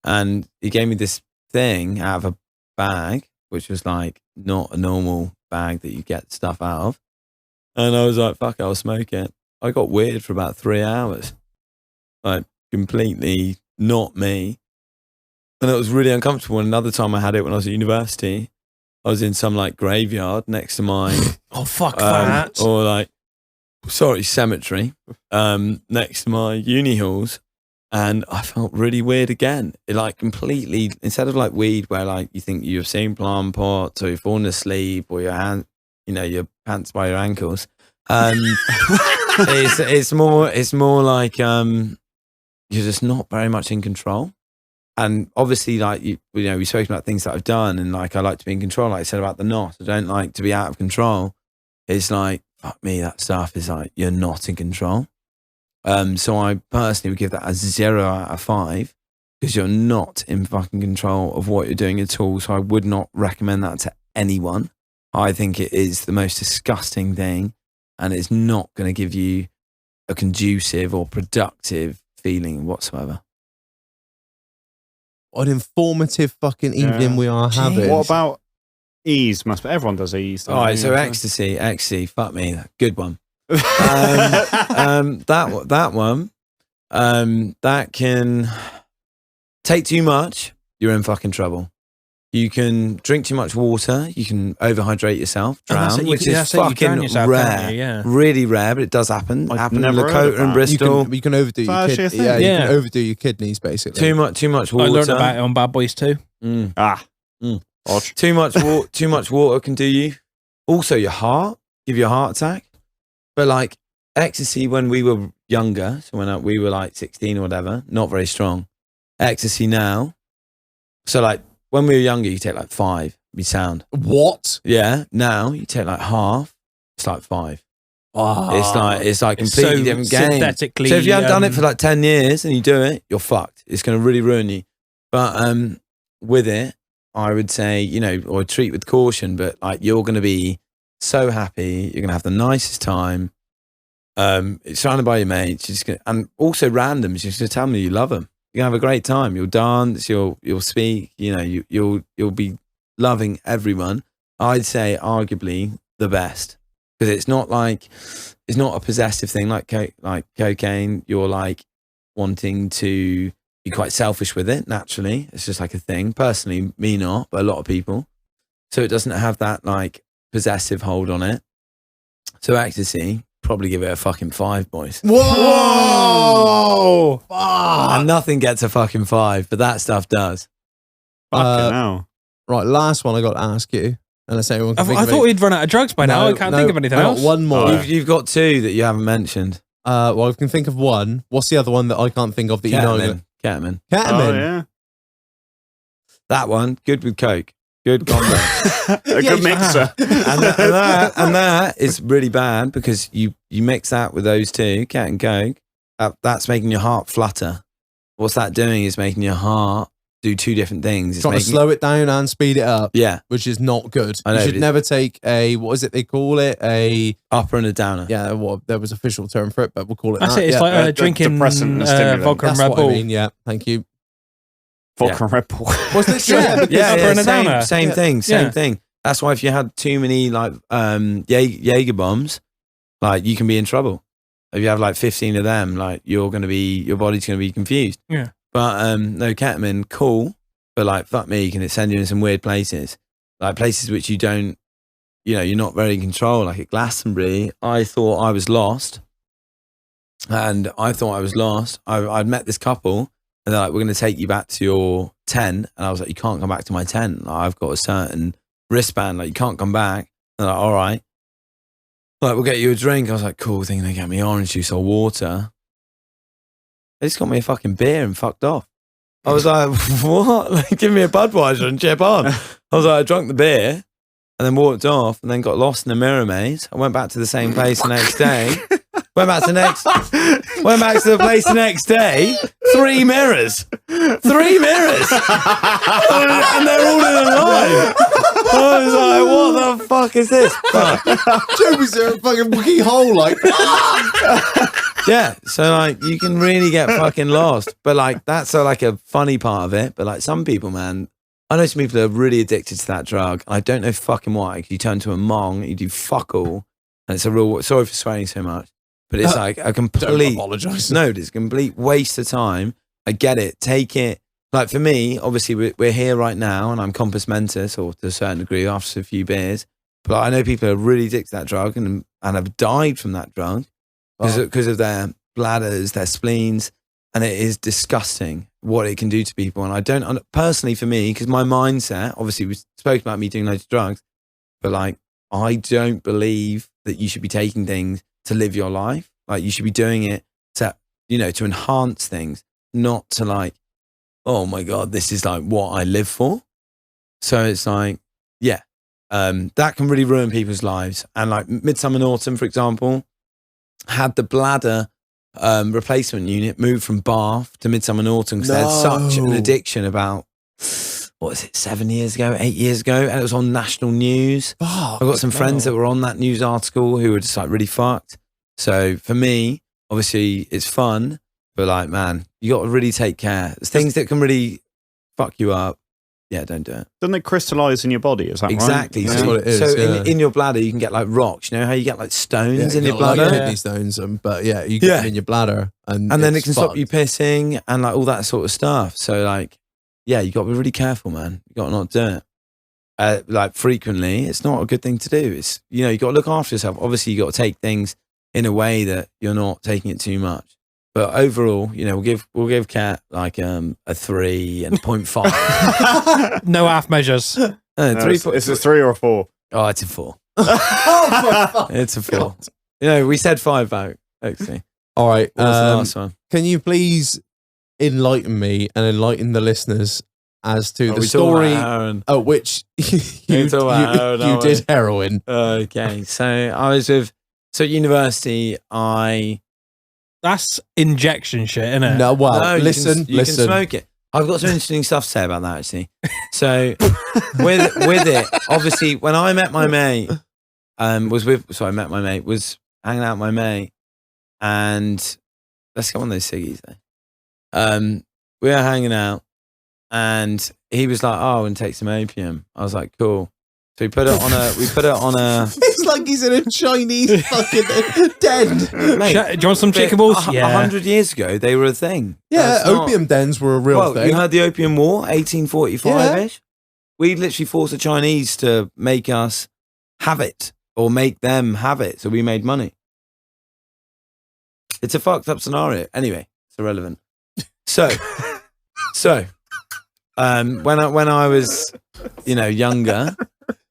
And he gave me this thing out of a bag, which was like not a normal bag that you get stuff out of. And I was like, "Fuck it, I'll smoke it." I got weird for about 3 hours, like completely not me. And it was really uncomfortable. And another time I had it when I was at university, I was in some like graveyard next to my Oh, fuck that. or like cemetery next to my uni halls, and I felt really weird again. It like completely, instead of like weed where like you think you've seen plant pots or you're falling asleep or your hand, you know, your pants by your ankles. It's more like you're just not very much in control. And obviously, like you know, we've spoken about things that I've done, and like I like to be in control. Like I said about the knot, I don't like to be out of control. It's like, fuck me, that stuff is like you're not in control. So I personally would give that a 0 out of 5 because you're not in fucking control of what you're doing at all. So I would not recommend that to anyone. I think it is the most disgusting thing, and it's not going to give you a conducive or productive feeling whatsoever. What an informative fucking evening we are having. What about ease? Everyone does ease. All right, so ecstasy, fuck me, good one. That one, that can take too much, you're in fucking trouble. You can drink too much water, you can overhydrate yourself, drown, which is fucking rare, really rare, but it does happen. Happened in Lakota and Bristol. You can overdo your kidneys. Yeah, you can overdo your kidneys basically. Too much water. I learned about it on Bad Boys 2. Too much water can do you. Also, your heart, give you a heart attack. But like ecstasy when we were younger, so when we were like 16 or whatever, not very strong. Ecstasy now, so like when we were younger, you take like 5, be sound. What? Yeah, now you take like half, it's like 5. It's like completely so different game. Synthetically, So if you haven't done it for like 10 years and you do it, you're fucked. It's going to really ruin you. But with it, I would say, you know, or treat with caution, but like you're going to be so happy. You're going to have the nicest time. It's surrounded by your mates. You're just gonna, and also randoms. You're just going to tell them you love them. You're going to have a great time. You'll dance. You'll speak. You know, you'll be loving everyone. I'd say arguably the best because it's not a possessive thing like cocaine. You're like wanting to be quite selfish with it naturally. It's just like a thing. Personally, me not, but a lot of people. So it doesn't have that like possessive hold on it. So ecstasy, probably give it a fucking 5, boys. Whoa! And nothing gets a fucking 5, but that stuff does. Fucking hell. Right, last one I got to ask you. Unless anyone can think I of thought it. we'd run out of drugs by now. I can't think of anything I else. got one more. You've got 2 that you haven't mentioned. Well, I can think of one. What's the other one that I can't think of that you know? Ketamine. Ketamine. Oh, yeah. That one, good with coke. Good combo. A good mixer. and that is really bad because you mix that with those 2, cat and coke. That's making your heart flutter. What's that doing is making your heart do 2 different things. It's trying to slow it down and speed it up. Yeah. Which is not good. I know, you should never take a, what is it they call it? A upper and a downer. Yeah, well, there was an official term for it, but we'll call it That's that. it. It's like drinking depressant and stimulant. vodka and That's Red what Bull. I mean, yeah. Thank you. Vodka and Red Bull. Was this? Same thing. That's why if you had too many like Jaeger bombs, like you can be in trouble. If you have like 15 of them, like your body's gonna be confused. Yeah. But no, ketamine, cool. But like fuck me, can it send you in some weird places? Like places which you don't, you know, you're not very in control. Like at Glastonbury, I thought I was lost. I'd met this couple and they're like, we're going to take you back to your tent. And I was like, you can't come back to my tent. Like, I've got a certain wristband. Like, you can't come back. They're like, all right. Like, we'll get you a drink. I was like, cool. Thinking they get me orange juice or water. They just got me a fucking beer and fucked off. I was like, what? Like, give me a Budweiser and chip on. I was like, I drank the beer and then walked off and then got lost in the mirror maze. I went back to the same place the next day. Went back to the place the next day. 3 mirrors. 3 mirrors. And they're all in a line. I was like, what the fuck is this? Joey's there a fucking wookie hole, like. Yeah, so like you can really get fucking lost. But like that's like a funny part of it. But like some people, man, I know some people are really addicted to that drug. I don't know fucking why. You turn to a mong, you do fuck all. And it's a real, sorry for swearing so much. But it's like a complete, apologise. no, it's a complete waste of time. I get it. Take it Like for me, obviously we're here right now and I'm compass mentis or to a certain degree after a few beers. But I know people are really addicted to that drug and have died from that drug because of their bladders, their spleens. And it is disgusting what it can do to people. And I don't, personally for me, because my mindset, obviously we spoke about me doing loads of drugs, but like, I don't believe that you should be taking things to live your life. Like you should be doing it to, to enhance things, not to like, oh my God, this is like what I live for. So it's like, yeah, that can really ruin people's lives. And like Midsummer Norton, for example, had the bladder replacement unit moved from Bath to Midsummer Norton because they had such an addiction about, what was it, 8 years ago? And it was on national news. I've got some friends that were on that news article who were just like really fucked. So for me, obviously it's fun, but like, man, you got to really take care. There's things that can really fuck you up. Yeah, don't do it. Doesn't it crystallize in your body? Is that exactly? right? That's what it is. So in your bladder, you can get like rocks. You know how you get like stones in your bladder? Like kidney stones, but yeah, you get them in your bladder. And then it can stop you pissing and like all that sort of stuff. So like, yeah, you got to be really careful, man. You got to not do it. Like frequently, it's not a good thing to do. It's, you got to look after yourself. Obviously, you got to take things in a way that you're not taking it too much. But overall, we'll give Kat like a 3 and 0.5. No half measures. It's a 3 or a 4. Oh, it's a 4. It's a 4. We said 5 back, actually. All right. What was the last one? Can you please enlighten me and enlighten the listeners as to the story at which you did heroin? Okay. So I was at university, That's injection shit, isn't it? No, well, no, listen. You can smoke it. I've got some interesting stuff to say about that, actually. So with it, obviously, when I met my mate, was hanging out with my mate, and let's get one of those ciggies though. We were hanging out, and he was like, "Oh, and take some opium." I was like, "Cool." So we put it on a. It's like he's in a Chinese fucking den. Mate, Do you want some chicken balls? Yeah. 100 years ago, they were a thing. Yeah, opium dens were a real thing. You had the Opium War, 1845-ish. We literally forced the Chinese to make us have it or make them have it, so we made money. It's a fucked up scenario. Anyway, it's irrelevant. So, when I was, younger.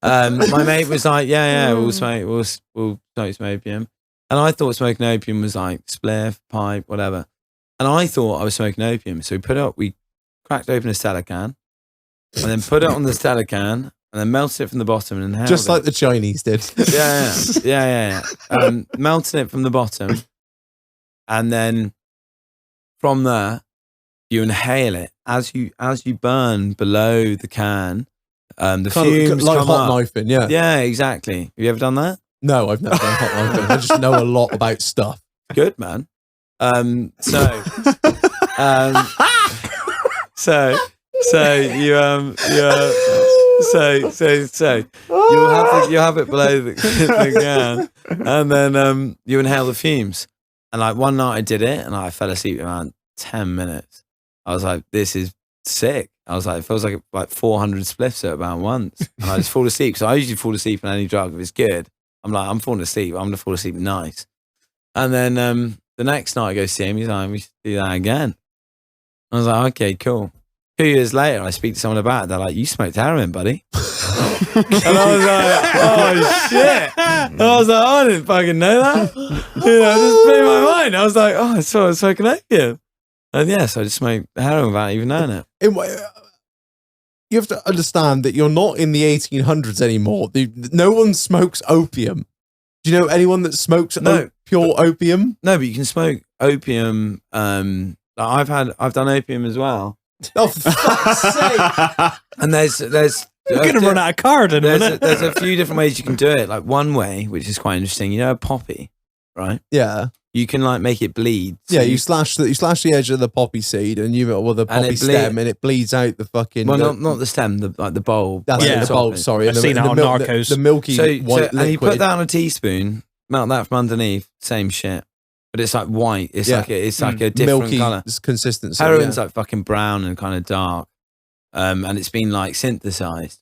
My mate was like, we'll smoke some opium. And I thought smoking opium was like spliff, pipe, whatever. And I thought I was smoking opium. So we cracked open a Stella can and then put it on the Stella can and then melted it from the bottom and inhaled Just it. like the Chinese did. Yeah. Melted it from the bottom. And then from there, you inhale it as you burn below the can. The fumes like come hot up. knifing, yeah. Yeah, exactly. Have you ever done that? No, I've never done hot knifing. I just know a lot about stuff. Good, man. So you have it below the can, and then you inhale the fumes. And like one night I did it, and I fell asleep in around 10 minutes. I was like, "This is sick." I was like, it feels like 400 spliffs at about once. And I just fall asleep. So I usually fall asleep on any drug if it's good. I'm falling asleep. I'm going to fall asleep nice. And then the next night I go see him. He's like, we should do that again. I was like, okay, cool. 2 years later, I speak to someone about it. They're like, you smoked heroin, buddy. And I was like, oh, shit. And I was like, I didn't fucking know that. It just blew my mind. I was like, oh, I saw I was smoking opium. And yes, I just smoked heroin without even knowing it. You have to understand that you're not in the 1800s anymore. No one smokes opium. Do you know anyone that smokes pure opium? No, but you can smoke opium. I've done opium as well. Oh, for fuck's sake. And there's You're going to run out of card in a minute. There's a few different ways you can do it. Like one way, which is quite interesting. A poppy, right? Yeah. You can like make it bleed. So yeah, you slash the edge of the poppy seed and the poppy stem, and it bleeds out the fucking. Well, not the stem, the bulb. That's the bulb. Sorry, I've seen it on Narcos. The milky white liquid. And you put that on a teaspoon, melt that from underneath. Same shit. but it's like white. It's like a different milky color. consistency. Heroin's like fucking brown and kind of dark, and it's been like synthesized.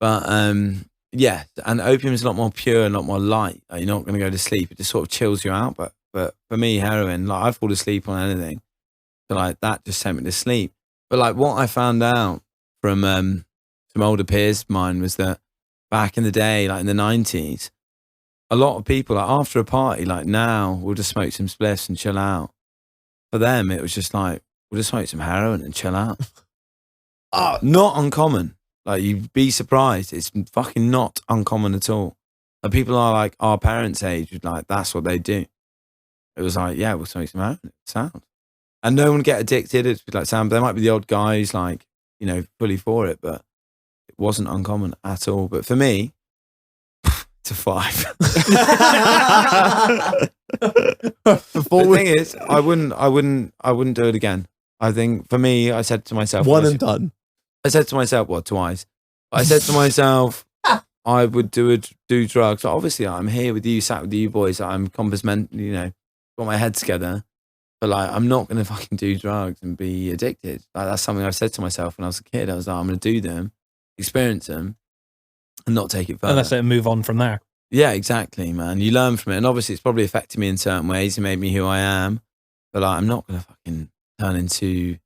But yeah, and opium's a lot more pure and a lot more light. Like, you're not going to go to sleep. It just sort of chills you out. But for me, heroin, like I fall asleep on anything, so like that just sent me to sleep. But like what I found out from some older peers of mine was that back in the day, like in the 90s, a lot of people, like after a party, like now, we'll just smoke some spliffs and chill out. For them, it was just like, we'll just smoke some heroin and chill out. Not uncommon. Like, you'd be surprised. It's fucking not uncommon at all. And people are like our parents' age, like that's what they do. It was like, yeah, we'll smoke some heroin. Sound. And no one would get addicted. It's like sound. There might be the odd guys, like, you know, fully for it, but it wasn't uncommon at all. But for me, it's a 5. The thing is, I wouldn't do it again. I think for me, I said to myself, one and done. I said to myself, well, twice. I said to myself, I would do drugs. Obviously, I'm here with you, sat with you boys. I'm you know, got my head together. But like, I'm not going to fucking do drugs and be addicted. Like, that's something I said to myself when I was a kid. I was like, I'm going to do them, experience them, and not take it further. And that's it, and move on from there. Yeah, exactly, man. You learn from it. And obviously, it's probably affected me in certain ways. It made me who I am. But like, I'm not going to fucking turn into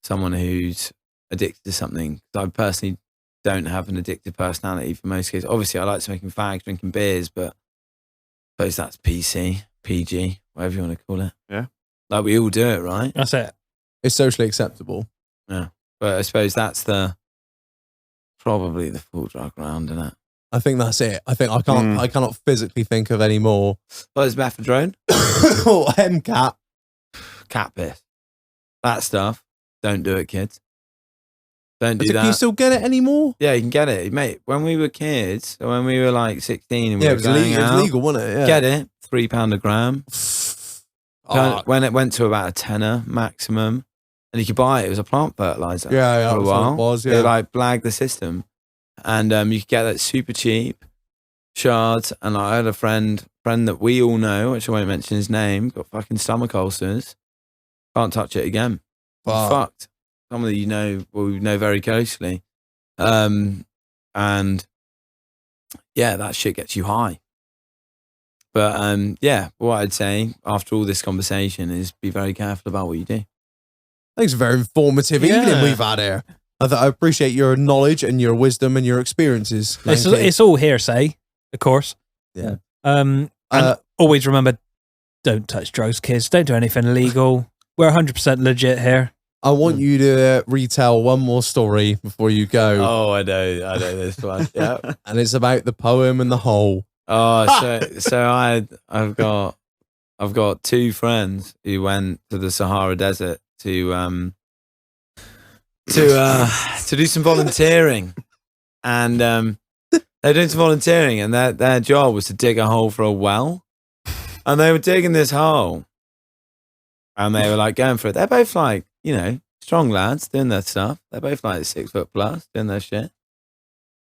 someone who's addicted to something. I personally don't have an addictive personality for most cases. Obviously, I like smoking fags, drinking beers, but I suppose that's PG, whatever you want to call it. Yeah. Like, we all do it, right? That's it. It's socially acceptable. Yeah. But I suppose that's probably the full drug round, isn't it? I think that's it. I think I cannot physically think of any more. Well, there's methadone, or MCAT. cat piss, that stuff. Don't do it, kids. Don't do Can that. you still get it anymore? Yeah, you can get it, mate. When we were kids, when we were like 16, and we Yeah, were it going was out, legal, wasn't it? Yeah. get it, £3 a gram. When it went to about a tenner maximum, and you could buy it, it was a plant fertilizer. Yeah, for a that's what while. it was, They yeah. like blagged the system, and you could get that super cheap shards. And I had a friend that we all know, which I won't mention his name, got fucking stomach ulcers. Can't touch it again. Fuck. Fucked. Someone that you know, well, we know very closely, and yeah, that shit gets you high. But yeah, what I'd say after all this conversation is be very careful about what you do. I think it's a very informative evening we've had here. I appreciate your knowledge and your wisdom and your experiences. It's all hearsay, of course. Yeah. And always remember, don't touch drugs, kids. Don't do anything illegal. We're 100% legit here. I want you to retell one more story before you go. Oh, I know this one. Yeah. And it's about the poem and the hole. Oh, so I've got 2 friends who went to the Sahara Desert to do some volunteering, and they're doing some volunteering, and their job was to dig a hole for a well, and they were digging this hole, and they were like going for it. They're both like, you know, strong lads doing their stuff. They're both like 6 foot plus doing their shit.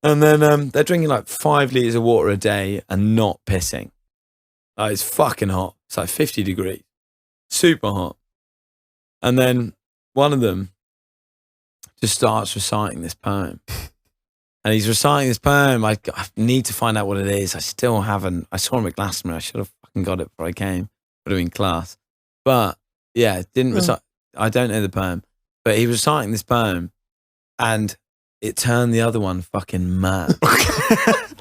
And then they're drinking like 5 liters of water a day and not pissing. Like, it's fucking hot. It's like 50 degrees. Super hot. And then one of them just starts reciting this poem. And he's reciting this poem. I need to find out what it is. I still haven't. I saw him at Glastonbury. I should have fucking got it before I came. Would have been class. But yeah, didn't recite. I don't know the poem. But he was reciting this poem, and it turned the other one fucking mad.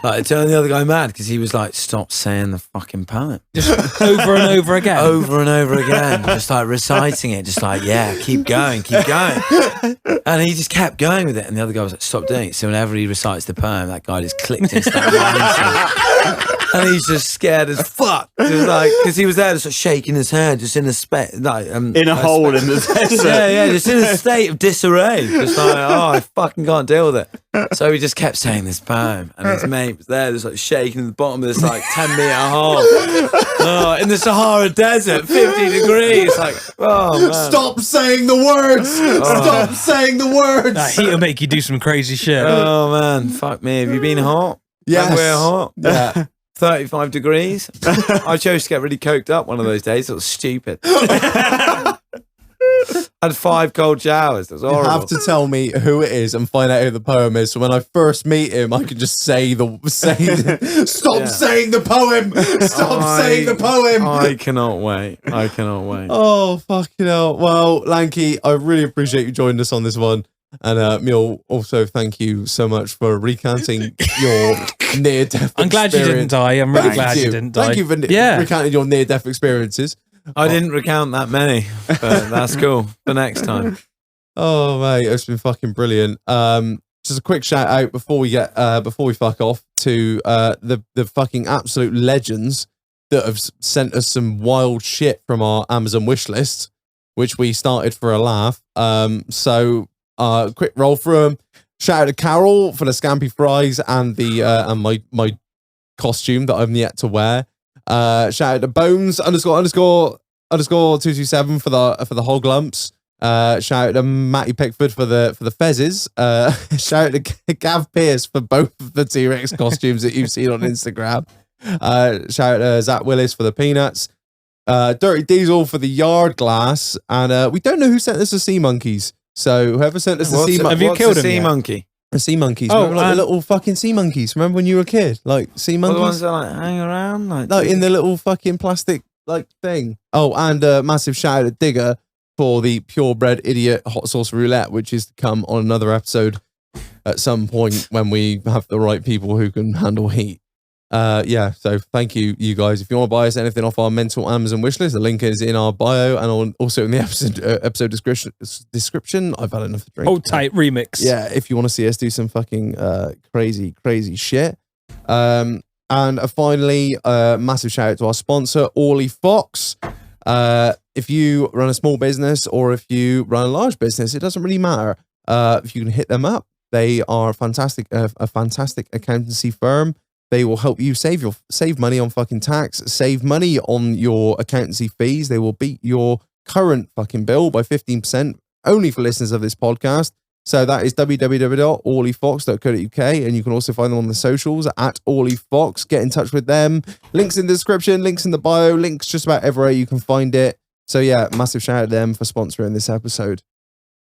Like, it turned the other guy mad because he was like, stop saying the fucking poem. Just over and over again. Over and over again. Just like reciting it. Just like, yeah, keep going, keep going. And he just kept going with it. And the other guy was like, stop doing it. So whenever he recites the poem, that guy just clicked and started running. And he's just scared as fuck. Just like, because he was there just like shaking his head, just in a in a hole in the desert. Yeah, just in a state of disarray. Just like, oh, I fucking can't deal with it. So he just kept saying this poem, and his mate was there, just like shaking in the bottom of this like 10-meter hole. In the Sahara Desert, 50 degrees. Like, oh man. Stop saying the words! Stop saying the words! That heat will make you do some crazy shit. Oh man, fuck me. Have you been hot? Yes. When we're hot? Yeah. 35 degrees. I chose to get really coked up one of those days. It was stupid. I had 5 cold showers. It was You horrible. have to tell me who it is and find out who the poem is. So when I first meet him, I can just stop Yeah. saying the poem. Stop saying the poem. I cannot wait. Oh, fucking hell. Well, Lanky, I really appreciate you joining us on this one. And Mule, also thank you so much for recounting your near-death I'm glad you didn't die. I'm really glad you didn't die. Thank you for Yeah. recounting your near-death experiences. I didn't recount that many, but that's cool for next time. Oh mate, it's been fucking brilliant. Just a quick shout out before we fuck off to the fucking absolute legends that have sent us some wild shit from our Amazon wish list, which we started for a laugh. So quick roll through them. Shout out to Carol for the scampi fries and the and my costume that I'm yet to wear. Shout out to Bones ___ 227 for the hog lumps. Shout out to Matty Pickford for the fezzes. Shout out to Gav Pierce for both of the T-Rex costumes that you've seen on Instagram. Shout out to Zach Willis for the peanuts. Dirty Diesel for the yard glass. And we don't know who sent us the sea monkeys. So whoever sent us the sea monkeys. Have you killed a him sea yet? monkey? The sea monkeys. Oh, Remember, like the little fucking sea monkeys. Remember when you were a kid? Like sea Well, the ones monkeys? that like hang around, like In the little fucking plastic like thing. Oh, and massive shout out to Digger for the purebred idiot hot sauce roulette, which is to come on another episode at some point when we have the right people who can handle heat. So thank you guys. If you want to buy us anything off our mental Amazon wish list, the link is in our bio and also in the episode description. I've had enough to drink. Hold tight remix. Yeah, if you want to see us do some fucking crazy shit. And finally, massive shout out to our sponsor, Orly Fox. If you run a small business or if you run a large business, it doesn't really matter. If you can hit them up, they are a fantastic accountancy firm. They will help you save money on fucking tax, save money on your accountancy fees. They will beat your current fucking bill by 15% only for listeners of this podcast. So that is www.orlyfox.co.uk, and you can also find them on the socials at orlyfox. Get in touch with them. Links in the description, links in the bio, links just about everywhere you can find it. So yeah, massive shout out to them for sponsoring this episode.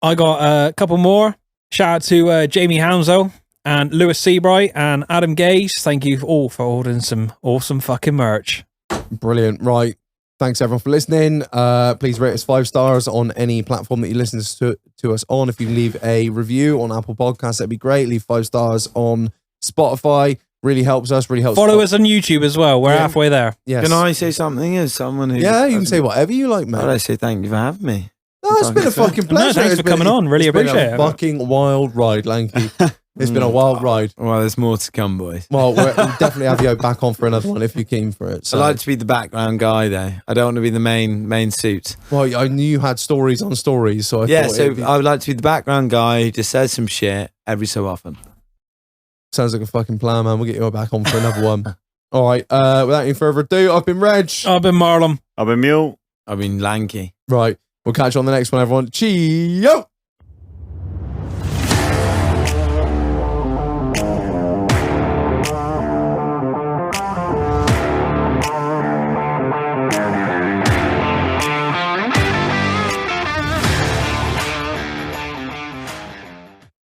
I got a couple more. Shout out to Jamie Hounslow and Lewis Seabright and Adam Gaze. Thank you all for ordering some awesome fucking merch. Brilliant. Right. Thanks everyone for listening. Please rate us 5 stars on any platform that you listen to us on. If you leave a review on Apple Podcasts, that'd be great. Leave 5 stars on Spotify. Really helps us. Really helps. Follow us on YouTube as well. We're halfway there. Yes. Can I say something as someone who? Yeah, you can say whatever you like, mate. I say thank you for having me. No, it's been a fucking pleasure. thanks for coming on. Really appreciate It's been it. a fucking wild ride, Lanky. It's been a wild ride. Well, there's more to come, boys. Well, we'll definitely have you back on for another one if you're keen for it. So. I like to be the background guy, though. I don't want to be the main suit. Well, I knew you had stories on stories, so I Yeah, thought so it'd be- I would like to be the background guy who just says some shit every so often. sounds like a fucking plan, man. We'll get you back on for another one. All right, without any further ado, I've been Reg. I've been Marlon. I've been Mule. I mean, Lanky. Right, we'll catch you on the next one, everyone. Cheerio!